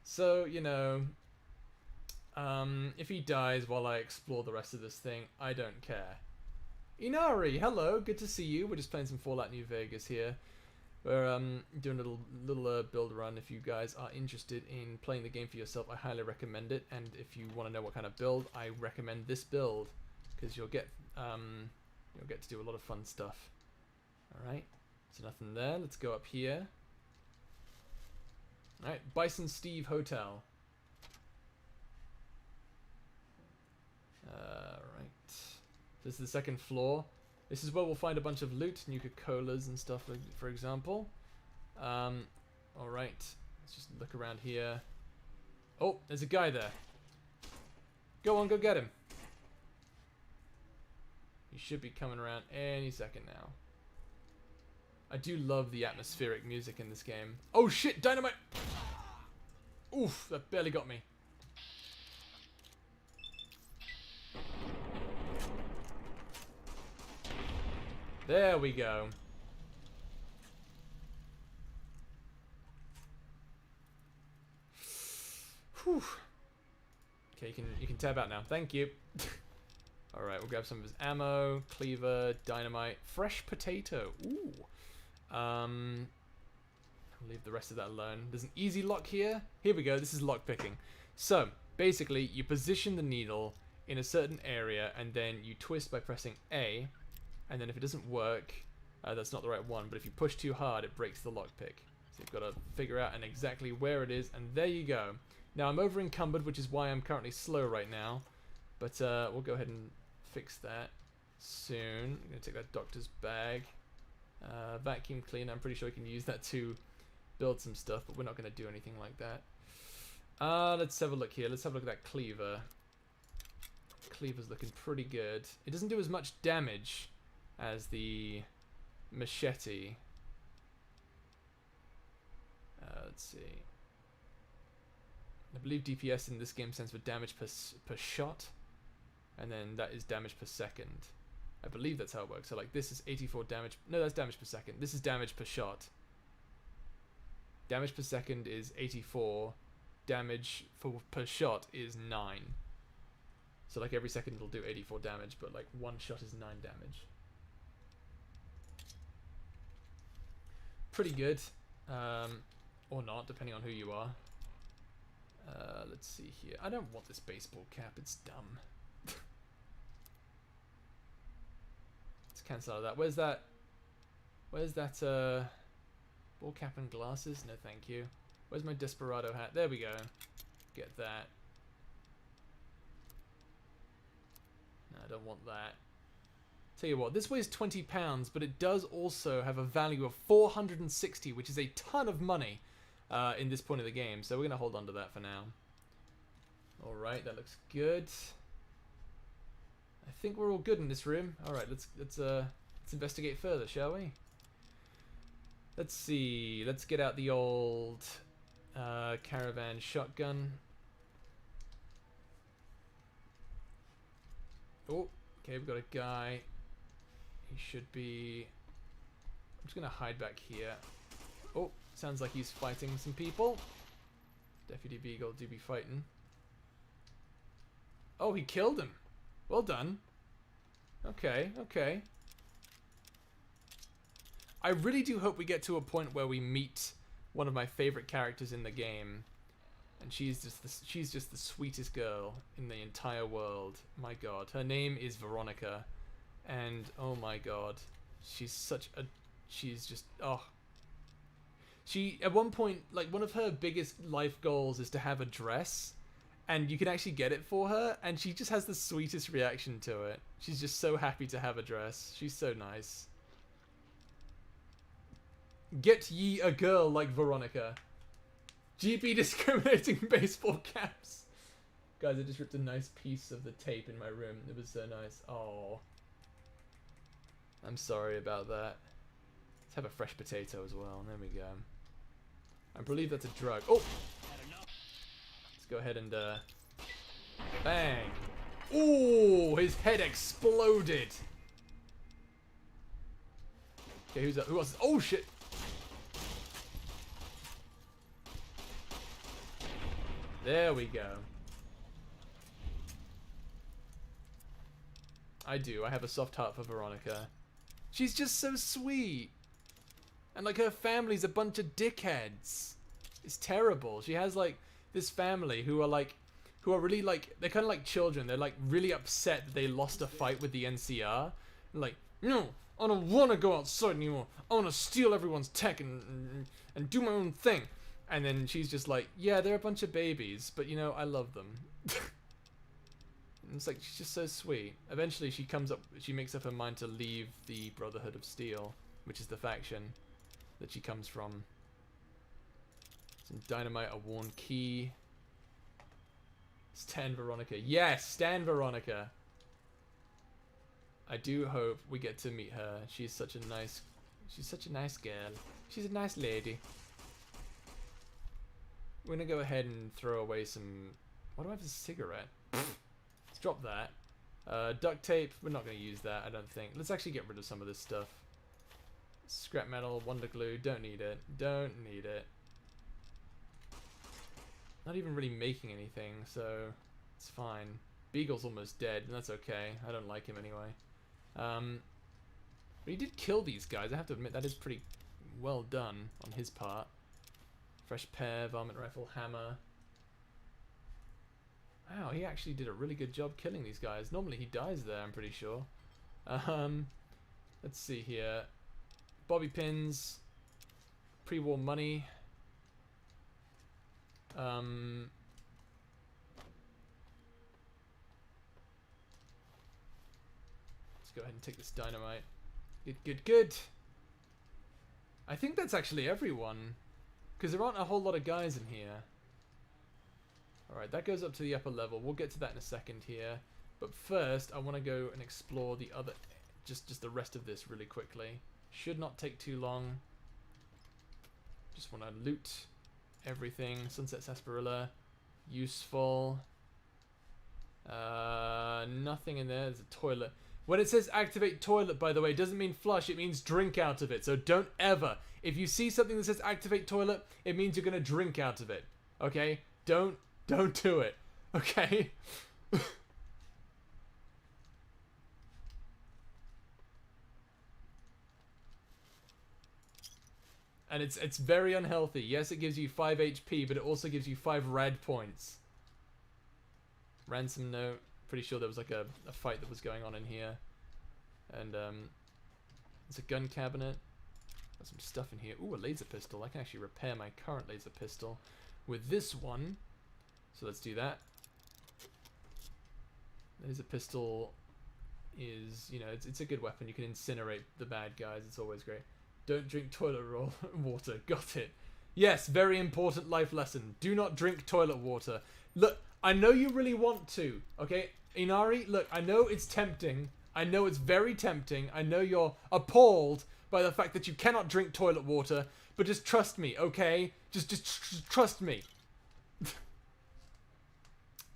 So, you know, if he dies while I explore the rest of this thing, I don't care. Inari, hello, good to see you. We're just playing some Fallout New Vegas here. We're doing a little build run. If you guys are interested in playing the game for yourself, I highly recommend it. And if you want to know what kind of build, I recommend this build, because you'll get to do a lot of fun stuff. All right, so nothing there. Let's go up here. All right, Bison Steve Hotel. Right. This is the second floor. This is where we'll find a bunch of loot, Nuka-Colas and stuff, for example. Alright, Let's just look around here. Oh, there's a guy there. Go on, go get him. He should be coming around any second now. I do love the atmospheric music in this game. Oh shit, dynamite! Oof, that barely got me. There we go. Whew. Okay, you can tab out now. Thank you. Alright, we'll grab some of his ammo, cleaver, dynamite, fresh potato. Ooh. I'll leave the rest of that alone. There's an easy lock here. Here we go. This is lock picking. So, basically, you position the needle in a certain area, and then you twist by pressing A, and then if it doesn't work, that's not the right one, but if you push too hard, it breaks the lockpick. So you've got to figure out exactly where it is, and there you go. Now, I'm over encumbered, which is why I'm currently slow right now, but we'll go ahead and fix that soon. I'm going to take that doctor's bag. Vacuum cleaner, I'm pretty sure we can use that to build some stuff, but we're not going to do anything like that. Let's have a look here. Let's have a look at that cleaver. Cleaver's looking pretty good. It doesn't do as much damage as the machete. Let's see. I believe DPS in this game stands for damage per shot, and then that is damage per second. I believe that's how it works. So like this is 84 damage. No, that's damage per second. This is damage per shot. Damage per second is 84. Damage per shot is 9. So like every second it'll do 84 damage, but like one shot is 9 damage. Pretty good. Or not, depending on who you are. Let's see here. I don't want this baseball cap. It's dumb. Cancel out of that. Where's that ball cap and glasses? No thank you. Where's my Desperado hat? There we go. Get that. No, I don't want that. Tell you what, this weighs 20 pounds, but it does also have a value of 460, which is a ton of money in this point of the game. So we're gonna hold on to that for now. All right, that looks good. I think we're all good in this room. All right, let's investigate further, shall we? Let's see. Let's get out the old caravan shotgun. Oh, okay, we've got a guy. He should be. I'm just gonna hide back here. Oh, sounds like he's fighting some people. Deputy Beagle do be fighting. Oh, he killed him. Well done. Okay, okay. I really do hope we get to a point where we meet one of my favorite characters in the game, and she's just the sweetest girl in the entire world. My God, her name is Veronica, and oh my God, she's just She at one point, like, one of her biggest life goals is to have a dress. And you can actually get it for her, and she just has the sweetest reaction to it. She's just so happy to have a dress. She's so nice. Get ye a girl like Veronica. GB discriminating baseball caps. Guys, I just ripped a nice piece of the tape in my room. It was so nice. Oh, I'm sorry about that. Let's have a fresh potato as well. There we go. I believe that's a drug. Oh! Go ahead and bang. Ooh, his head exploded. Okay, who else? Oh shit. There we go. I have a soft heart for Veronica. She's just so sweet. And like her family's a bunch of dickheads. It's terrible. She has like this family who are really like, they're kind of like children. They're like really upset that they lost a fight with the NCR. Like, no, I don't want to go outside anymore. I want to steal everyone's tech and do my own thing. And then she's just like, yeah, they're a bunch of babies, but you know, I love them. And it's like, she's just so sweet. Eventually she makes up her mind to leave the Brotherhood of Steel, which is the faction that she comes from. Some dynamite, a worn key. Stan Veronica. Yes, Stan Veronica. I do hope we get to meet her. She's such a nice girl. She's a nice lady. We're gonna go ahead and throw away some... What do I have as a cigarette? Let's drop that. Duct tape. We're not gonna use that, I don't think. Let's actually get rid of some of this stuff. Scrap metal, wonder glue. Don't need it. Don't need it. Not even really making anything, so it's fine. Beagle's almost dead, and that's okay. I don't like him anyway. But he did kill these guys. I have to admit, that is pretty well done on his part. Fresh pair, varmint rifle, hammer. Wow, he actually did a really good job killing these guys. Normally he dies there, I'm pretty sure. Let's see here. Bobby pins. Pre-war money. Let's go ahead and take this dynamite. Good, good, good. I think that's actually everyone, because there aren't a whole lot of guys in here. Alright, that goes up to the upper level. We'll get to that in a second here. But first, I want to go and explore the other... Just the rest of this really quickly. Should not take too long. Just want to loot everything. Sunset Sarsaparilla. Useful. Nothing in there. There's a toilet. When it says activate toilet, by the way, it doesn't mean flush. It means drink out of it. So don't ever. If you see something that says activate toilet, it means you're going to drink out of it. Okay? Don't do it. Okay? And it's very unhealthy. Yes, it gives you 5 HP, but it also gives you 5 rad points. Ransom note. Pretty sure there was like a fight that was going on in here. And there's a gun cabinet. Got some stuff in here. Ooh, a laser pistol. I can actually repair my current laser pistol with this one. So let's do that. Laser pistol is, you know, it's a good weapon. You can incinerate the bad guys. It's always great. Don't drink toilet water. Got it. Yes, very important life lesson. Do not drink toilet water. Look, I know you really want to, okay? Inari, look, I know it's tempting. I know it's very tempting. I know you're appalled by the fact that you cannot drink toilet water, but just trust me, okay? Just trust me.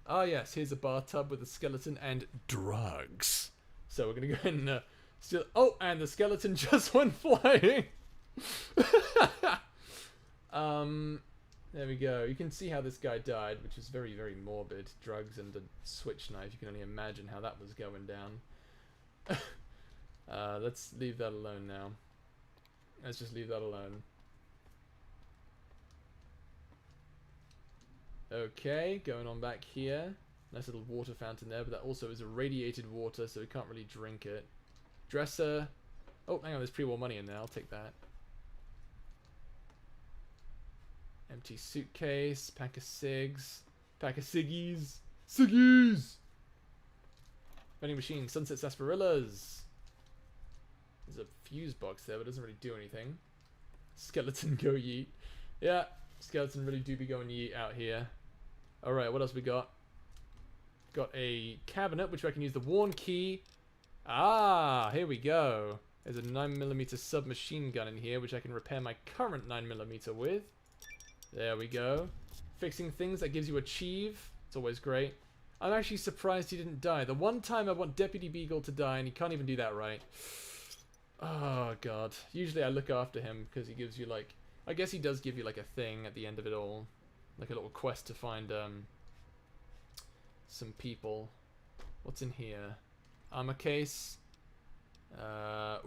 Ah, yes, here's a bathtub with a skeleton and drugs. So we're going to go ahead and still... Oh, and the skeleton just went flying. There we go. You can see how this guy died, which is very, very morbid. Drugs and a switch knife. You can only imagine how that was going down. Let's leave that alone now. Let's just leave that alone. Okay, going on back here. Nice little water fountain there, but that also is irradiated water, so we can't really drink it. Dresser. Oh, hang on, there's pre-war money in there. I'll take that. Empty suitcase, pack of cigs, pack of ciggies. Ciggies! Vending machine, sunset sarsaparillas. There's a fuse box there, but it doesn't really do anything. Skeleton go yeet. Yeah, skeleton really do be going yeet out here. Alright, what else we got? Got a cabinet, which I can use the worn key. Ah, here we go. There's a 9mm submachine gun in here, which I can repair my current 9mm with. There we go. Fixing things, that gives you achieve. It's always great. I'm actually surprised he didn't die. The one time I want Deputy Beagle to die, and he can't even do that right. Oh, God. Usually I look after him, because he gives you, like... I guess he does give you, like, a thing at the end of it all. Like a little quest to find, some people. What's in here? Armor case.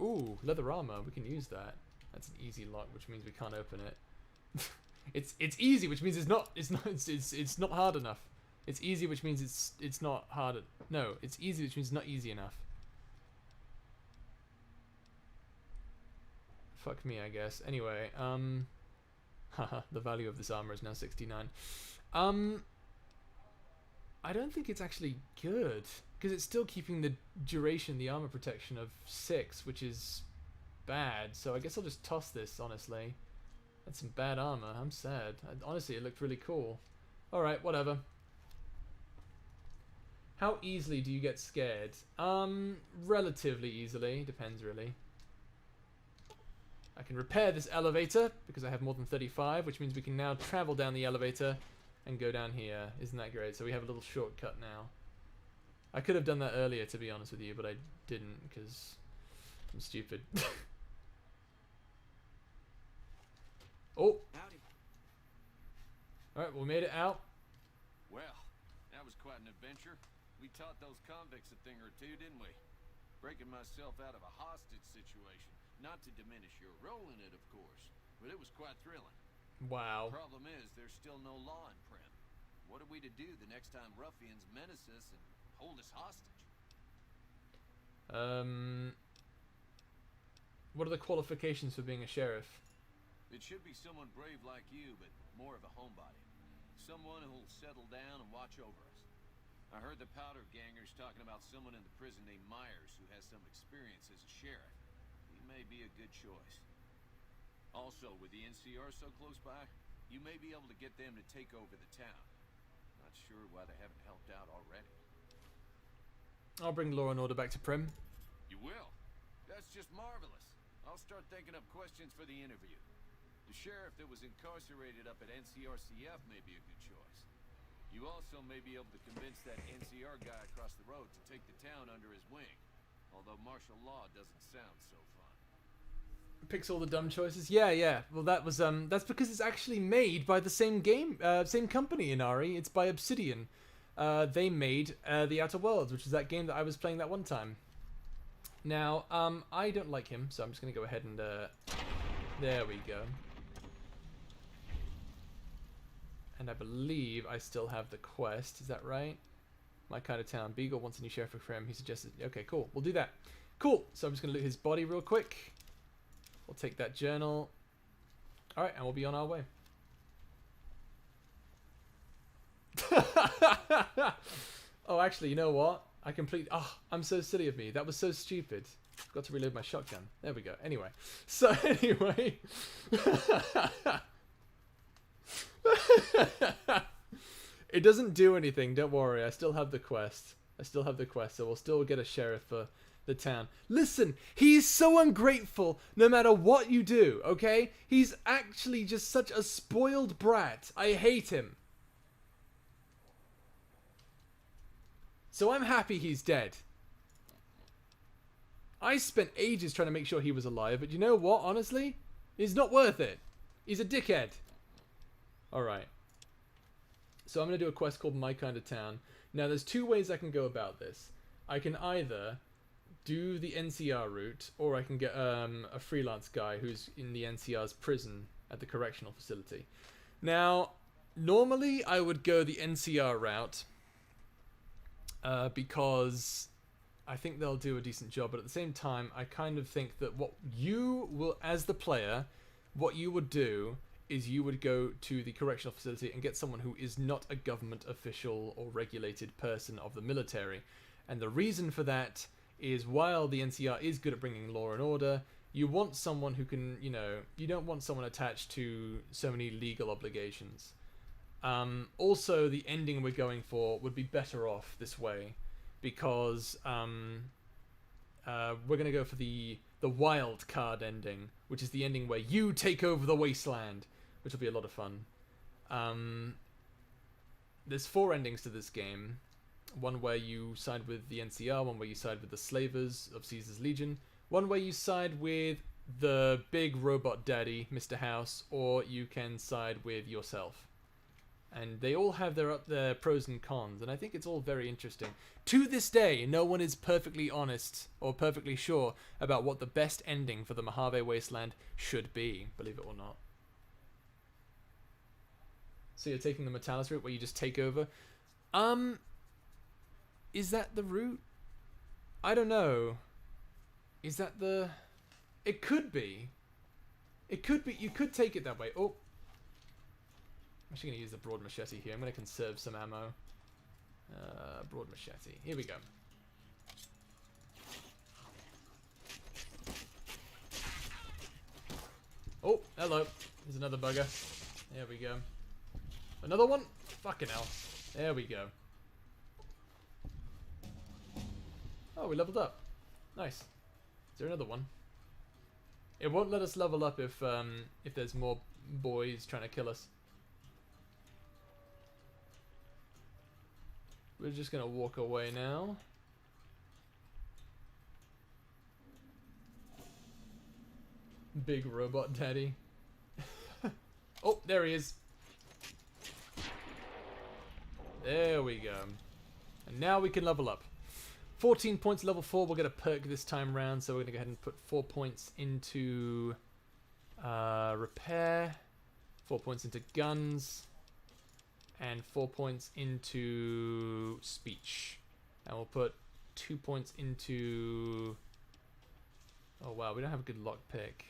Ooh, leather armor. We can use that. That's an easy lock, which means we can't open it. It's easy, which means it's not hard enough. It's easy, which means it's not hard. No, it's easy, which means it's not easy enough. Fuck me, I guess. Anyway, haha, the value of this armor is now 69. I don't think it's actually good, because it's still keeping the duration, the armor protection of 6, which is bad. So I guess I'll just toss this, honestly. That's some bad armor. I'm sad. Honestly, it looked really cool. Alright, whatever. How easily do you get scared? Relatively easily. Depends, really. I can repair this elevator because I have more than 35, which means we can now travel down the elevator and go down here. Isn't that great? So we have a little shortcut now. I could have done that earlier, to be honest with you, but I didn't because I'm stupid. Oh! Howdy. Alright, we made it out. Well, that was quite an adventure. We taught those convicts a thing or two, didn't we? Breaking myself out of a hostage situation. Not to diminish your role in it, of course, but it was quite thrilling. Wow. Problem is, there's still no law in Prim. What are we to do the next time ruffians menace us and hold us hostage? What are the qualifications for being a sheriff? It should be someone brave like you, but more of a homebody. Someone who'll settle down and watch over us. I heard the powder gangers talking about someone in the prison named Myers who has some experience as a sheriff. He may be a good choice. Also, with the NCR so close by, you may be able to get them to take over the town. Not sure why they haven't helped out already. I'll bring law and order back to Prim. You will? That's just marvelous. I'll start thinking up questions for the interview. The sheriff that was incarcerated up at NCRCF may be a good choice. You also may be able to convince that NCR guy across the road to take the town under his wing. Although martial law doesn't sound so fun. Picks all the dumb choices. Yeah. Well, that was that's because it's actually made by the same same company, Inari. It's by Obsidian. They made The Outer Worlds, which is that game that I was playing that one time. Now, I don't like him, so I'm just gonna go ahead and there we go. And I believe I still have the quest. Is that right? My kind of town. Beagle wants a new sheriff for Prim. He suggested. Okay, cool. We'll do that. Cool. So I'm just gonna loot his body real quick. We'll take that journal. All right, and we'll be on our way. Oh, actually, you know what? Oh, I'm so silly of me. That was so stupid. Forgot to reload my shotgun. There we go. Anyway. So anyway. It doesn't do anything, don't worry. I still have the quest. So we'll still get a sheriff for the town. Listen, he's so ungrateful no matter what you do, okay? He's actually just such a spoiled brat. I hate him. So I'm happy he's dead. I spent ages trying to make sure he was alive, but you know what, honestly? It's not worth it. He's a dickhead. Alright. So I'm going to do a quest called My Kind of Town. Now, there's two ways I can go about this. I can either do the NCR route, or I can get a freelance guy who's in the NCR's prison at the correctional facility. Now, normally I would go the NCR route because I think they'll do a decent job, but at the same time, I kind of think that what you will, as the player, what you would do is you would go to the correctional facility and get someone who is not a government official or regulated person of the military. And the reason for that is while the NCR is good at bringing law and order, you want someone who can, you know, you don't want someone attached to so many legal obligations. Also, the ending we're going for would be better off this way because we're going to go for the wild card ending, which is the ending where you take over the wasteland, which will be a lot of fun. There's 4 endings to this game. One where you side with the NCR, one where you side with the slavers of Caesar's Legion, one where you side with the big robot daddy, Mr. House, or you can side with yourself. And they all have their pros and cons, and I think it's all very interesting. To this day, no one is perfectly honest or perfectly sure about what the best ending for the Mojave Wasteland should be, believe it or not. So you're taking the Metalis route where you just take over. Is that the route? I don't know. Is that the... It could be. It could be. You could take it that way. Oh. I'm actually going to use the broad machete here. I'm going to conserve some ammo. Broad machete. Here we go. Oh, hello. There's another bugger. There we go. Another one? Fucking hell. There we go. Oh, we leveled up. Nice. Is there another one? It won't let us level up if there's more boys trying to kill us. We're just gonna walk away now. Big robot daddy. Oh, there he is. There we go. And now we can level up. 14 points level 4. We'll get a perk this time round, so we're going to go ahead and put 4 points into repair, 4 points into guns, and 4 points into speech. And we'll put 2 points into... Oh wow, we don't have a good lockpick.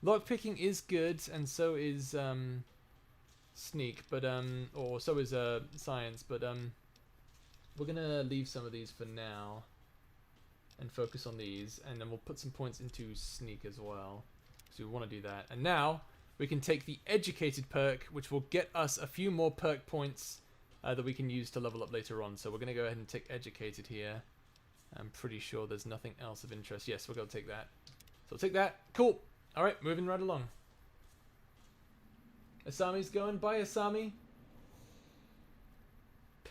Lockpicking is good, and so is sneak, but or so is science, but we're gonna leave some of these for now and focus on these, and then we'll put some points into sneak as well, so we want to do that. And now we can take the educated perk, which will get us a few more perk points that we can use to level up later on. So we're gonna go ahead and take educated here. I'm pretty sure there's nothing else of interest. Yes, we're gonna take that. So we'll take that. Cool. All right, moving right along. Asami's going. Bye, Asami.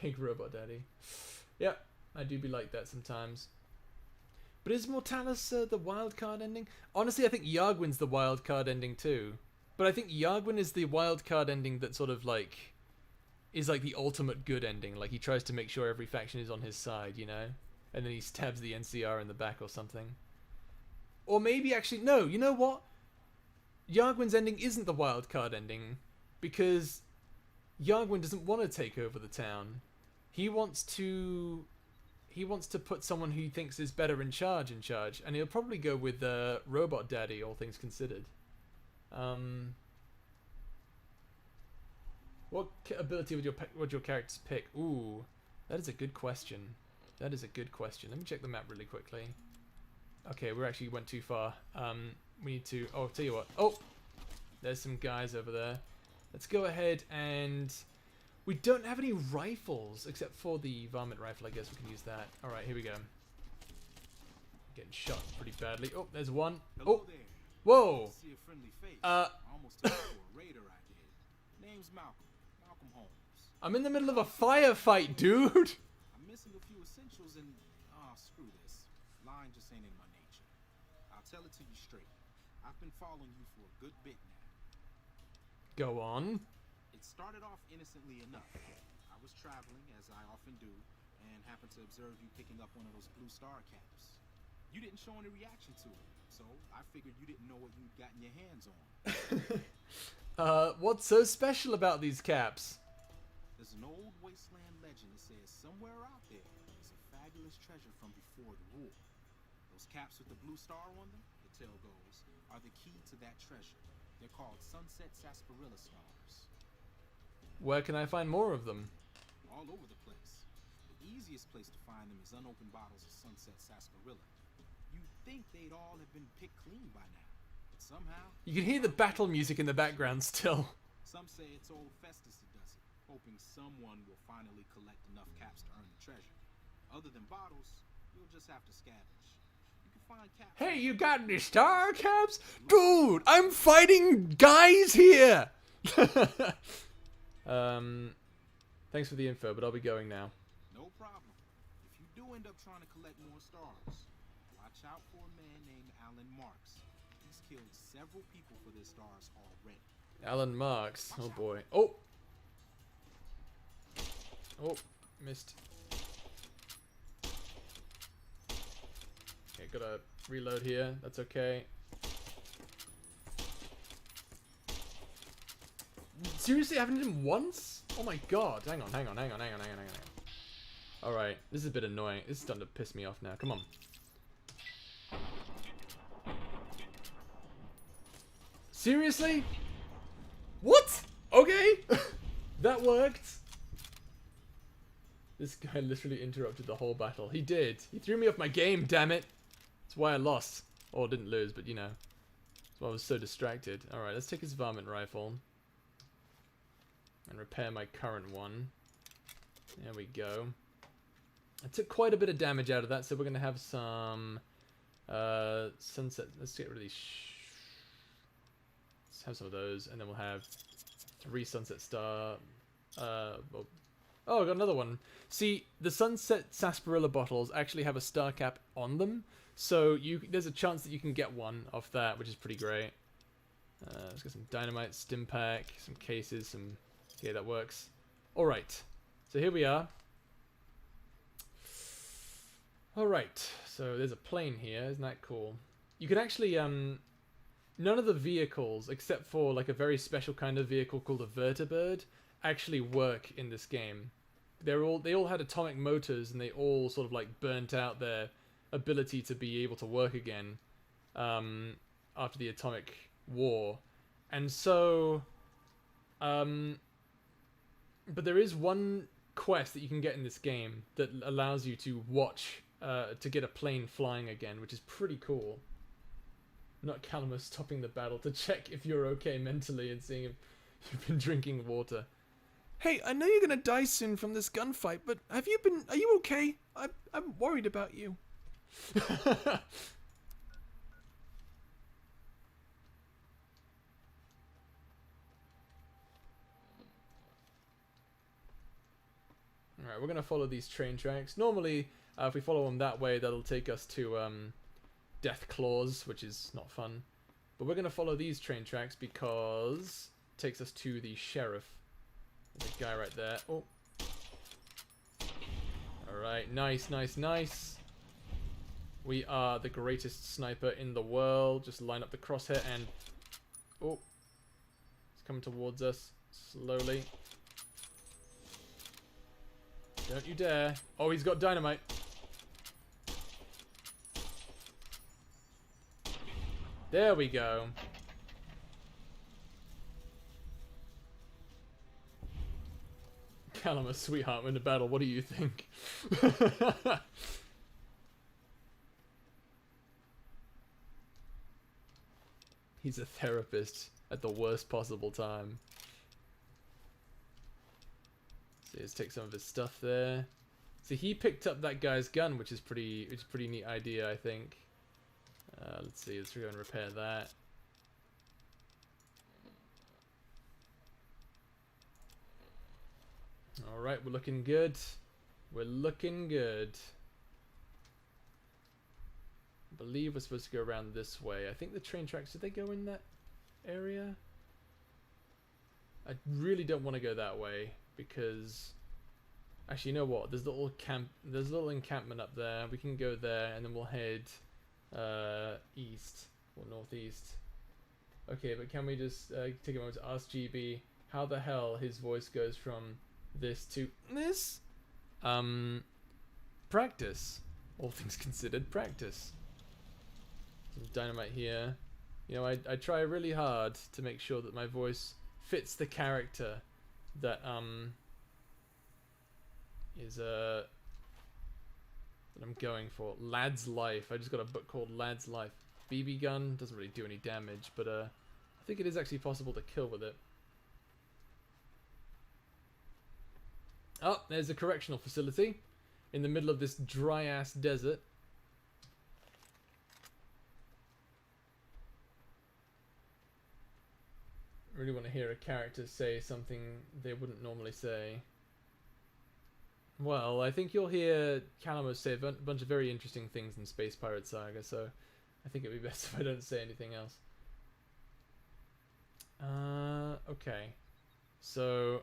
Big robot daddy. Yeah, I do be like that sometimes. But is Mortalis the wild card ending? Honestly, I think Yargwin's the wild card ending too. But I think Yargwin is the wild card ending that sort of like is like the ultimate good ending. Like he tries to make sure every faction is on his side, you know? And then he stabs the NCR in the back or something. Or maybe actually, no, you know what? Yargwin's ending isn't the wild card ending because Yargwin doesn't want to take over the town. He wants to put someone who he thinks is better in charge, and he'll probably go with Robot Daddy, all things considered. What ability would your characters pick? Ooh, that is a good question. That is a good question. Let me check the map really quickly. Okay, we actually went too far. We need to... Oh, I'll tell you what. Oh! There's some guys over there. Let's go ahead and... We don't have any rifles, except for the varmint rifle. I guess we can use that. Alright, here we go. Getting shot pretty badly. Oh, there's one. Hello Oh! there. Whoa! See a friendly face. Almost took for a raider I did. Name's Malcolm. Malcolm Holmes. I'm in the middle of a firefight, dude! I'm missing a few essentials and... Ah, screw this. Lying just ain't in my nature. I'll tell it to you straight. I've been following you for a good bit now. Go on. It started off innocently enough. I was traveling, as I often do, and happened to observe you picking up one of those blue star caps. You didn't show any reaction to it, so I figured you didn't know what you'd gotten your hands on. What's so special about these caps? There's an old wasteland legend that says somewhere out there is a fabulous treasure from before the war. Those caps with the blue star on them, the tale goes, are the key to that treasure. They're called sunset sarsaparilla stars. Where can I find more of them? All over the place. The easiest place to find them is unopened bottles of sunset sarsaparilla. You'd think they'd all have been picked clean by now, but somehow... You can hear the battle music in the background still. Some say it's old Festus that does it, hoping someone will finally collect enough caps to earn the treasure. Other than bottles, you'll just have to scavenge. You can find caps... Hey, you got any star caps? Dude, I'm fighting guys here! Thanks for the info, but I'll be going now. No problem. If you do end up trying to collect more stars, watch out for a man named Alan Marks. He's killed several people for their stars already. Alan Marks. Oh boy. Oh! Oh, missed. Okay, gotta reload here. That's okay. Seriously, I haven't hit him once? Oh my god. Hang on. Alright, this is a bit annoying. This is starting to piss me off now. Come on. Seriously? What? Okay. That worked. This guy literally interrupted the whole battle. He did. He threw me off my game, damn it. That's why I lost. Or didn't lose, but you know. That's Well, I was so distracted. Alright, let's take his varmint rifle. And repair my current one. There we go. I took quite a bit of damage out of that, so we're going to have some sunset. Let's get rid of these. Let's have some of those, and then we'll have 3 sunset star. Oh, I got another one. See, the sunset sarsaparilla bottles actually have a star cap on them, so there's a chance that you can get one off that, which is pretty great. Let's get some dynamite, stim pack, some cases, some. Yeah, that works. All right, so here we are. All right, so there's a plane here. Isn't that cool? You can actually none of the vehicles, except for like a very special kind of vehicle called a vertibird, actually work in this game. They all had atomic motors, and they all sort of like burnt out their ability to be able to work again after the atomic war. And so but there is one quest that you can get in this game that allows you to watch to get a plane flying again, which is pretty cool. Not Calamus stopping the battle to check if you're okay mentally and seeing if you've been drinking water. Hey, I know you're gonna die soon from this gunfight, but are you okay? I'm worried about you. Alright, we're gonna follow these train tracks. Normally, if we follow them that way, that'll take us to Death Claws, which is not fun. But we're gonna follow these train tracks because it takes us to the sheriff. There's a guy right there. Oh. Alright, nice, nice, nice. We are the greatest sniper in the world. Just line up the crosshair and... Oh. It's coming towards us. Slowly. Don't you dare. Oh, he's got dynamite. There we go. Calamus, sweetheart, we're in a battle. What do you think? He's a therapist at the worst possible time. So let's take some of his stuff there. So he picked up that guy's gun, which is pretty neat idea, I think. Let's see, let's go and repair that. Alright, we're looking good. We're looking good. I believe we're supposed to go around this way. I think the train tracks, did they go in that area? I really don't want to go that way because... Actually, you know what? There's a little encampment up there. We can go there and then we'll head east or northeast. Okay, but can we just take a moment to ask GB how the hell his voice goes from this to this? Practice. All things considered, practice. Some dynamite here. You know, I try really hard to make sure that my voice fits the character that that I'm going for. Lad's Life. I just got a book called Lad's Life. BB gun doesn't really do any damage, but I think it is actually possible to kill with it. Oh, there's a correctional facility in the middle of this dry-ass desert. I really want to hear a character say something they wouldn't normally say. Well, I think you'll hear Calamus say a bunch of very interesting things in Space Pirate Saga, so I think it'd be best if I don't say anything else. Okay. So,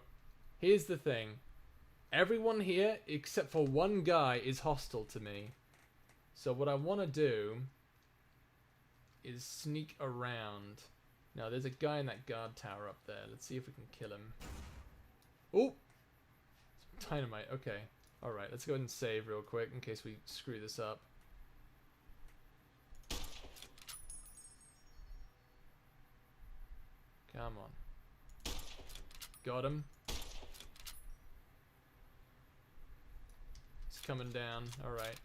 here's the thing. Everyone here, except for one guy, is hostile to me. So what I want to do is sneak around. Now, there's a guy in that guard tower up there. Let's see if we can kill him. Oh! Dynamite. Okay. Alright, let's go ahead and save real quick in case we screw this up. Come on. Got him. He's coming down. Alright.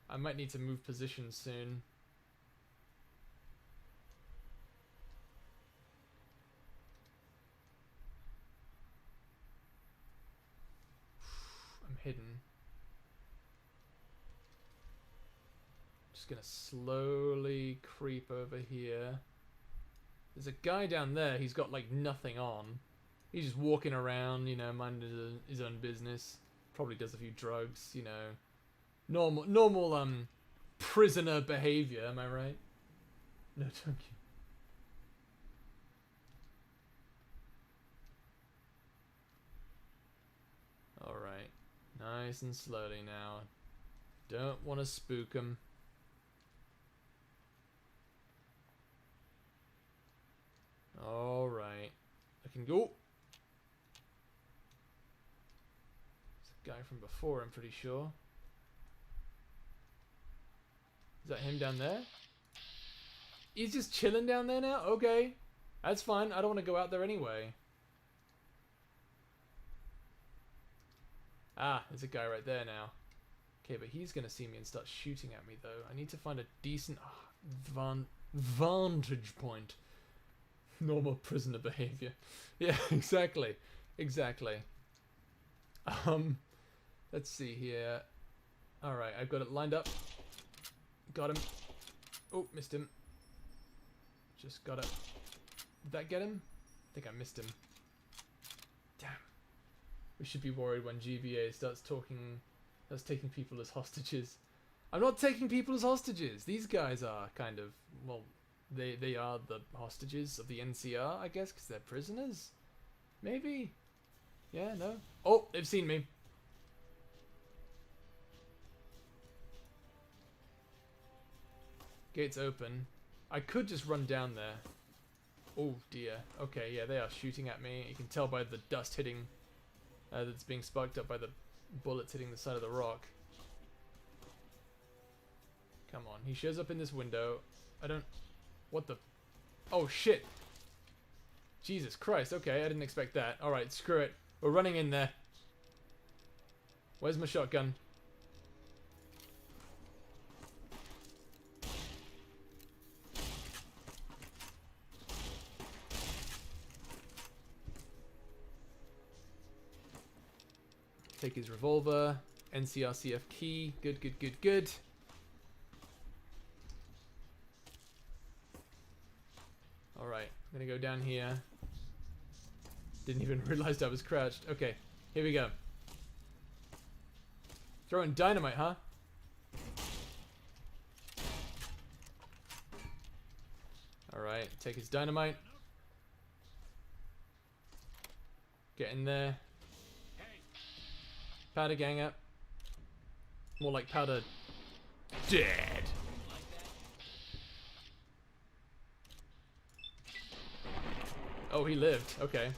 I might need to move position soon. hidden. Just gonna slowly creep over here. There's a guy down there. He's got like nothing on. He's just walking around, you know, minding his own business. Probably does a few drugs, you know. Normal prisoner behavior, am I right? No, thank you. Alright. Nice and slowly now. Don't want to spook him. Alright. I can go. It's a guy from before, I'm pretty sure. Is that him down there? He's just chilling down there now? Okay. That's fine. I don't want to go out there anyway. Ah, there's a guy right there now. Okay, but he's going to see me and start shooting at me, though. I need to find a decent vantage point. Normal prisoner behavior. Yeah, exactly. Exactly. Let's see here. Alright, I've got it lined up. Got him. Oh, missed him. Just got it. Did that get him? I think I missed him. Damn. We should be worried when GBA starts taking people as hostages. I'm not taking people as hostages. These guys are kind of, well, they are the hostages of the NCR, I guess, because they're prisoners? Maybe? Yeah, no? Oh, they've seen me. Gates open. I could just run down there. Oh dear. Okay, yeah, they are shooting at me. You can tell by the dust hitting, that's being sparked up by the bullets hitting the side of the rock. Come on, he shows up in this window. I don't... What the... Oh shit! Jesus Christ, okay, I didn't expect that. Alright, screw it. We're running in there. Where's my shotgun? Take his revolver. NCRCF key. Good, good, good, good. Alright, I'm gonna go down here. Didn't even realize I was crouched. Okay, here we go. Throwing dynamite, huh? Alright, take his dynamite. Get in there. Powder gang up. More like powder dead. Oh, he lived. Okay.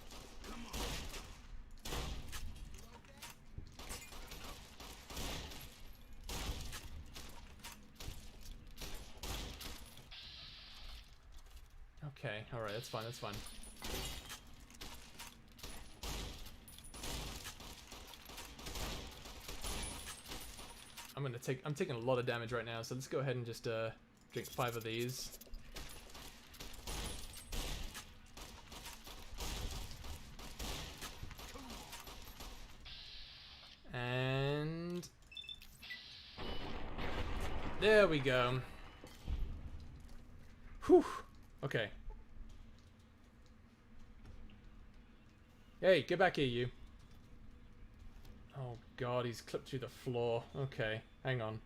Okay, alright, that's fine, that's fine. I'm taking a lot of damage right now, so let's go ahead and just drink 5 of these. And there we go. Whew. Okay. Hey, get back here, you. Oh god, he's clipped through the floor. Okay, hang on.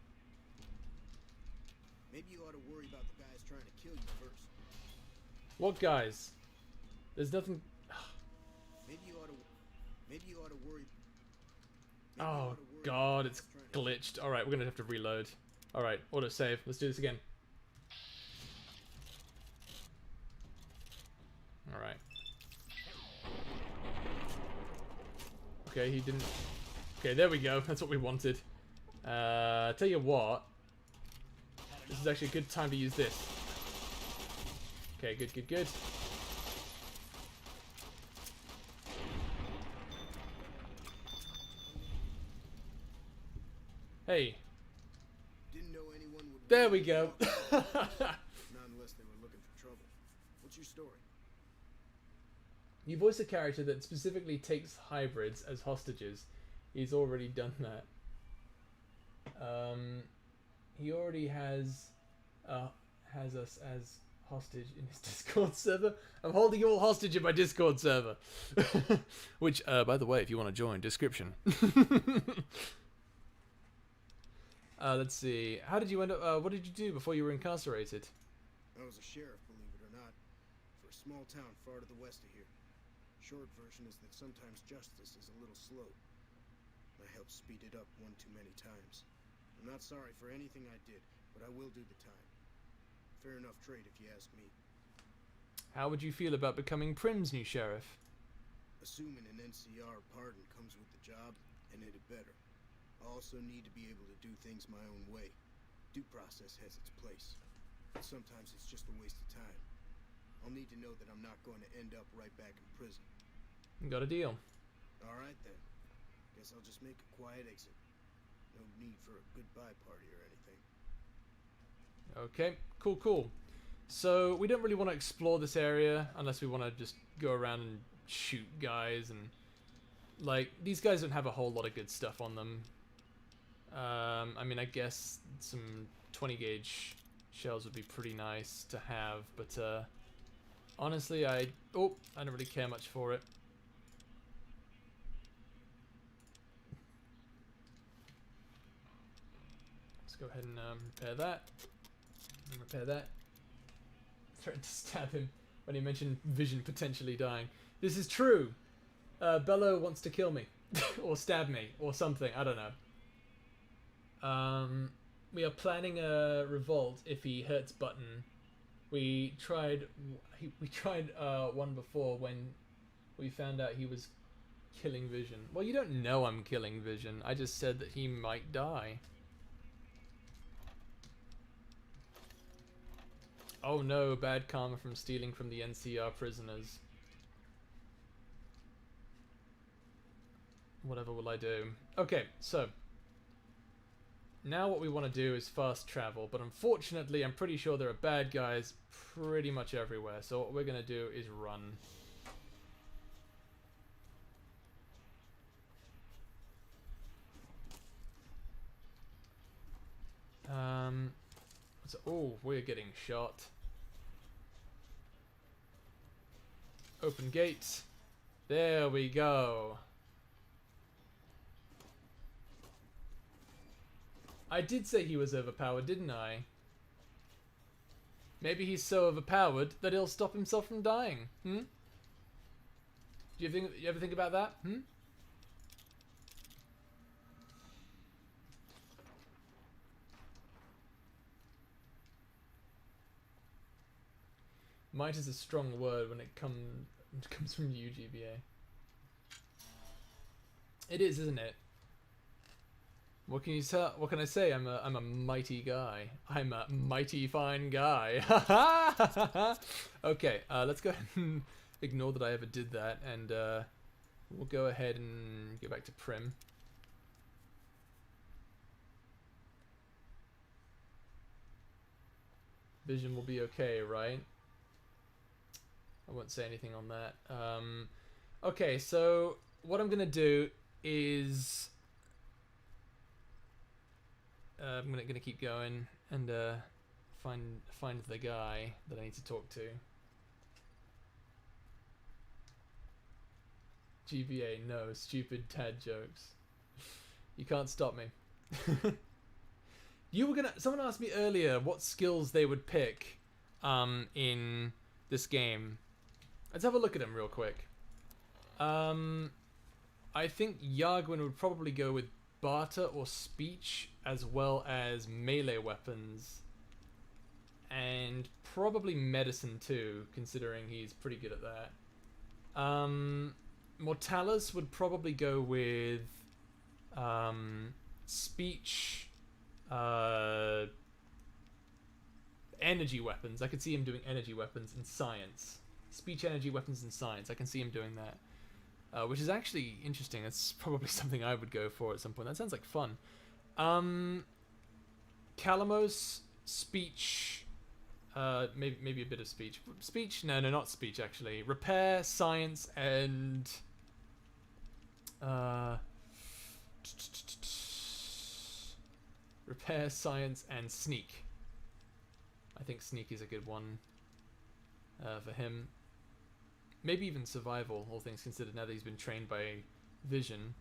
Maybe you ought to worry about the guys trying to kill you first. What guys? There's nothing. Maybe you ought to worry. Oh god, it's glitched. Alright, we're gonna have to reload. Alright, autosave. Let's do this again. Alright. Okay, he didn't... Okay, there we go. That's what we wanted. Tell you what. This is actually a good time to use this. Okay, good, good, good. Hey. Didn't know anyone would... There we go. Not unless they were looking for trouble. What's your story? You voice a character that specifically takes hybrids as hostages. He's already done that. He already has us as hostage in his Discord server. I'm holding you all hostage in my Discord server. Which, by the way, if you want to join, description. Let's see. How did you end up? What did you do before you were incarcerated? I was a sheriff, believe it or not, for a small town far to the west of here. Short version is that sometimes justice is a little slow. I helped speed it up one too many times. I'm not sorry for anything I did, but I will do the time. Fair enough trade, if you ask me. How would you feel about becoming Prim's new sheriff? Assuming an NCR pardon comes with the job, and it better. I also need to be able to do things my own way. Due process has its place. But sometimes it's just a waste of time. I'll need to know that I'm not going to end up right back in prison. Got a deal. Alright then. Guess I'll just make a quiet exit. No need for a goodbye party or anything. Okay, cool. So we don't really want to explore this area unless we want to just go around and shoot guys, and like these guys don't have a whole lot of good stuff on them. I mean, I guess some 20 gauge shells would be pretty nice to have, but honestly, I don't really care much for it. Let's go ahead and repair that. And repair that. Threatened to stab him when he mentioned Vision potentially dying. This is true. Bello wants to kill me. Or stab me. Or something. I don't know. We are planning a revolt if he hurts Button. We tried one before when we found out he was killing Vision. Well, you don't know I'm killing Vision. I just said that he might die. Oh no, bad karma from stealing from the NCR prisoners. Whatever will I do? Okay, so now what we want to do is fast travel, but unfortunately I'm pretty sure there are bad guys pretty much everywhere, so what we're going to do is run. Oh, we're getting shot. Open gate. There we go. I did say he was overpowered, didn't I? Maybe he's so overpowered that he'll stop himself from dying. Do you ever think about that? Might is a strong word when it comes from you, GBA. It is, isn't it? What can you tell? What can I say? I'm a mighty guy. I'm a mighty fine guy. Okay, let's go ahead and ignore that I ever did that, and we'll go ahead and go back to Prim. Vision will be okay, right? I won't say anything on that. Okay, so what I'm gonna do is I'm gonna keep going and find the guy that I need to talk to. GBA, no, stupid dad jokes. You can't stop me. Someone asked me earlier what skills they would pick in this game. Let's have a look at them real quick. I think Yagwin would probably go with barter or speech, as well as melee weapons, and probably medicine too, considering he's pretty good at that. Mortalis would probably go with speech, energy weapons. I could see him doing energy weapons and science. Speech, energy weapons, and science. I can see him doing that. Which is actually interesting. That's probably something I would go for at some point. That sounds like fun. Calamos, speech, maybe a bit of speech. Speech? No, not speech, actually. Repair, science, and Repair, science, and sneak. I think sneak is a good one for him. Maybe even survival, all things considered, now that he's been trained by vision.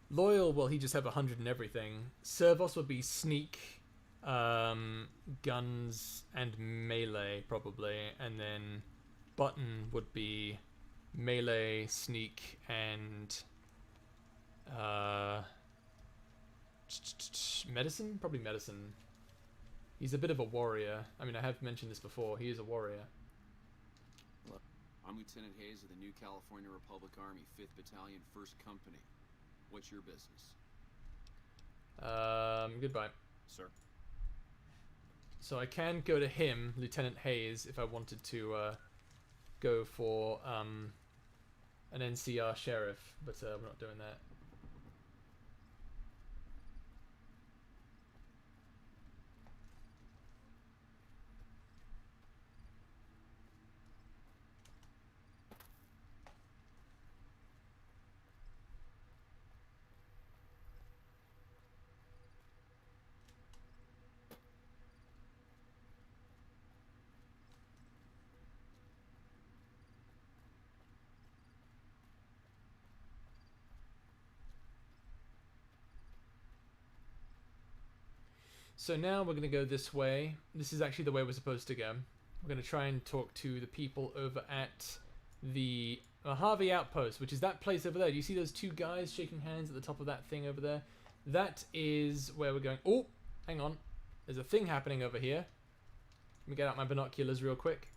Loyal, well, he just have 100 in everything. Servos would be sneak, guns, and melee, probably. And then Button would be melee, sneak, and medicine? Probably medicine. He's a bit of a warrior. I mean, I have mentioned this before. He is a warrior. I'm Lieutenant Hayes of the New California Republic Army, 5th Battalion, 1st Company. What's your business? Goodbye. Sir. So I can go to him, Lieutenant Hayes, if I wanted to go for an NCR sheriff, but we're not doing that. So now we're going to go this way. This is actually the way we're supposed to go. We're going to try and talk to the people over at the Mojave Outpost, which is that place over there. Do you see those two guys shaking hands at the top of that thing over there? That is where we're going. Oh, hang on. There's a thing happening over here. Let me get out my binoculars real quick.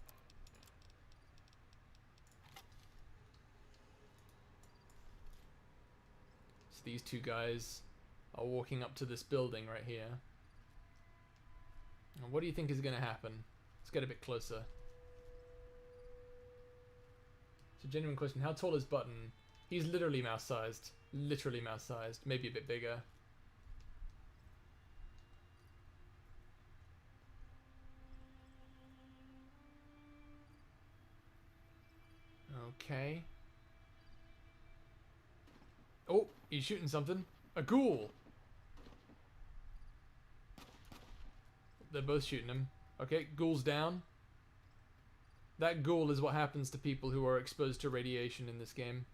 So these two guys are walking up to this building right here. What do you think is going to happen? Let's get a bit closer. It's a genuine question. How tall is Button? He's literally mouse-sized. Literally mouse-sized. Maybe a bit bigger. Okay. Oh, he's shooting something. A ghoul! They're both shooting him. Okay, ghoul's down. That ghoul is what happens to people who are exposed to radiation in this game.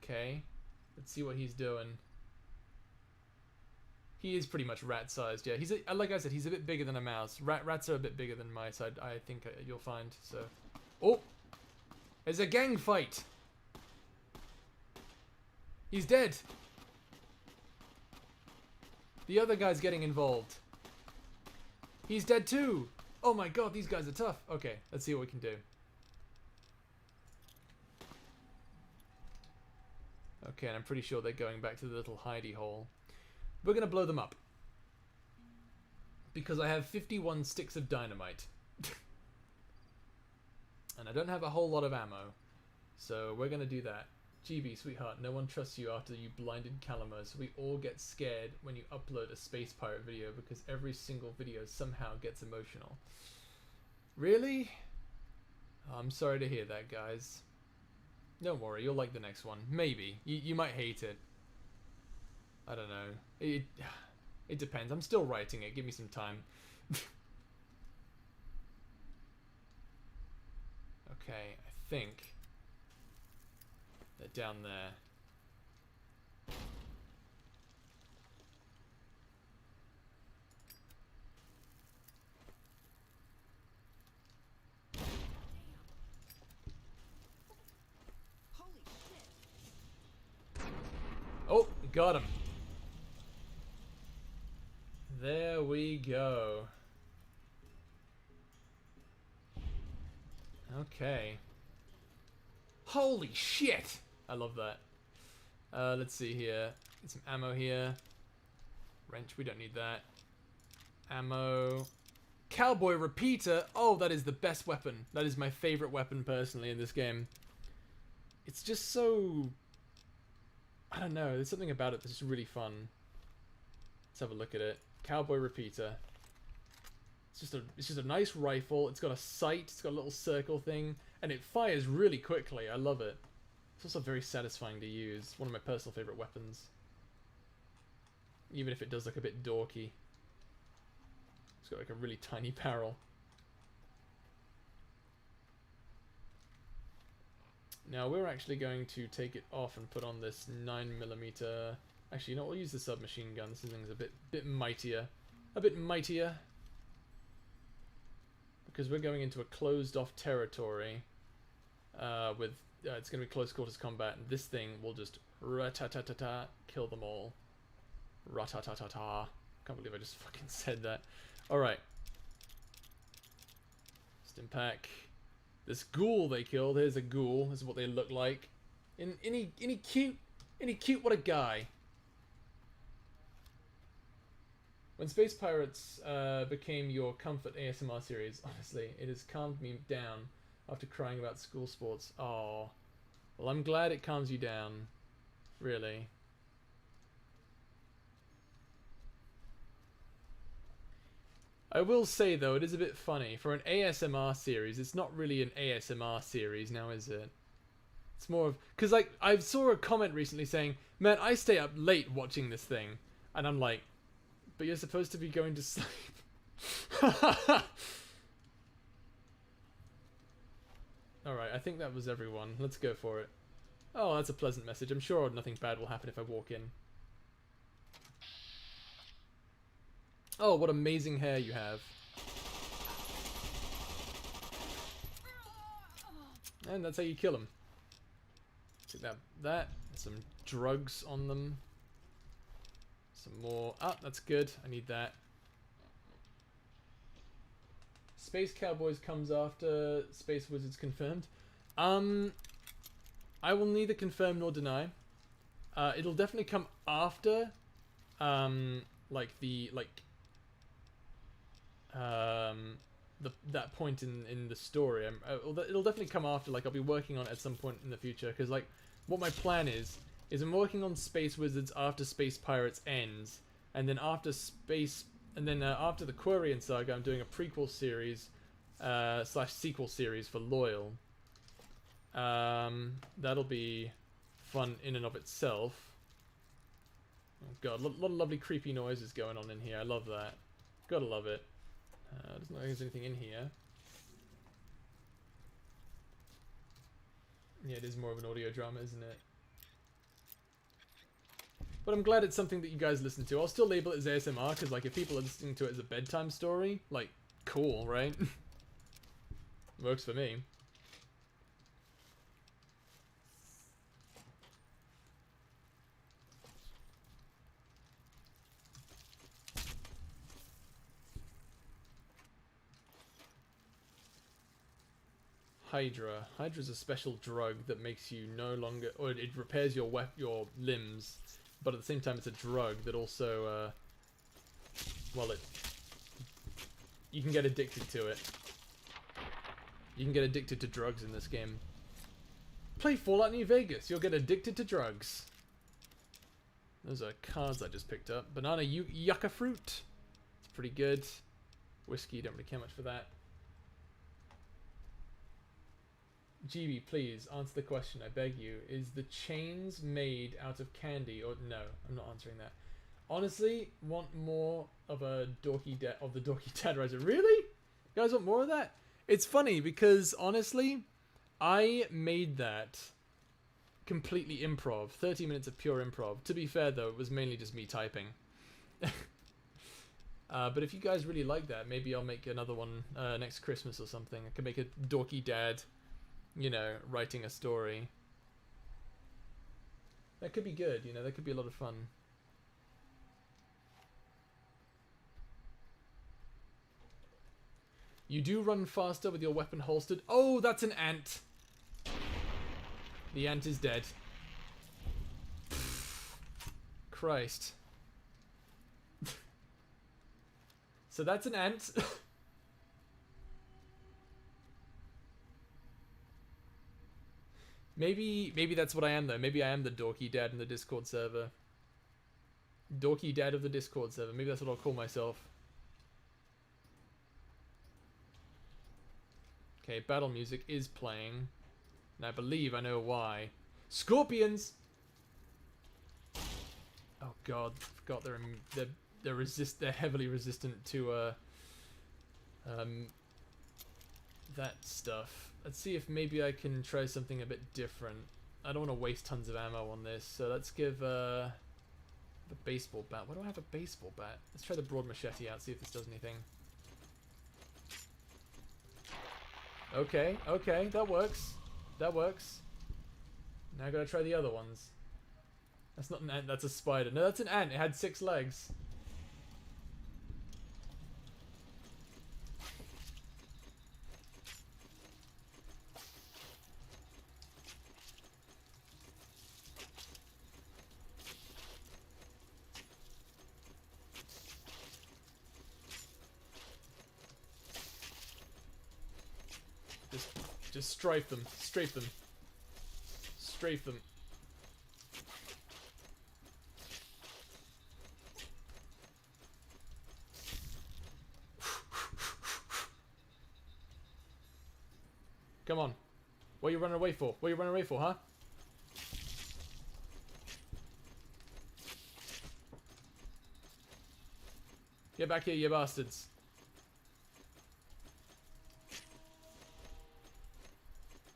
Okay. Let's see what he's doing. He is pretty much rat-sized, yeah. He's like I said, he's a bit bigger than a mouse. Rats are a bit bigger than mice, I think you'll find, so... Oh! There's a gang fight! He's dead! The other guy's getting involved. He's dead too! Oh my god, these guys are tough. Okay, let's see what we can do. Okay, and I'm pretty sure they're going back to the little hidey hole. We're gonna blow them up. Because I have 51 sticks of dynamite. And I don't have a whole lot of ammo. So we're gonna do that. GB, sweetheart, no one trusts you after you blinded Calamo, so we all get scared when you upload a space pirate video because every single video somehow gets emotional. Really? Oh, I'm sorry to hear that, guys. Don't worry, you'll like the next one. Maybe. You might hate it. I don't know. It depends. I'm still writing it. Give me some time. Okay, I think they're down there. Holy shit. Oh, got him. There we go. Okay. Holy shit! I love that. Let's see here. Get some ammo here. Wrench, we don't need that. Ammo. Cowboy repeater! Oh, that is the best weapon. That is my favorite weapon personally in this game. It's just so... I don't know, there's something about it that's really fun. Let's have a look at it. Cowboy repeater. It's just a nice rifle. It's got a sight. It's got a little circle thing, and it fires really quickly. I love it. It's also very satisfying to use. One of my personal favorite weapons. Even if it does look a bit dorky. It's got like a really tiny barrel. Now we're actually going to take it off and put on this 9mm. Actually, you know what? We'll use the submachine gun. This thing's a bit mightier. A bit mightier. Because we're going into a closed-off territory with it's going to be close quarters combat, and this thing will just ra-ta-ta-ta-ta kill them all. Ra-ta-ta-ta-ta. Can't believe I just fucking said that. Alright. Stimpack. This ghoul they killed. Here's a ghoul. This is what they look like. Any cute? What a guy. When Space Pirates became your comfort ASMR series, honestly, it has calmed me down after crying about school sports. Oh, well, I'm glad it calms you down. Really. I will say, though, it is a bit funny. For an ASMR series, it's not really an ASMR series now, is it? It's more of... Because, like, I saw a comment recently saying, man, I stay up late watching this thing. And I'm like, but you're supposed to be going to sleep. Alright, I think that was everyone. Let's go for it. Oh, that's a pleasant message. I'm sure nothing bad will happen if I walk in. Oh, what amazing hair you have. And that's how you kill them. Take that. Some drugs on them. Some more. Ah, that's good. I need that. Space Cowboys comes after Space Wizards confirmed. I will neither confirm nor deny. It'll definitely come after, that point in the story. It'll definitely come after. Like, I'll be working on it at some point in the future. Because, like, what my plan is I'm working on Space Wizards after Space Pirates ends, and then after after the Quarian Saga, I'm doing a prequel series / sequel series for Loyal. That'll be fun in and of itself. Oh god, a lot of lovely creepy noises going on in here. I love that. Gotta love it. Doesn't look like there's anything in here. Yeah, it is more of an audio drama, isn't it? But I'm glad it's something that you guys listen to. I'll still label it as ASMR, because, like, if people are listening to it as a bedtime story, like, cool, right? Works for me. Hydra. Hydra's a special drug that makes you no longer... Or it repairs your limbs, but at the same time it's a drug that also... well, you can get addicted to it. You can get addicted to drugs in this game. Play Fallout New Vegas. You'll get addicted to drugs. Those are cards I just picked up. Banana yucca fruit. It's pretty good. Whiskey, don't really care much for that. GB, please answer the question, I beg you. Is the chains made out of candy or no? I'm not answering that. Honestly, want more of the dorky dad riser. Really? You guys want more of that? It's funny because honestly, I made that completely improv. 30 minutes of pure improv. To be fair though, it was mainly just me typing. But if you guys really like that, maybe I'll make another one next Christmas or something. I can make a dorky dad, you know, writing a story. That could be good, you know, that could be a lot of fun. You do run faster with your weapon holstered. Oh, that's an ant. The ant is dead. Christ. So that's an ant. Maybe that's what I am though. Maybe I am the dorky dad in the Discord server. Dorky dad of the Discord server. Maybe that's what I'll call myself. Okay, battle music is playing. And I believe I know why. Scorpions! Oh god, forgot they're heavily resistant to that stuff. Let's see if maybe I can try something a bit different. I don't want to waste tons of ammo on this, so let's give the baseball bat. Why do I have a baseball bat? Let's try the broad machete out, see if this does anything. Okay, okay, that works. That works. Now I gotta try the other ones. That's not an ant, that's a spider. No, that's an ant. It had 6 legs. Just strafe them. Strafe them. Strafe them. Come on. What are you running away for? What are you running away for, huh? Get back here, you bastards.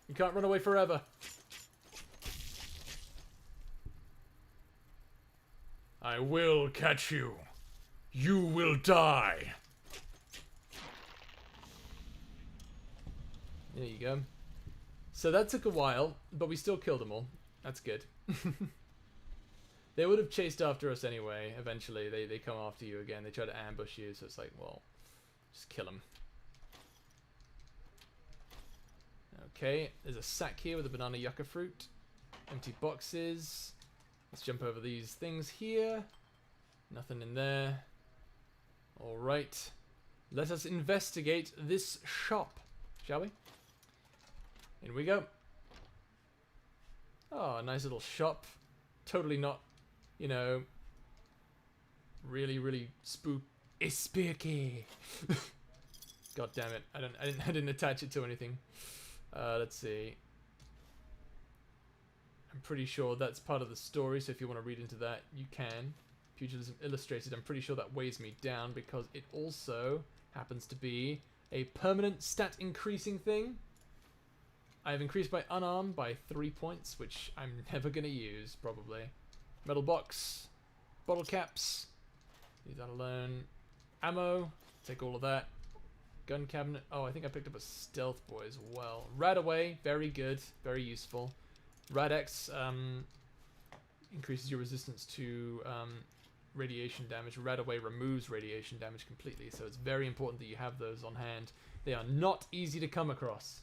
You can't run away forever. I will catch you. You will die. There you go. So that took a while, but we still killed them all. That's good. They would have chased after us anyway. Eventually, they come after you again. They try to ambush you, so it's like, well, just kill them. Okay, there's a sack here with a banana yucca fruit. Empty boxes. Let's jump over these things here. Nothing in there. Alright. Let us investigate this shop, shall we? In we go. Oh, a nice little shop. Totally not, you know, really spooky. God damn it! I didn't attach it to anything. Let's see. I'm pretty sure that's part of the story, so if you want to read into that, you can. Pugilism Illustrated, I'm pretty sure that weighs me down because it also happens to be a permanent stat increasing thing. I have increased my unarmed by 3 points, which I'm never going to use, probably. Metal box. Bottle caps. Leave that alone. Ammo. Take all of that. Gun cabinet. Oh, I think I picked up a stealth boy as well. Radaway. Very good. Very useful. Radex increases your resistance to radiation damage. Radaway removes radiation damage completely, so it's very important that you have those on hand. They are not easy to come across.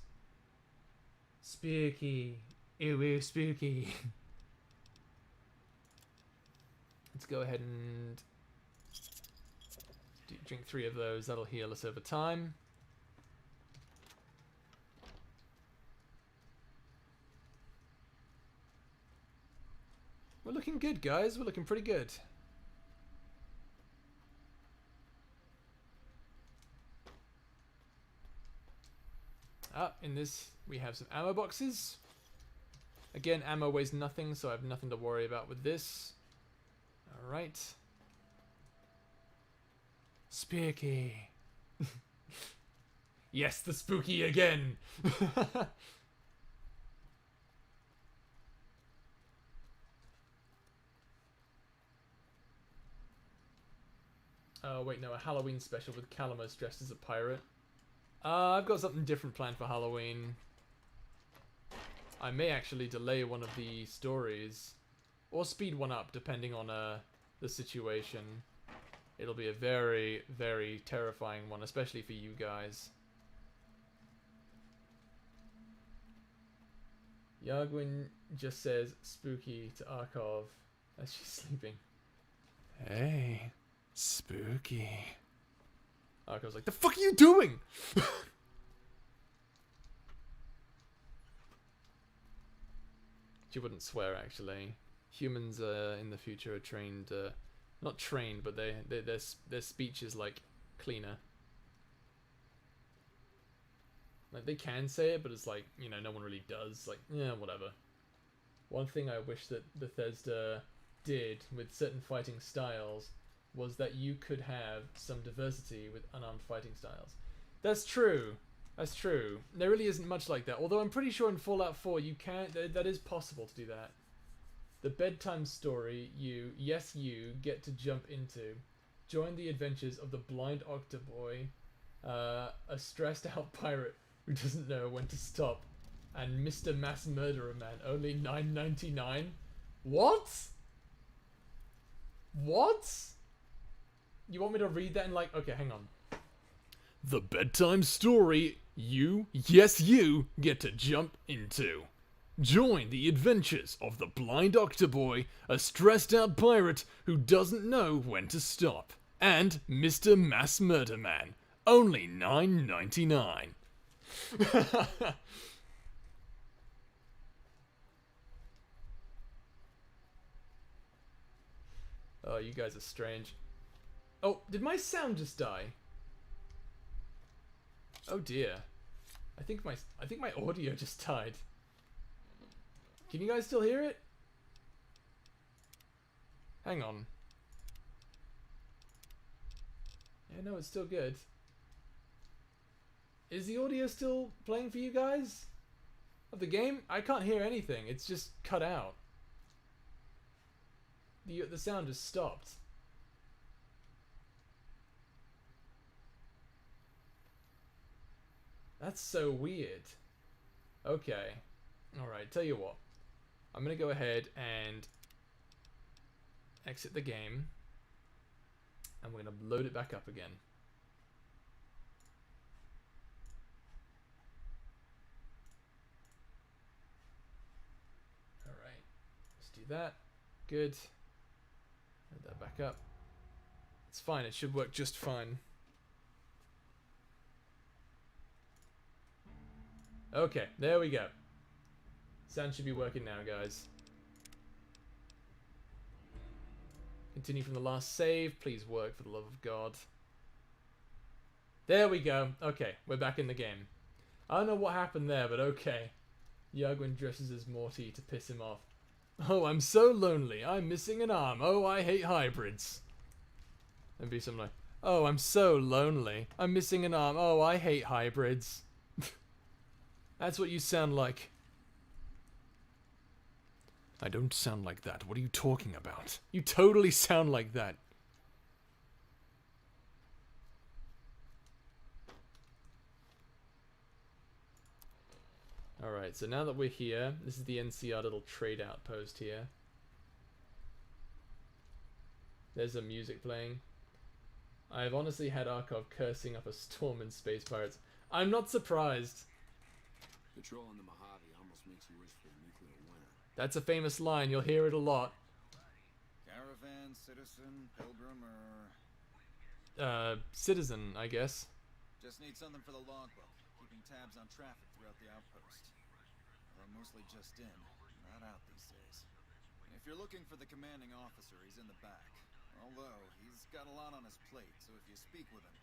Spooky. Ew, spooky. Let's go ahead and drink 3 of those. That'll heal us over time. We're looking good, guys. We're looking pretty good. Ah, in this we have some ammo boxes. Again, ammo weighs nothing, so I have nothing to worry about with this. Alright. Spooky. Yes, the spooky again. Oh, wait, no, a Halloween special with Calamus dressed as a pirate. I've got something different planned for Halloween. I may actually delay one of the stories. Or speed one up, depending on the situation. It'll be a very, very terrifying one, especially for you guys. Yagwin just says spooky to Arkov as she's sleeping. Hey, spooky. Arkov's like, the fuck are you doing? She wouldn't swear, actually. Humans in the future are trained, not trained, but their speech is like cleaner. Like they can say it, but it's like, you know, no one really does. Like, yeah, whatever. one thing I wish that Bethesda did with certain fighting styles was that you could have some diversity with unarmed fighting styles. That's true. That's true. There really isn't much like that. Although I'm pretty sure in Fallout 4 you can. That is possible to do that. The bedtime story you get to jump into. Join the adventures of the blind octoboy, a stressed out pirate who doesn't know when to stop, and Mr. Mass Murderer Man, only $9.99. What? What? You want me to read that in like, okay, hang on. The bedtime story you get to jump into. Join the adventures of the blind octoboy, a stressed out pirate who doesn't know when to stop, and Mr. Mass Murder Man, only $9.99. Oh, you guys are strange. Oh, did my sound just die? Oh dear. I think my audio just died. Can you guys still hear it? Hang on. Yeah, no, it's still good. Is the audio still playing for you guys? Of the game? I can't hear anything. It's just cut out. The sound just stopped. That's so weird. Okay. Alright, tell you what. I'm gonna go ahead and exit the game. And we're gonna load it back up again. Alright. Let's do that. Good. Load that back up. It's fine, it should work just fine. Okay, there we go. Sound should be working now, guys. Continue from the last save. Please work, for the love of God. There we go. Okay, we're back in the game. I don't know what happened there, but okay. Yagwin dresses as Morty to piss him off. Oh, I'm so lonely. I'm missing an arm. Oh, I hate hybrids. And be something like, oh, I'm so lonely. I'm missing an arm. Oh, I hate hybrids. That's what you sound like. I don't sound like that. What are you talking about? You totally sound like that. Alright, so now that we're here, this is the NCR little trade outpost here. There's some music playing. I've honestly had Arkhov cursing up a storm in Space Pirates. I'm not surprised. Patrolling the Mojave almost makes you wish for a nuclear winter. That's a famous line. You'll hear it a lot. Caravan, citizen, pilgrim, or... Citizen, I guess. Just need something for the logbook. Keeping tabs on traffic throughout the outpost. They're mostly just in, not out these days. If you're looking for the commanding officer, he's in the back. Although, he's got a lot on his plate, so if you speak with him,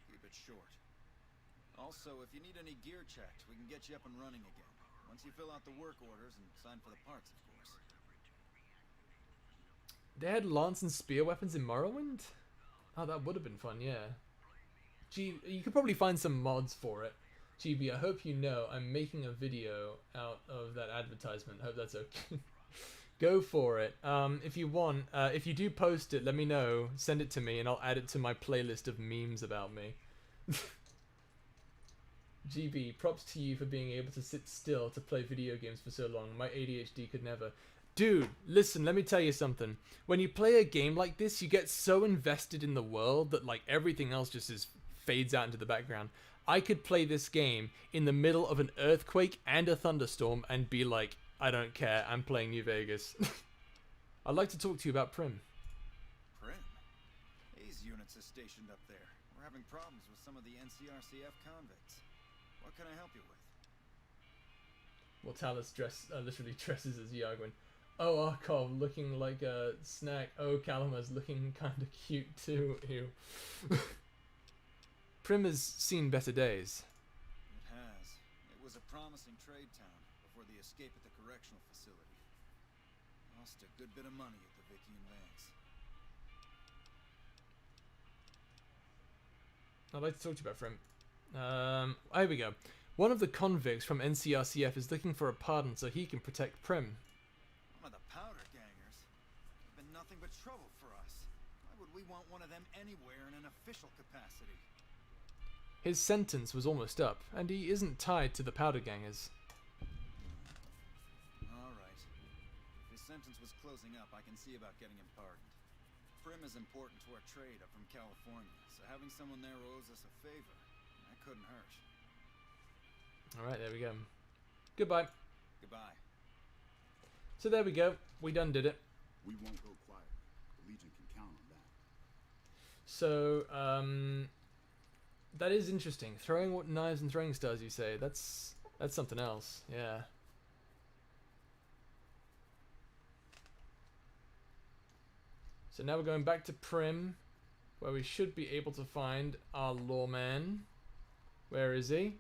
keep it short. Also, if you need any gear checked, we can get you up and running again. Once you fill out the work orders and sign for the parts, of course. They had lance and spear weapons in Morrowind? Oh, that would have been fun, yeah. Gee, you could probably find some mods for it. GB, I hope you know I'm making a video out of that advertisement. Hope that's okay. Go for it. If you want, if you do post it, let me know. Send it to me and I'll add it to my playlist of memes about me. GB, props to you for being able to sit still to play video games for so long. My ADHD could never. Dude, listen, let me tell you something. When you play a game like this, you get so invested in the world that like everything else just fades out into the background. I could play this game in the middle of an earthquake and a thunderstorm and be like, I don't care, I'm playing New Vegas. I'd like to talk to you about Prim. Prim? Hayes units are stationed up there. We're having problems with some of the NCRCF convicts. What can I help you with? Mortalis literally dresses as Yagwin. Oh, Arkhov looking like a snack. Oh, Calamar's looking kind of cute too. Ew. Prim has seen better days. It has. It was a promising trade town before the escape at the correctional facility. Lost a good bit of money at the Vicky and Vance. I'd like to talk to you about Prim. Here we go. One of the convicts from NCRCF is looking for a pardon so he can protect Prim. One of the powder gangers. They've been nothing but trouble for us. Why would we want one of them anywhere in an official capacity? His sentence was almost up, and he isn't tied to the powder gangers. Alright. If his sentence was closing up, I can see about getting him pardoned. Prim is important to our trade up from California, so having someone there who owes us a favor, that couldn't hurt. Alright, there we go. Goodbye. Goodbye. So there we go. We done did it. We won't go quietly. The Legion can count on that. So, that is interesting. Throwing what knives and throwing stars, you say? That's something else. Yeah. So now we're going back to Prim, where we should be able to find our lawman. Where is he?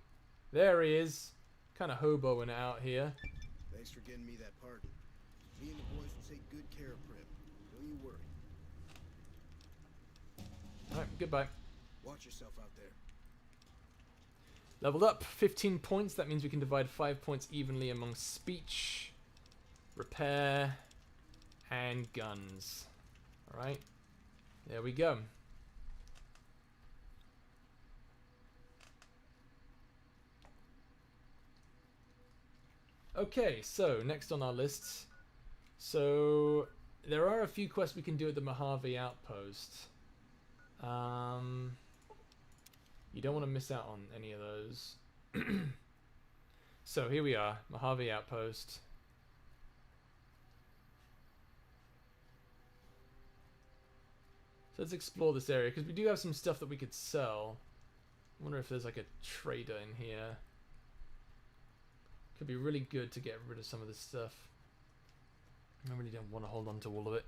There he is. Kind of hoboing out here. Thanks for getting me that pardon. Me and the boys will take good care of Prim. Don't you worry. Alright, goodbye. Watch yourself out there. Leveled up, 15 points. That means we can divide 5 points evenly among speech, repair, and guns. Alright, there we go. Okay, so next on our list. So there are a few quests we can do at the Mojave Outpost. You don't want to miss out on any of those. So here we are, Mojave Outpost. So let's explore this area, because we do have some stuff that we could sell. I wonder if there's like a trader in here. Could be really good to get rid of some of this stuff. I really don't want to hold on to all of it.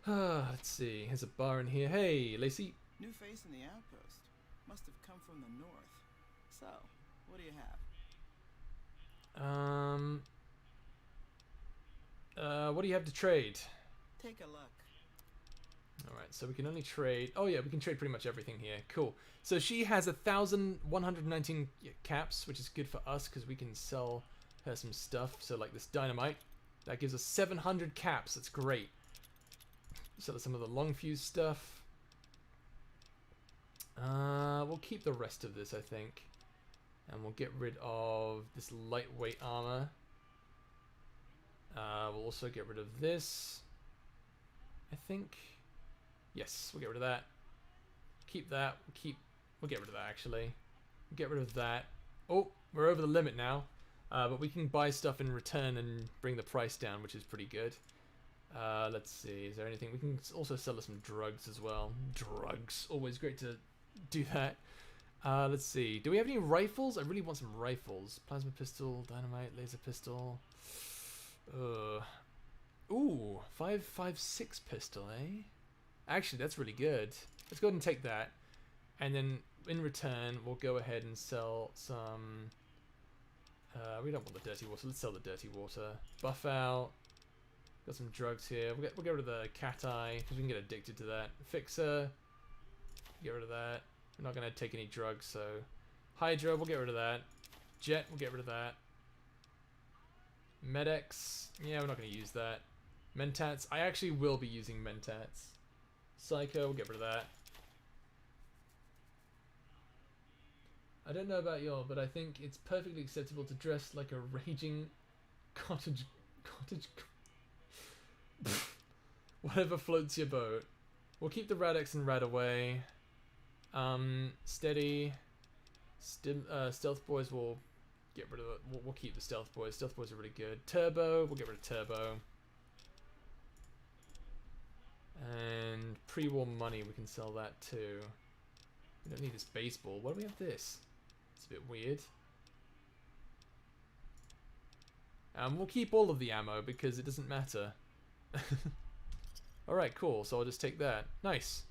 Let's see, here's a bar in here. Hey, Lacey. New face in the outpost. Must have come from the north. So, what do you have? What do you have to trade? Take a look. Alright, so we can only trade... Oh yeah, we can trade pretty much everything here. Cool. So she has 1,119 caps, which is good for us because we can sell her some stuff. So like this dynamite. That gives us 700 caps. That's great. Sell some of the long fuse stuff. We'll keep the rest of this, I think. And we'll get rid of this lightweight armor. We'll also get rid of this, I think. Yes, we'll get rid of that. Keep that. We'll get rid of that, actually. We'll get rid of that. Oh, we're over the limit now. But we can buy stuff in return and bring the price down, which is pretty good. Let's see. Is there anything? We can also sell us some drugs as well. Drugs. Always great to do that. Let's see. Do we have any rifles? I really want some rifles. Plasma pistol, dynamite, laser pistol. Ooh, 5.56 pistol, eh? Actually, that's really good. Let's go ahead and take that. And then in return, we'll go ahead and sell some... we don't want the dirty water. Let's sell the dirty water. Buff out. Got some drugs here. We'll get rid of the cat eye, because we can get addicted to that. Fixer. Get rid of that. We're not going to take any drugs, so... Hydra, we'll get rid of that. Jet, we'll get rid of that. Medex. Yeah, we're not going to use that. Mentats. I actually will be using Mentats. Psycho, we'll get rid of that. I don't know about y'all, but I think it's perfectly acceptable to dress like a raging cottage... Whatever floats your boat. We'll keep the Radex and Rad away. Steady. Stealth boys will get rid of it. We'll keep the stealth boys. Stealth boys are really good. Turbo, we'll get rid of turbo. And pre-war money, we can sell that too. We don't need this baseball. Why do we have this? It's a bit weird. We'll keep all of the ammo because it doesn't matter. Alright, cool. So I'll just take that. Nice.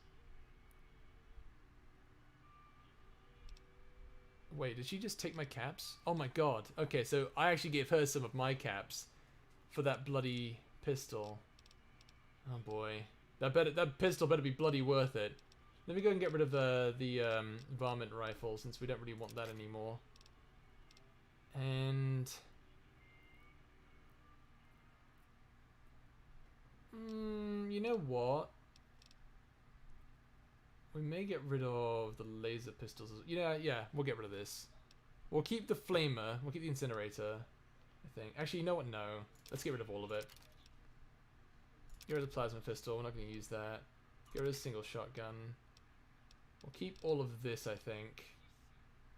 Wait, did she just take my caps? Oh my god. Okay, so I actually gave her some of my caps for that bloody pistol. Oh boy. That pistol better be bloody worth it. Let me go and get rid of the varmint rifle, since we don't really want that anymore. And you know what? We may get rid of the laser pistols. Yeah, we'll get rid of this. We'll keep the flamer. We'll keep the incinerator, I think. Actually, you know what? No. Let's get rid of all of it. Get rid of the plasma pistol. We're not going to use that. Get rid of the single shotgun. We'll keep all of this, I think.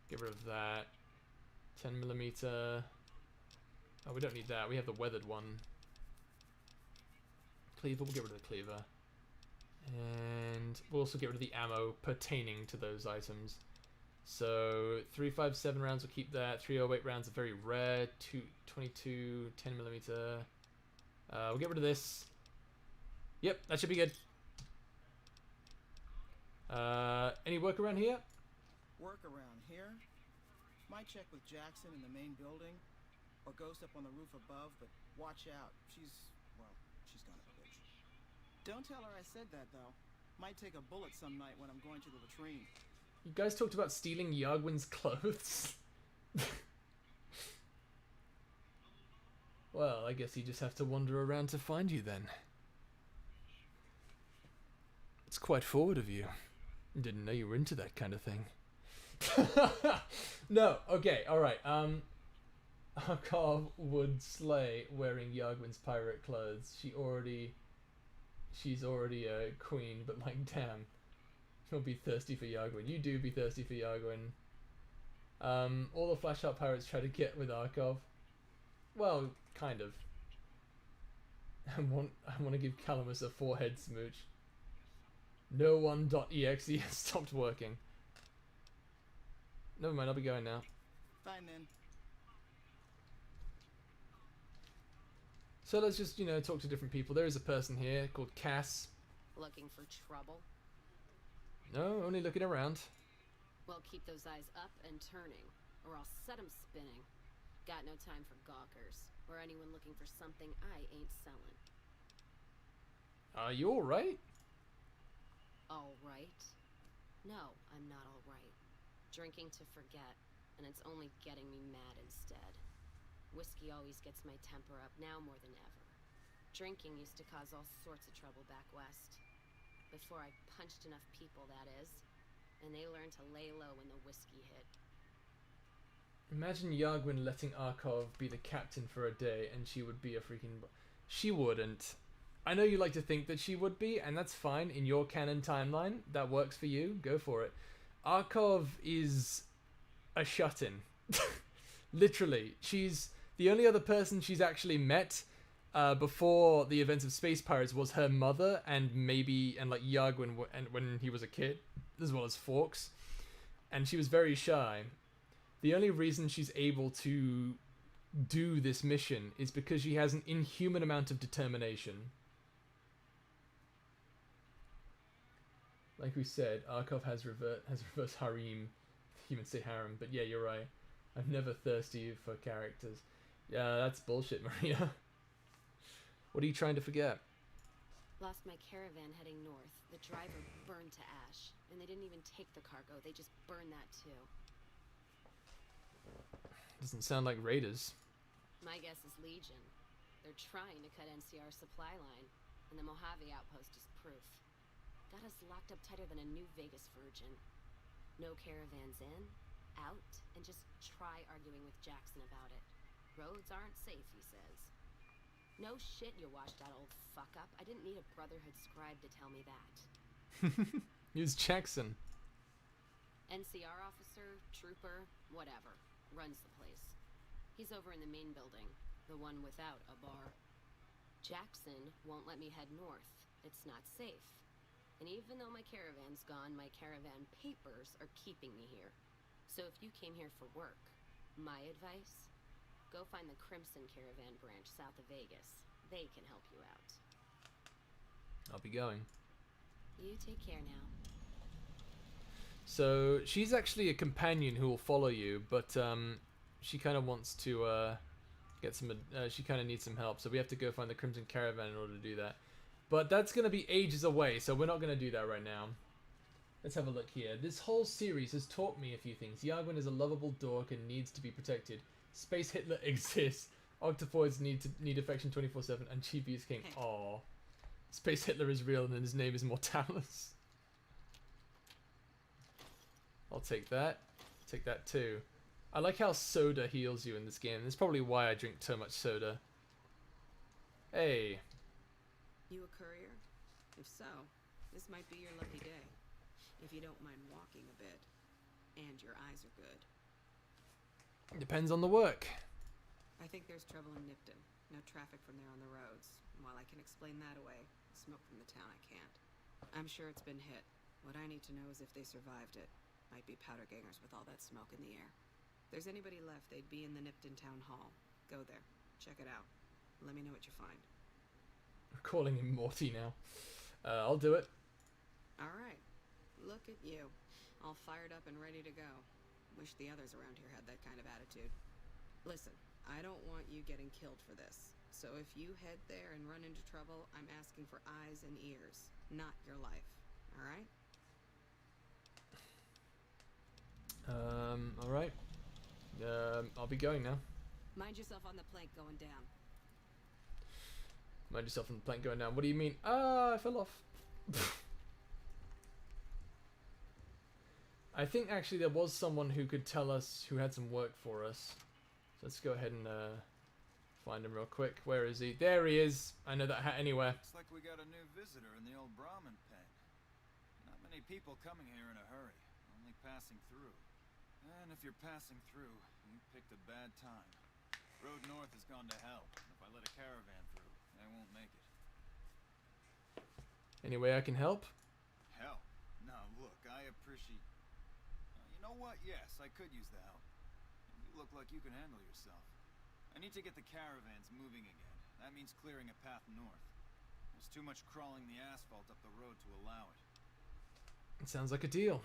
Get rid of that. 10mm. Oh, we don't need that. We have the weathered one. Cleaver. We'll get rid of the cleaver. And we'll also get rid of the ammo pertaining to those items. So 357 rounds, we'll keep that. 308 rounds are very rare. 222, 10mm. We'll get rid of this. Yep, that should be good. Any work around here? Work around here? Might check with Jackson in the main building, or Ghost up on the roof above, but watch out. She's gonna bitch. Don't tell her I said that, though. Might take a bullet some night when I'm going to the latrine. You guys talked about stealing Yagwin's clothes? Well, I guess you just have to wander around to find you then. It's quite forward of you. Didn't know you were into that kind of thing. No, okay, alright. Arkov would slay wearing Yagwin's pirate clothes. She's already a queen, but like, damn. You'll be thirsty for Yagwin. You do be thirsty for Yagwin. All the Flash Heart pirates try to get with Arkov. Well, kind of. I want to give Calamus a forehead smooch. No one.exe has stopped working. Never mind, I'll be going now. Fine then. So let's just, talk to different people. There is a person here called Cass. Looking for trouble? No, only looking around. Well, keep those eyes up and turning, or I'll set 'em spinning. Got no time for gawkers, or anyone looking for something I ain't selling. Are you alright? Alright? No, I'm not alright. Drinking to forget, and it's only getting me mad instead. Whiskey always gets my temper up, now more than ever. Drinking used to cause all sorts of trouble back west. Before I punched enough people, that is. And they learned to lay low when the whiskey hit. Imagine Yagwin letting Arkov be the captain for a day, and she would be a freaking... She wouldn't. I know you like to think that she would be, and that's fine. In your canon timeline, that works for you. Go for it. Arkov is a shut-in. Literally. She's... The only other person she's actually met before the events of Space Pirates was her mother, and like Yagwin when he was a kid, as well as Forks. And she was very shy. The only reason she's able to do this mission is because she has an inhuman amount of determination. Like we said, Arkov has reverse harem. Human say harem, but yeah, you're right. I'm never thirsty for characters. Yeah, that's bullshit, Maria. What are you trying to forget? Lost my caravan heading north. The driver burned to ash. And they didn't even take the cargo, they just burned that too. Doesn't sound like raiders. My guess is Legion. They're trying to cut NCR's supply line, and the Mojave Outpost is proof. Got us locked up tighter than a New Vegas virgin. No caravans in, out, and just try arguing with Jackson about it. Roads aren't safe, he says. No shit, you washed out old fuck-up. I didn't need a Brotherhood scribe to tell me that. Use Jackson. NCR officer, trooper, whatever. Runs the place. He's over in the main building, the one without a bar. Jackson won't let me head north. It's not safe. And even though my caravan's gone, my caravan papers are keeping me here. So if you came here for work, my advice, go find the Crimson Caravan branch south of Vegas. They can help you out. I'll be going. You take care now. So she's actually a companion who will follow you, but she kind of wants to get some. She kind of needs some help, so we have to go find the Crimson Caravan in order to do that. But that's gonna be ages away, so we're not gonna do that right now. Let's have a look here. This whole series has taught me a few things. Yargwin is a lovable dork and needs to be protected. Space Hitler exists. Octopoids need affection 24/7, and Chibi is king. Aww. Space Hitler is real, and his name is Mortalis. I'll take that. Take that too. I like how soda heals you in this game. That's probably why I drink so much soda. Hey. You a courier? If so, this might be your lucky day. If you don't mind walking a bit. And your eyes are good. Depends on the work. I think there's trouble in Nipton. No traffic from there on the roads. While I can explain that away, smoke from the town I can't. I'm sure it's been hit. What I need to know is if they survived it. Might be powder gangers with all that smoke in the air. If there's anybody left, they'd be in the Nipton Town Hall. Go there. Check it out. Let me know what you find. We're calling him Morty now. I'll do it. Alright. Look at you. All fired up and ready to go. Wish the others around here had that kind of attitude. Listen, I don't want you getting killed for this. So if you head there and run into trouble, I'm asking for eyes and ears, not your life. Alright? Alright. I'll be going now. Mind yourself on the plank going down. Mind yourself on the plank going down. What do you mean? Ah, I fell off. I think actually there was someone who could tell us, who had some work for us. So let's go ahead and find him real quick. Where is he? There he is. I know that hat anywhere. Looks like we got a new visitor in the old Brahmin pen. Not many people coming here in a hurry. Only passing through. And if you're passing through, you picked a bad time. Road north has gone to hell. If I let a caravan through, I won't make it. Any way I can help? Hell. Now look, I appreciate... you know what? Yes, I could use the help. You look like you can handle yourself. I need to get the caravans moving again. That means clearing a path north. There's too much crawling the asphalt up the road to allow it. It sounds like a deal.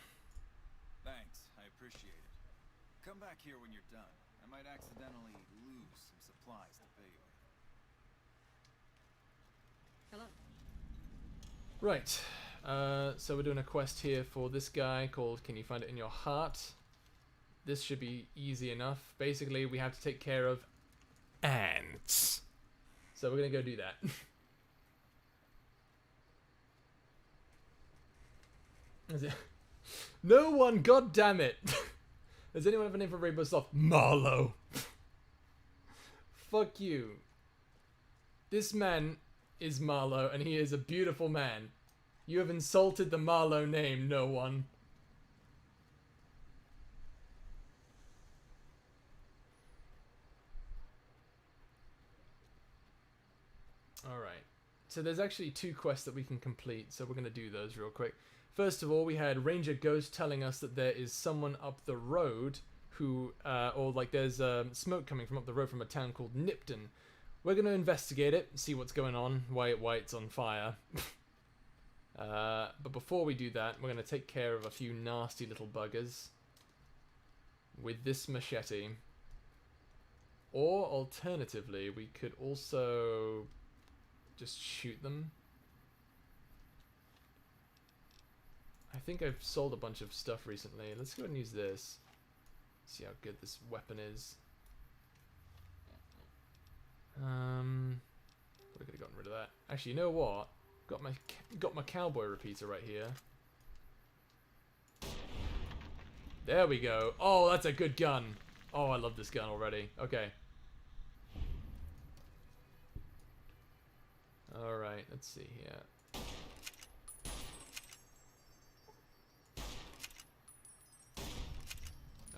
Thanks, I appreciate it. Come back here when you're done. I might accidentally lose some supplies to pay you with. Hello. Right. So we're doing a quest here for this guy called Can You Find It in Your Heart? This should be easy enough. Basically, we have to take care of ants. So we're going to go do that. Is it? No one, god damn it. Does anyone have a name for Rainbow Soft? Marlowe. Fuck you. This man is Marlowe, and he is a beautiful man. You have insulted the Marlowe name, no one. Alright. So there's actually 2 quests that we can complete, so we're going to do those real quick. First of all, we had Ranger Ghost telling us that there is someone up the road who, or like there's smoke coming from up the road from a town called Nipton. We're going to investigate it, see what's going on, why it's on fire. But before we do that, we're going to take care of a few nasty little buggers with this machete. Or alternatively, we could also just shoot them. I think I've sold a bunch of stuff recently. Let's go ahead and use this. See how good this weapon is. We could have gotten rid of that. Actually, you know what? Got my cowboy repeater right here. There we go. Oh, that's a good gun. Oh, I love this gun already. Okay. Alright, let's see here.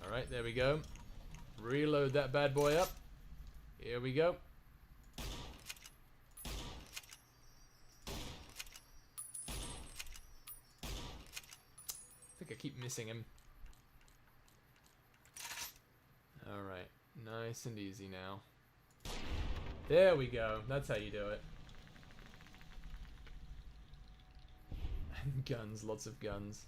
Alright, there we go. Reload that bad boy up. Here we go. I think I keep missing him. Alright, nice and easy now. There we go. That's how you do it. And guns, lots of guns.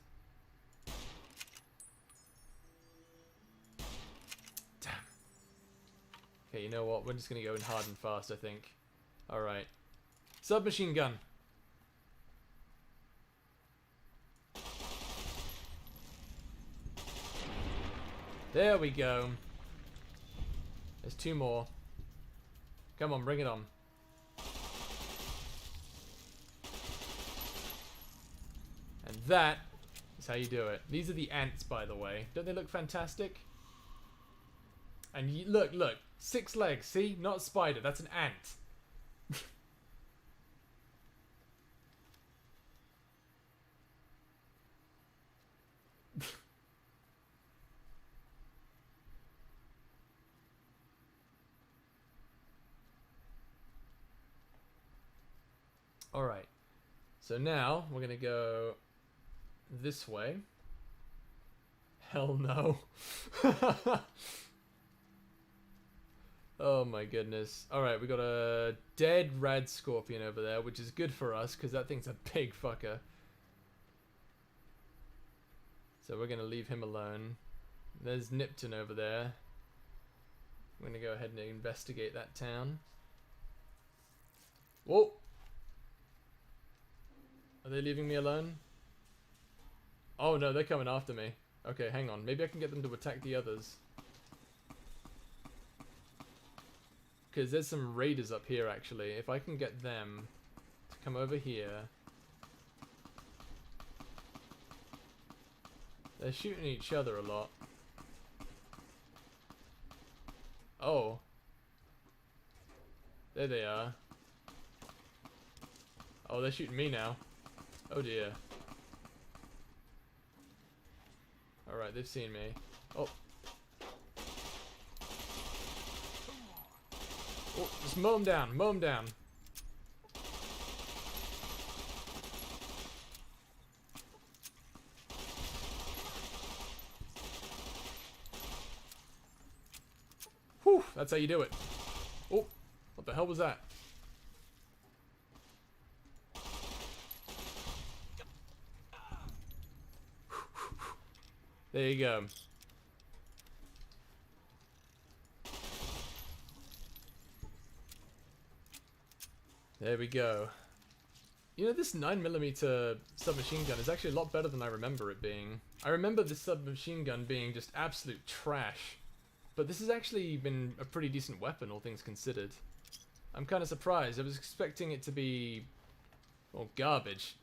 Okay, you know what? We're just going to go in hard and fast, I think. Alright. Submachine gun. There we go. There's 2 more. Come on, bring it on. And that is how you do it. These are the ants, by the way. Don't they look fantastic? And you, look, 6 legs, see? Not a spider, that's an ant. Alright. So now, we're gonna go this way. Hell no. Oh my goodness. Alright, we got a dead rad scorpion over there, which is good for us, because that thing's a big fucker. So we're going to leave him alone. There's Nipton over there. I'm going to go ahead and investigate that town. Whoa! Are they leaving me alone? Oh no, they're coming after me. Okay, hang on. Maybe I can get them to attack the others. Because there's some raiders up here, actually. If I can get them to come over here. They're shooting each other a lot. Oh. There they are. Oh, they're shooting me now. Oh dear. Alright, they've seen me. Oh. Oh, just mow them down, mow them down. Whew, that's how you do it. Oh, what the hell was that? There you go. There we go. You know, this 9mm submachine gun is actually a lot better than I remember it being. I remember this submachine gun being just absolute trash. But this has actually been a pretty decent weapon, all things considered. I'm kind of surprised. I was expecting it to be, well, garbage.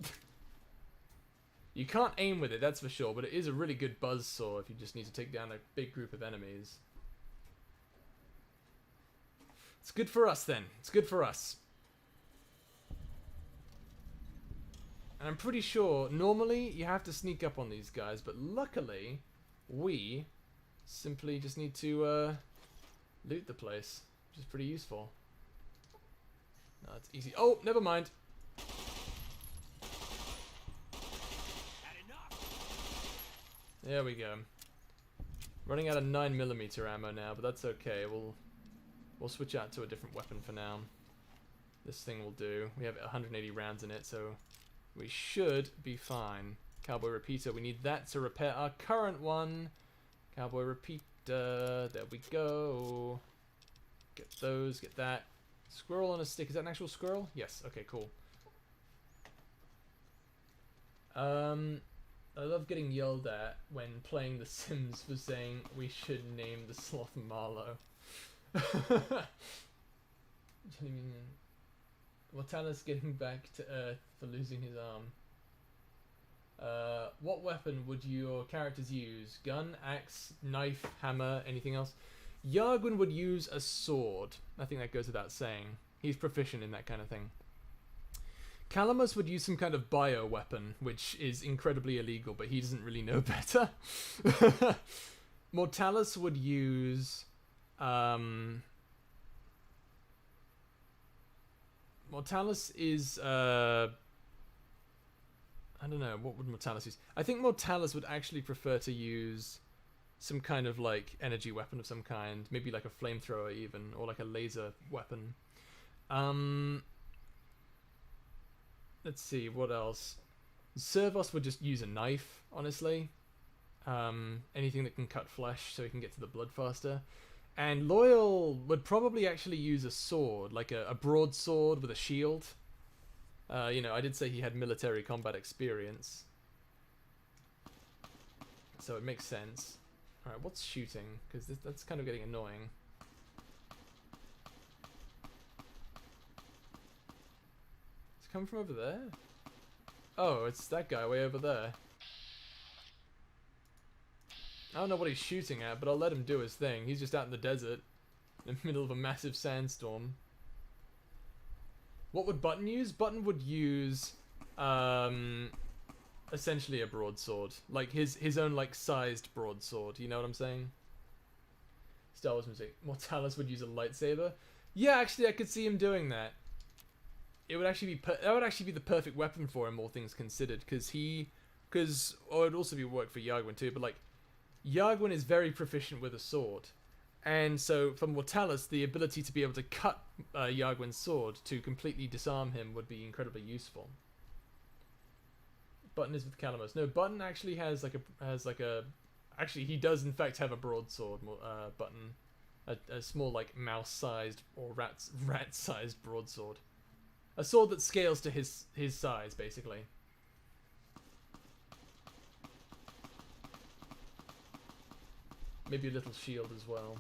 You can't aim with it, that's for sure, but it is a really good buzzsaw if you just need to take down a big group of enemies. It's good for us, then. It's good for us. And I'm pretty sure, normally, you have to sneak up on these guys, but luckily, we simply just need to loot the place, which is pretty useful. No, it's easy. Oh, never mind. There we go. Running out of 9mm ammo now, but that's okay. We'll switch out to a different weapon for now. This thing will do. We have 180 rounds in it, so we should be fine. Cowboy repeater. We need that to repair our current one. Cowboy repeater. There we go. Get those. Get that. Squirrel on a stick. Is that an actual squirrel? Yes. Okay, cool. I love getting yelled at when playing The Sims for saying we should name the sloth Marlow. Mortalis getting back to Earth for losing his arm. What weapon would your characters use? Gun, axe, knife, hammer, anything else? Yargwin would use a sword. I think that goes without saying. He's proficient in that kind of thing. Calamus would use some kind of bio weapon, which is incredibly illegal, but he doesn't really know better. Mortalis would use... Mortalis is... I don't know, what would Mortalis use? I think Mortalis would actually prefer to use some kind of, like, energy weapon of some kind. Maybe like a flamethrower even, or like a laser weapon. Let's see, what else? Servos would just use a knife, honestly. Anything that can cut flesh so he can get to the blood faster. And Loyal would probably actually use a sword, like a broadsword with a shield. You know, I did say he had military combat experience. So it makes sense. Alright, what's shooting? Because that's kind of getting annoying. It's coming from over there? Oh, it's that guy way over there. I don't know what he's shooting at, but I'll let him do his thing. He's just out in the desert, in the middle of a massive sandstorm. What would Button use? Button would use, essentially a broadsword. Like, his own, like, sized broadsword. You know what I'm saying? Star Wars music. Mortalis would use a lightsaber. Yeah, actually, I could see him doing that. It would actually be that would actually be the perfect weapon for him, all things considered, because or it'd also be work for Yargwin too. But like, Yargwin is very proficient with a sword, and so for Mortalis, the ability to be able to cut Yargwin's sword to completely disarm him would be incredibly useful. Button is with Calamos. No, Button actually has actually he does in fact have a broadsword. Button, a small like mouse-sized or rat-sized broadsword. A sword that scales to his size, basically. Maybe a little shield as well.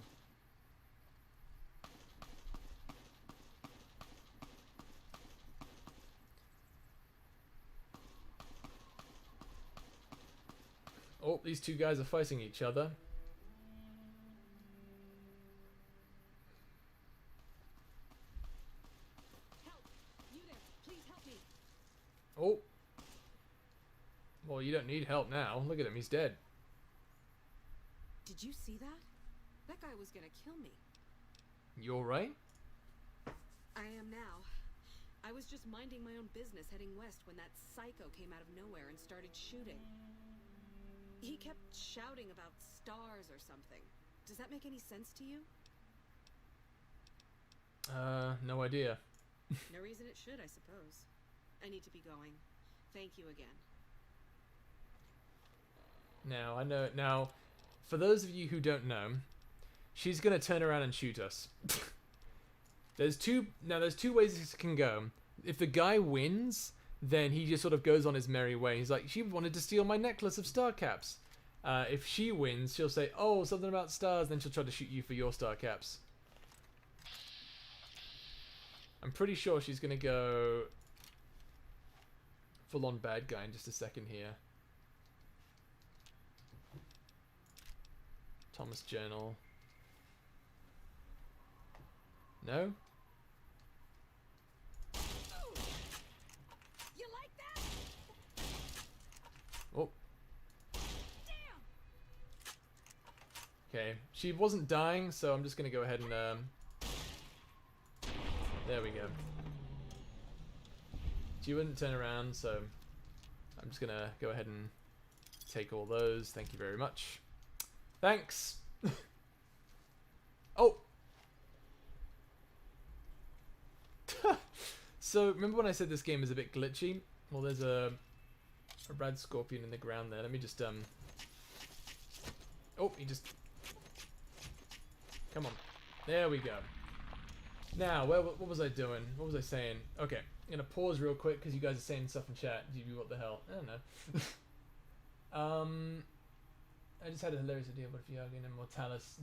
Oh, these two guys are fighting each other. Oh. Well, you don't need help now. Look at him, he's dead. Did you see that? That guy was gonna kill me. You alright? I am now. I was just minding my own business heading west when that psycho came out of nowhere and started shooting. He kept shouting about stars or something. Does that make any sense to you? No idea. No reason it should, I suppose. I need to be going. Thank you again. Now, I know. Now, for those of you who don't know, she's gonna turn around and shoot us. There's two ways this can go. If the guy wins, then he just sort of goes on his merry way. He's like, she wanted to steal my necklace of star caps. If she wins, she'll say, oh, something about stars, then she'll try to shoot you for your star caps. I'm pretty sure she's gonna go full-on bad guy in just a second here. Thomas Journal. No? You like that? Oh. Okay, she wasn't dying, so I'm just gonna go ahead and there we go. She wouldn't turn around, so I'm just gonna go ahead and take all those. Thank you very much. Thanks. Oh. So remember when I said this game is a bit glitchy? Well, there's a rad scorpion in the ground there. Let me just oh, he just. Come on. There we go. Now, what was I doing? What was I saying? Okay, I'm gonna pause real quick because you guys are saying stuff in chat. What the hell? I don't know. I just had a hilarious idea. What if Yargin and Mortalis?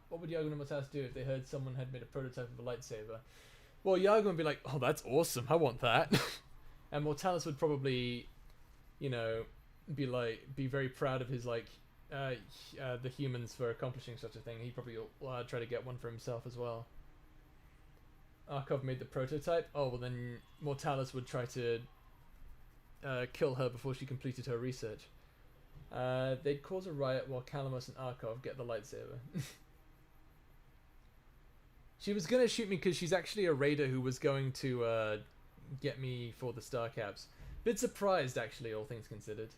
What would Yargin and Mortalis do if they heard someone had made a prototype of a lightsaber? Well, Yargin would be like, "Oh, that's awesome! I want that." And Mortalis would probably, you know, be very proud of his the humans for accomplishing such a thing. He probably will try to get one for himself as well. Arkov made the prototype. Oh, well then Mortalis would try to kill her before she completed her research. They'd cause a riot while Calamos and Arkov get the lightsaber. She was going to shoot me because she's actually a raider who was going to get me for the star caps. Bit surprised, actually, all things considered,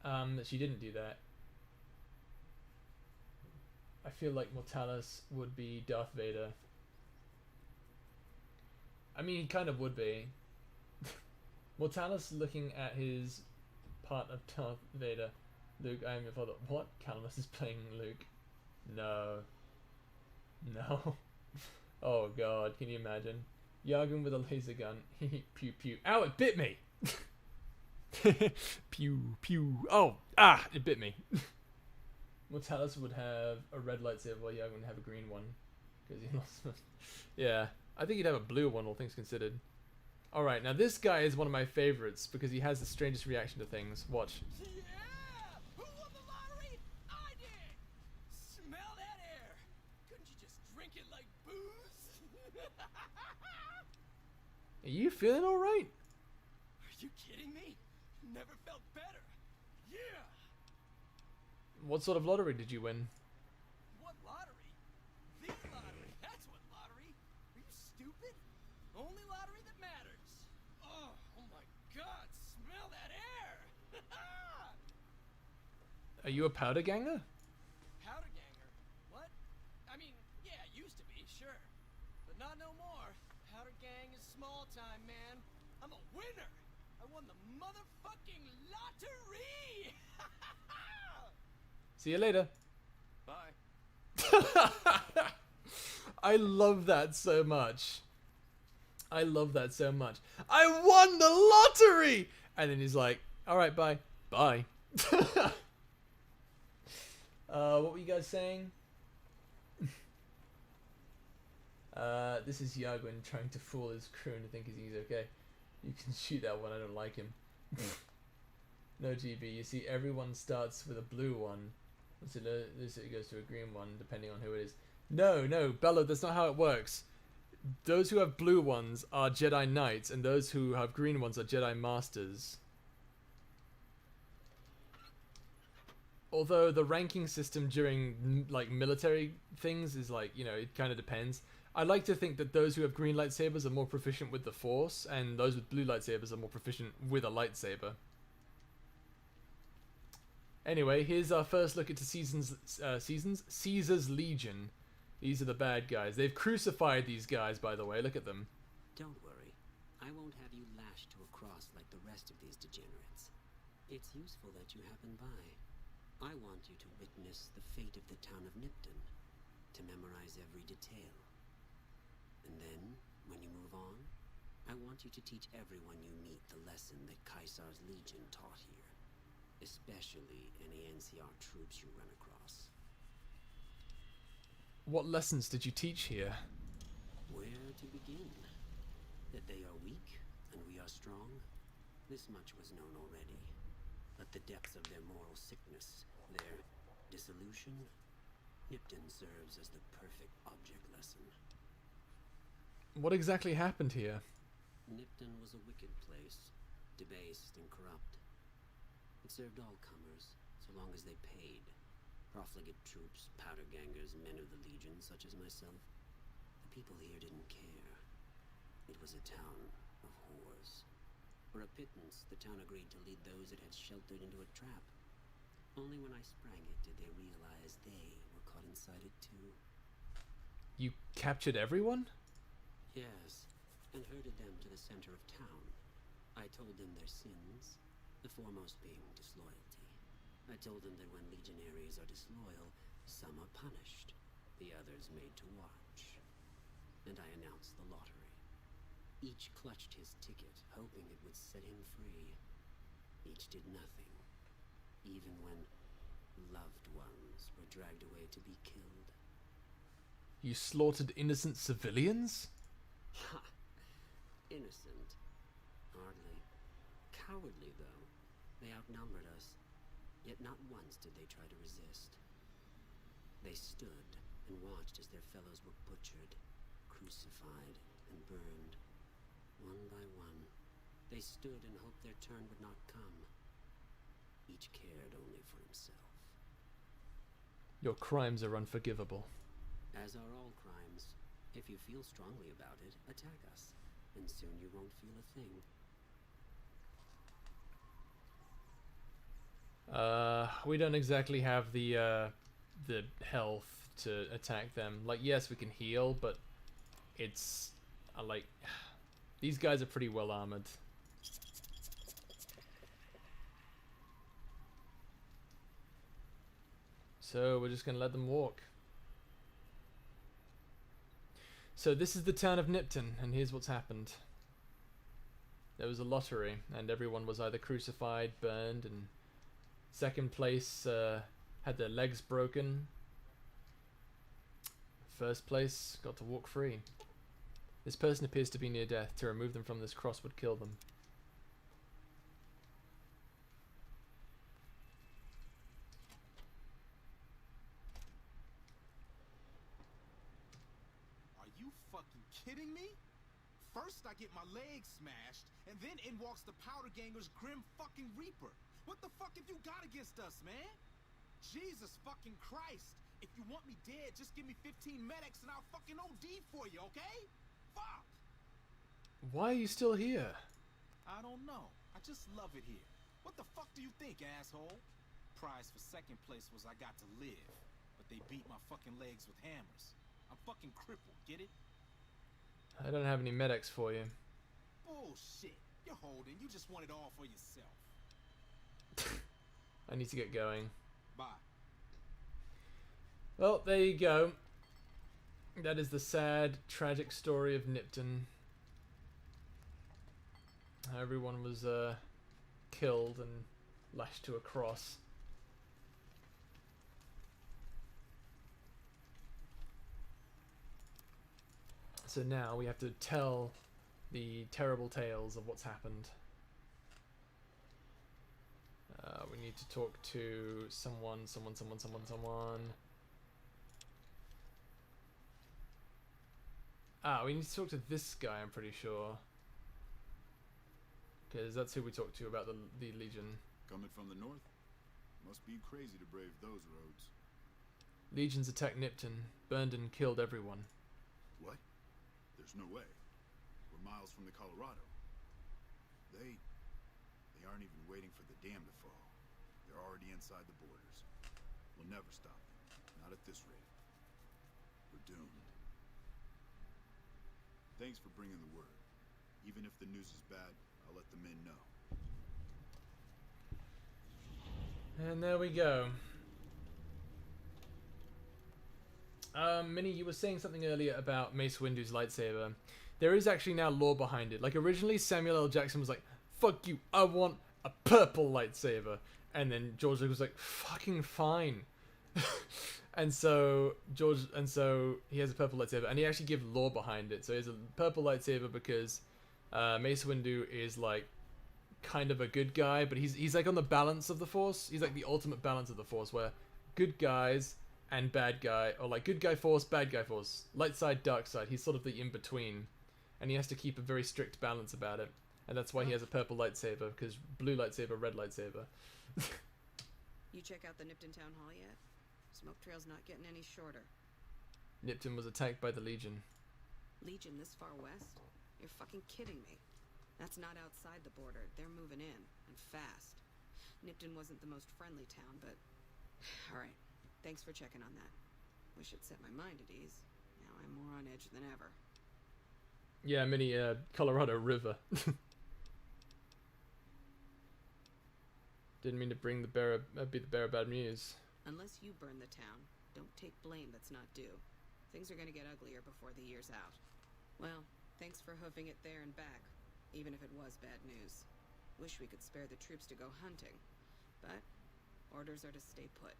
that she didn't do that. I feel like Mortalis would be Darth Vader. I mean, he kind of would be. Mortalis looking at his part of Darth Vader. Luke, I am your father. What? Calamos is playing Luke. No. No. Oh god, can you imagine? Yagun with a laser gun. Pew pew. Ow, it bit me! Pew pew. Oh! Ah! It bit me. Mortalis would have a red lightsaber while Yagun would have a green one. Because he lost. Yeah. I think he'd have a blue one, all things considered. Alright, now this guy is one of my favorites because he has the strangest reaction to things. Watch. Yeah! Who won the lottery? I did! Smell that air! Couldn't you just drink it like booze? Are you feeling alright? Are you kidding me? Never felt better. Yeah! What sort of lottery did you win? What lottery? The lottery. That's what lottery. Are you stupid? Only lottery that matters. Oh my god, smell that air! Are you a powder ganger? Powder ganger? What? I mean, yeah, used to be, sure. But not no more. Powder gang is small time, man. I'm a winner! I won the motherfucking lottery! See you later. Bye. I love that so much. I love that so much. I won the lottery! And then he's like, alright, bye. Bye. What were you guys saying? This is Yagun trying to fool his crew into thinking he's okay. You can shoot that one, I don't like him. No GB, you see everyone starts with a blue one. So this it goes to a green one, depending on who it is. No, Bello, that's not how it works. Those who have blue ones are Jedi Knights, and those who have green ones are Jedi Masters. Although the ranking system during like military things is like, you know, it kind of depends. I like to think that those who have green lightsabers are more proficient with the Force, and those with blue lightsabers are more proficient with a lightsaber. Anyway, here's our first look at Caesar's Legion. These are the bad guys. They've crucified these guys, by the way. Look at them. Don't worry. I won't have you lashed to a cross like the rest of these degenerates. It's useful that you happen by. I want you to witness the fate of the town of Nipton, to memorize every detail. And then, when you move on, I want you to teach everyone you meet the lesson that Caesar's Legion taught here. Especially any NCR troops you run across. What lessons did you teach here? Where to begin? That they are weak and we are strong? This much was known already. But the depths of their moral sickness, their dissolution, Nipton serves as the perfect object lesson. What exactly happened here? Nipton was a wicked place, debased and corrupt. It served all comers, so long as they paid. Profligate troops, powder gangers, men of the Legion, such as myself. The people here didn't care. It was a town of whores. For a pittance, the town agreed to lead those it had sheltered into a trap. Only when I sprang it did they realize they were caught inside it too. You captured everyone? Yes, and herded them to the center of town. I told them their sins, the foremost being disloyalty. I told them that when legionaries are disloyal, some are punished, the others made to watch. And I announced the lottery. Each clutched his ticket, hoping it would set him free. Each did nothing, even when loved ones were dragged away to be killed. You slaughtered innocent civilians? Ha! Innocent. Hardly. Cowardly, though. They outnumbered us. Yet not once did they try to resist. They stood and watched as their fellows were butchered, crucified, and burned. One by one. They stood and hoped their turn would not come. Each cared only for himself. Your crimes are unforgivable. As are all crimes. If you feel strongly about it, attack us, and soon you won't feel a thing. We don't exactly have the health to attack them. Like, yes, we can heal, but it's like these guys are pretty well armored. So we're just gonna let them walk. So this is the town of Nipton, and here's what's happened. There was a lottery, and everyone was either crucified, burned, and second place had their legs broken. First place got to walk free. This person appears to be near death. To remove them from this cross would kill them. Are you fucking kidding me? First I get my legs smashed, and then in walks the Powder Ganger's Grim fucking Reaper. What the fuck have you got against us, man? Jesus fucking Christ. If you want me dead, just give me 15 medics and I'll fucking OD for you, okay? Fuck! Why are you still here? I don't know. I just love it here. What the fuck do you think, asshole? Prize for second place was I got to live, but they beat my fucking legs with hammers. I'm fucking crippled, get it? I don't have any medics for you. Bullshit. You're holding. You just want it all for yourself. I need to get going. Bye. Well, there you go. That is the sad, tragic story of Nipton. How everyone was killed and lashed to a cross. So now we have to tell the terrible tales of what's happened. We need to talk to someone. We need to talk to this guy, I'm pretty sure. Because that's who we talked to about the Legion. Coming from the north? Must be crazy to brave those roads. Legions attacked Nipton, burned and killed everyone. What? There's no way. We're miles from the Colorado. They aren't even waiting for the dam to fall. They're already inside the borders. We'll never stop them. Not at this rate. We're doomed. Thanks for bringing the word. Even if the news is bad, I'll let the men know. And there we go. Minnie, you were saying something earlier about Mace Windu's lightsaber. There is actually now lore behind it. Like, originally Samuel L. Jackson was like, fuck you, I want a purple lightsaber. And then George Lucas was like, fucking fine. And so he has a purple lightsaber, and he actually gives lore behind it. So he has a purple lightsaber because Mace Windu is like kind of a good guy, but he's like on the balance of the Force. He's like the ultimate balance of the Force, where good guys and bad guy, or like good guy Force, bad guy Force, light side, dark side. He's sort of the in between, and he has to keep a very strict balance about it, and that's why he has a purple lightsaber, because blue lightsaber, red lightsaber. You check out the Nipton Town Hall yet? Smoke trail's not getting any shorter. Nipton was attacked by the Legion. Legion this far west? You're fucking kidding me. That's not outside the border. They're moving in, and fast. Nipton wasn't the most friendly town, but... Alright, thanks for checking on that. Wish it set my mind at ease. Now I'm more on edge than ever. Yeah, mini Colorado River. Didn't mean to bring the bearer, be the bearer of bad news. Unless you burn the town, don't take blame that's not due. Things are gonna get uglier before the year's out. Well, thanks for hoofing it there and back, even if it was bad news. Wish we could spare the troops to go hunting, but orders are to stay put.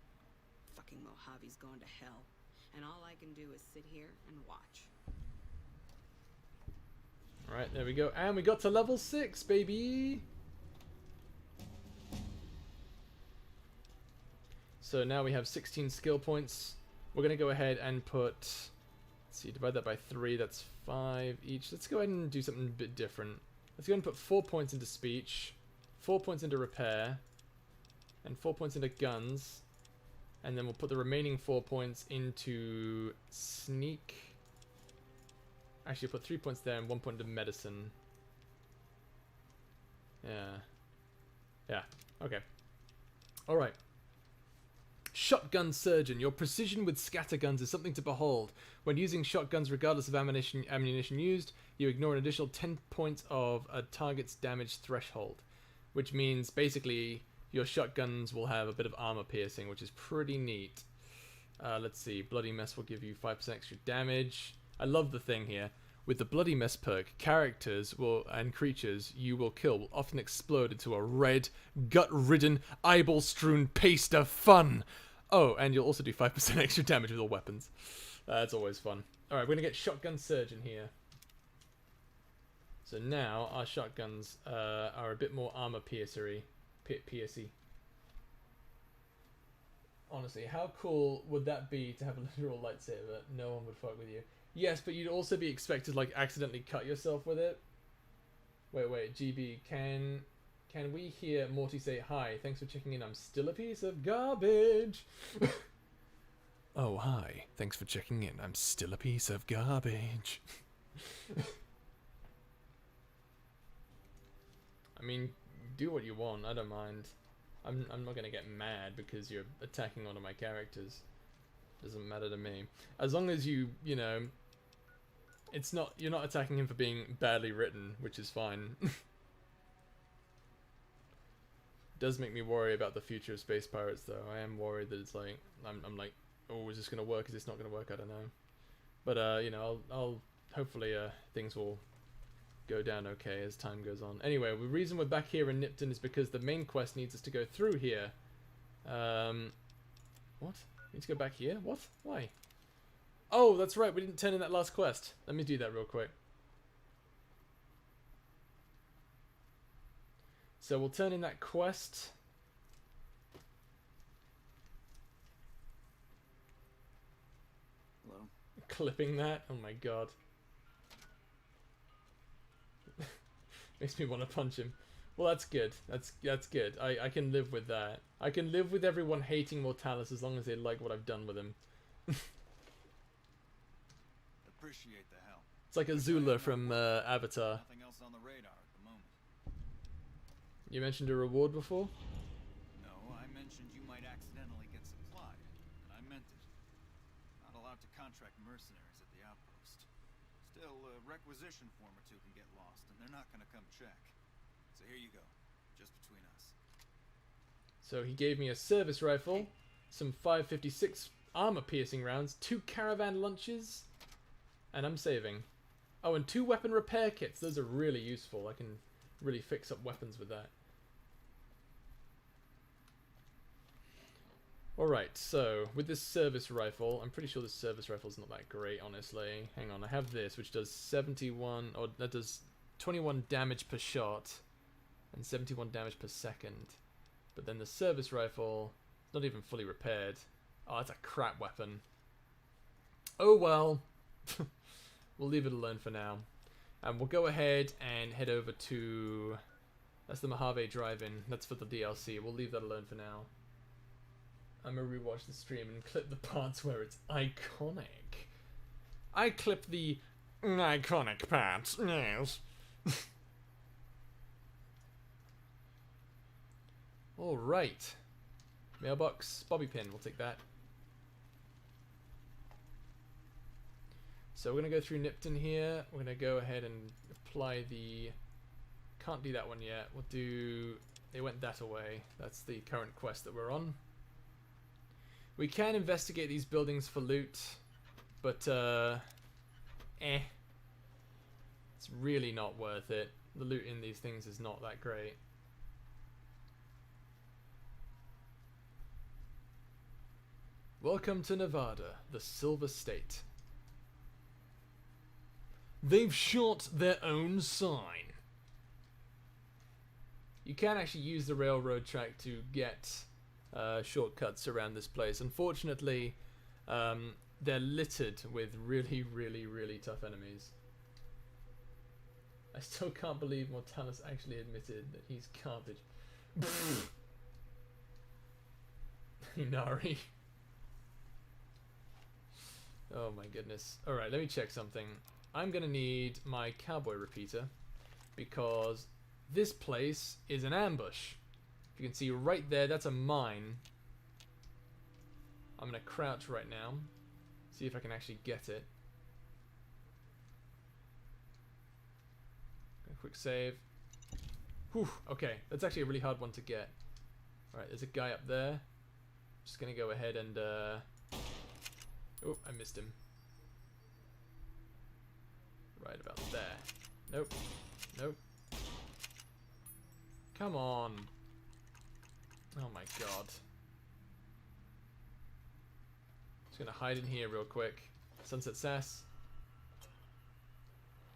Fucking Mojave's gone to hell, and all I can do is sit here and watch. Alright, there we go. And we got to level 6, baby! So now we have 16 skill points. We're going to go ahead and put... Let's see, divide that by 3. That's 5 each. Let's go ahead and do something a bit different. Let's go ahead and put 4 points into speech, 4 points into repair, and 4 points into guns. And then we'll put the remaining 4 points into sneak. Actually, put 3 points there and 1 point into medicine. Yeah. Okay. Alright. Shotgun Surgeon. Your precision with scatterguns is something to behold. When using shotguns, regardless of ammunition used, you ignore an additional 10 points of a target's damage threshold. Which means, basically, your shotguns will have a bit of armor piercing, which is pretty neat. Let's see. Bloody Mess will give you 5% extra damage. I love the thing here. With the Bloody Mess perk, characters and creatures you will kill will often explode into a red, gut-ridden, eyeball-strewn paste of fun. Oh, and you'll also do 5% extra damage with all weapons. That's always fun. Alright, we're going to get Shotgun Surgeon here. So now our shotguns are a bit more armor piercery. Piercy. Honestly, how cool would that be to have a literal lightsaber? No one would fuck with you. Yes, but you'd also be expected to, like, accidentally cut yourself with it. Wait, GB, can we hear Morty say, "Hi, thanks for checking in, I'm still a piece of garbage." Oh, hi, thanks for checking in, I'm still a piece of garbage. I mean, do what you want, I don't mind. I'm not gonna get mad because you're attacking one of my characters. Doesn't matter to me. As long as you know, you're not attacking him for being badly written, which is fine. Does make me worry about the future of Space Pirates, though. I am worried that it's like, I'm like, oh, is this gonna work? Is this not gonna work? I don't know. But you know, I'll hopefully things will go down okay as time goes on. Anyway, the reason we're back here in Nipton is because the main quest needs us to go through here. What? Need to go back here? What? Why? Oh, that's right, we didn't turn in that last quest. Let me do that real quick. So we'll turn in that quest. Hello? Clipping that? Oh my god. Makes me want to punch him. Well, that's good. That's good. I can live with that. I can live with everyone hating Mortalis as long as they like what I've done with him. Appreciate the help. It's like Azula from Avatar. Nothing else on the radar at the moment. You mentioned a reward before? No, I mentioned you might accidentally get supplied, and I meant it. Not allowed to contract mercenaries at the outpost. Still, a requisition form or two can get lost, and they're not gonna come check. So here you go, just between us. So he gave me a service rifle, some 5.56 armor-piercing rounds, 2 caravan lunches, and I'm saving. Oh, and 2 weapon repair kits. Those are really useful. I can really fix up weapons with that. Alright, so with this service rifle, I'm pretty sure this service rifle's not that great, honestly. Hang on, I have this, which does 71, or that does 21 damage per shot, and 71 damage per second. But then the service rifle, not even fully repaired. Oh, that's a crap weapon. Oh well. We'll leave it alone for now. And we'll go ahead and head over to... That's the Mojave Drive-In. That's for the DLC. We'll leave that alone for now. I'm going to rewatch the stream and clip the parts where it's iconic. I clip the iconic parts, yes. Alright. Mailbox, bobby pin, we'll take that. So we're going to go through Nipton here. We're going to go ahead and apply the... Can't do that one yet. We'll do... They went that away. That's the current quest that we're on. We can investigate these buildings for loot, but it's really not worth it. The loot in these things is not that great. Welcome to Nevada, the Silver State. They've shot their own sign. You can actually use the railroad track to get shortcuts around this place. Unfortunately, they're littered with really, really, really tough enemies. I still can't believe Mortalis actually admitted that he's garbage. Inari. Oh my goodness. Alright, let me check something. I'm gonna need my cowboy repeater because this place is an ambush. If you can see right there, that's a mine. I'm gonna crouch right now, see if I can actually get it. Quick save. Whew, okay, that's actually a really hard one to get. Alright, there's a guy up there. Just gonna go ahead and oh, I missed him. Right about there. Nope. Nope. Come on. Oh my god. Just gonna hide in here real quick. Sunset Sass.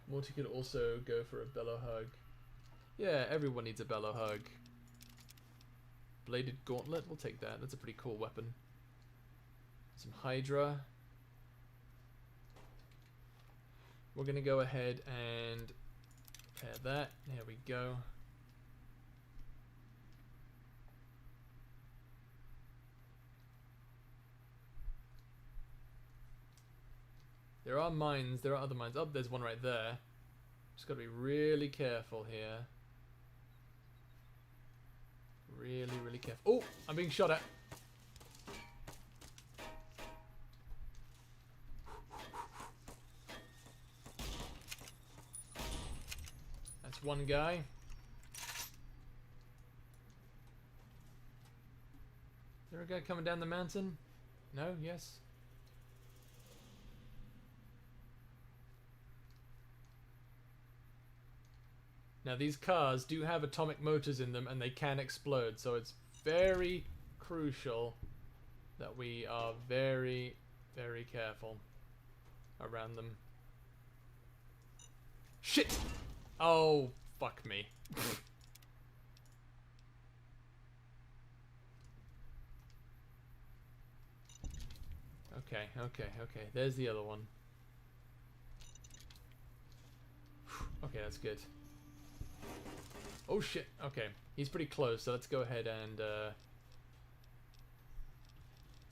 Morty could also go for a bellow hug. Yeah, everyone needs a bellow hug. Bladed Gauntlet, we'll take that. That's a pretty cool weapon. Some Hydra. We're gonna go ahead and repair that. There we go. There are mines, there are other mines. Oh, there's one right there. Just gotta be really careful here. Really, really careful. Oh, I'm being shot at. That's one guy. Is there a guy coming down the mountain? No? Yes? Now these cars do have atomic motors in them and they can explode, so it's very crucial that we are very, very careful around them. Shit! Oh, fuck me. Okay, okay, okay. There's the other one. Okay, that's good. Oh shit, okay. He's pretty close, so let's go ahead and let's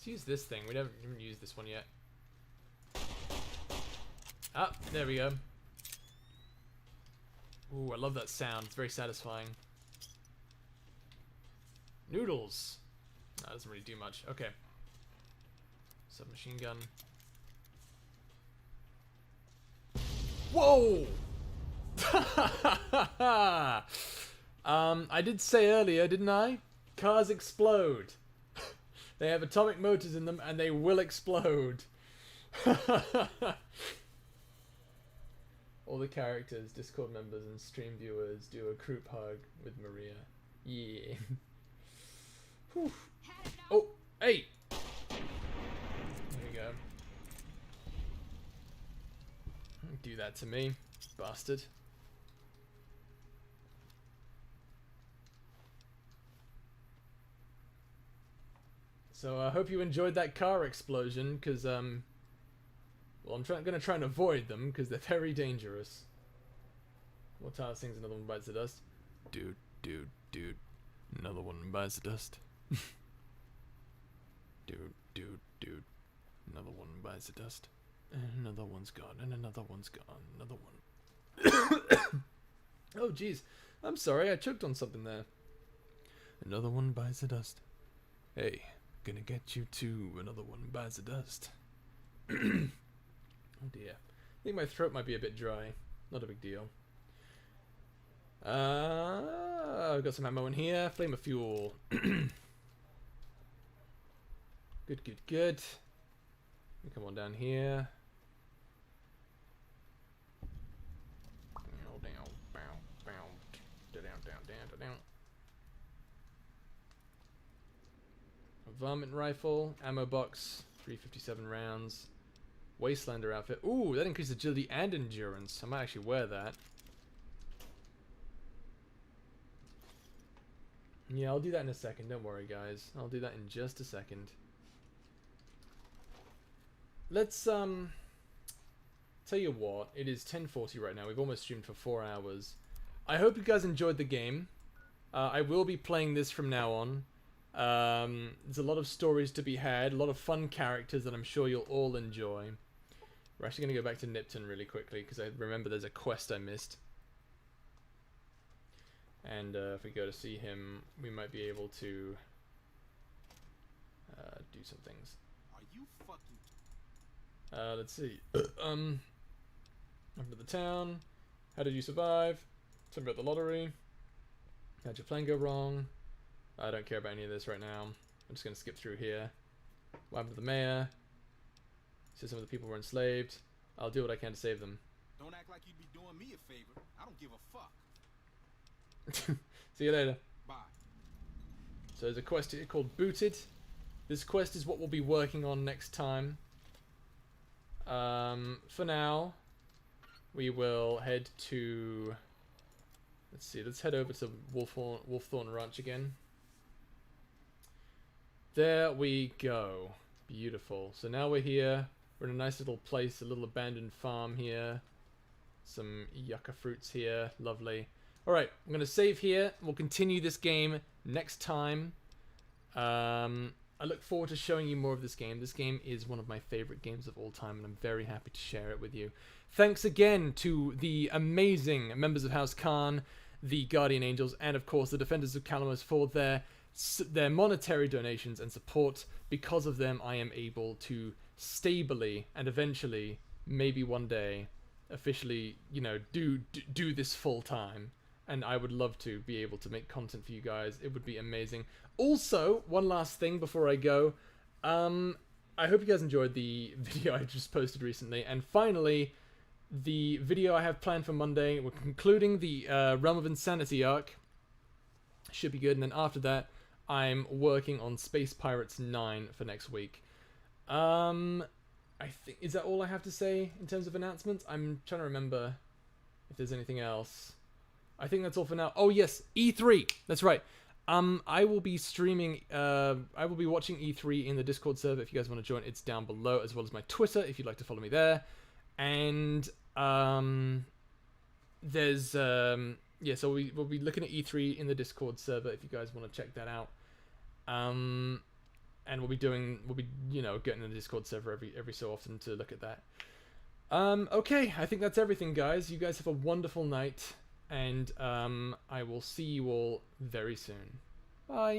use this thing. We haven't even used this one yet. Ah, there we go. Ooh, I love that sound. It's very satisfying. Noodles. That doesn't really do much. Okay. Submachine gun. Whoa! I did say earlier, didn't I? Cars explode. They have atomic motors in them and they will explode. All the characters, Discord members and stream viewers do a group hug with Maria. Yeah. Whew. Oh, hey! There you go. Do that to me, bastard. So I hope you enjoyed that car explosion, because, well, I'm going to try and avoid them, because they're very dangerous. What Tyler sings, another one bites the dust. Dude, dude, dude. Another one bites the dust. Dude, dude, dude. Another one bites the dust. And another one's gone, and another one's gone. Another one. Oh, jeez. I'm sorry, I choked on something there. Another one bites the dust. Hey. Gonna get you too. Another one bites the dust. Oh dear. I think my throat might be a bit dry. Not a big deal. I've got some ammo in here. Flame of fuel. Good, good, good. Come on down here. Down. Varmint rifle, ammo box, 357 rounds, Wastelander outfit. Ooh, that increases agility and endurance. I might actually wear that. Yeah, I'll do that in a second. Don't worry, guys. I'll do that in just a second. Let's tell you what. It is 10:40 right now. We've almost streamed for 4 hours. I hope you guys enjoyed the game. I will be playing this from now on. There's a lot of stories to be had, a lot of fun characters that I'm sure you'll all enjoy. We're actually going to go back to Nipton really quickly because I remember there's a quest I missed. And if we go to see him, we might be able to do some things. Are you fucking... Let's see. Up to the town. How did you survive? Tell me about the lottery. How'd your plane go wrong? I don't care about any of this right now. I'm just going to skip through here. What happened to the mayor? So some of the people were enslaved. I'll do what I can to save them. Don't act like you'd be doing me a favor. I don't give a fuck. See you later. Bye. So there's a quest here called Booted. This quest is what we'll be working on next time. For now, we will head to... Let's see, let's head over to Wolfthorn Ranch again. There we go. Beautiful. So now we're here. We're in a nice little place, a little abandoned farm here. Some yucca fruits here. Lovely. Alright, I'm going to save here. We'll continue this game next time. I look forward to showing you more of this game. This game is one of my favorite games of all time, and I'm very happy to share it with you. Thanks again to the amazing members of House Khan, the Guardian Angels, and of course the Defenders of Calamus for their monetary donations and support. Because of them, I am able to stably and eventually, maybe one day, officially, you know, do this full time. And I would love to be able to make content for you guys. It would be amazing. Also, one last thing before I go. I hope you guys enjoyed the video I just posted recently. And finally, the video I have planned for Monday. We're concluding the Realm of Insanity arc. Should be good. And then after that, I'm working on Space Pirates 9 for next week. I think, is that all I have to say in terms of announcements? I'm trying to remember if there's anything else. I think that's all for now. Oh yes, E3. That's right. I will be streaming. I will be watching E3 in the Discord server. If you guys want to join, it's down below, as well as my Twitter if you'd like to follow me there. And there's yeah. So we'll be looking at E3 in the Discord server if you guys want to check that out. And we'll be you know, getting in the Discord server every so often to look at that. Okay, I think that's everything, guys. You guys have a wonderful night. And I will see you all very soon. Bye.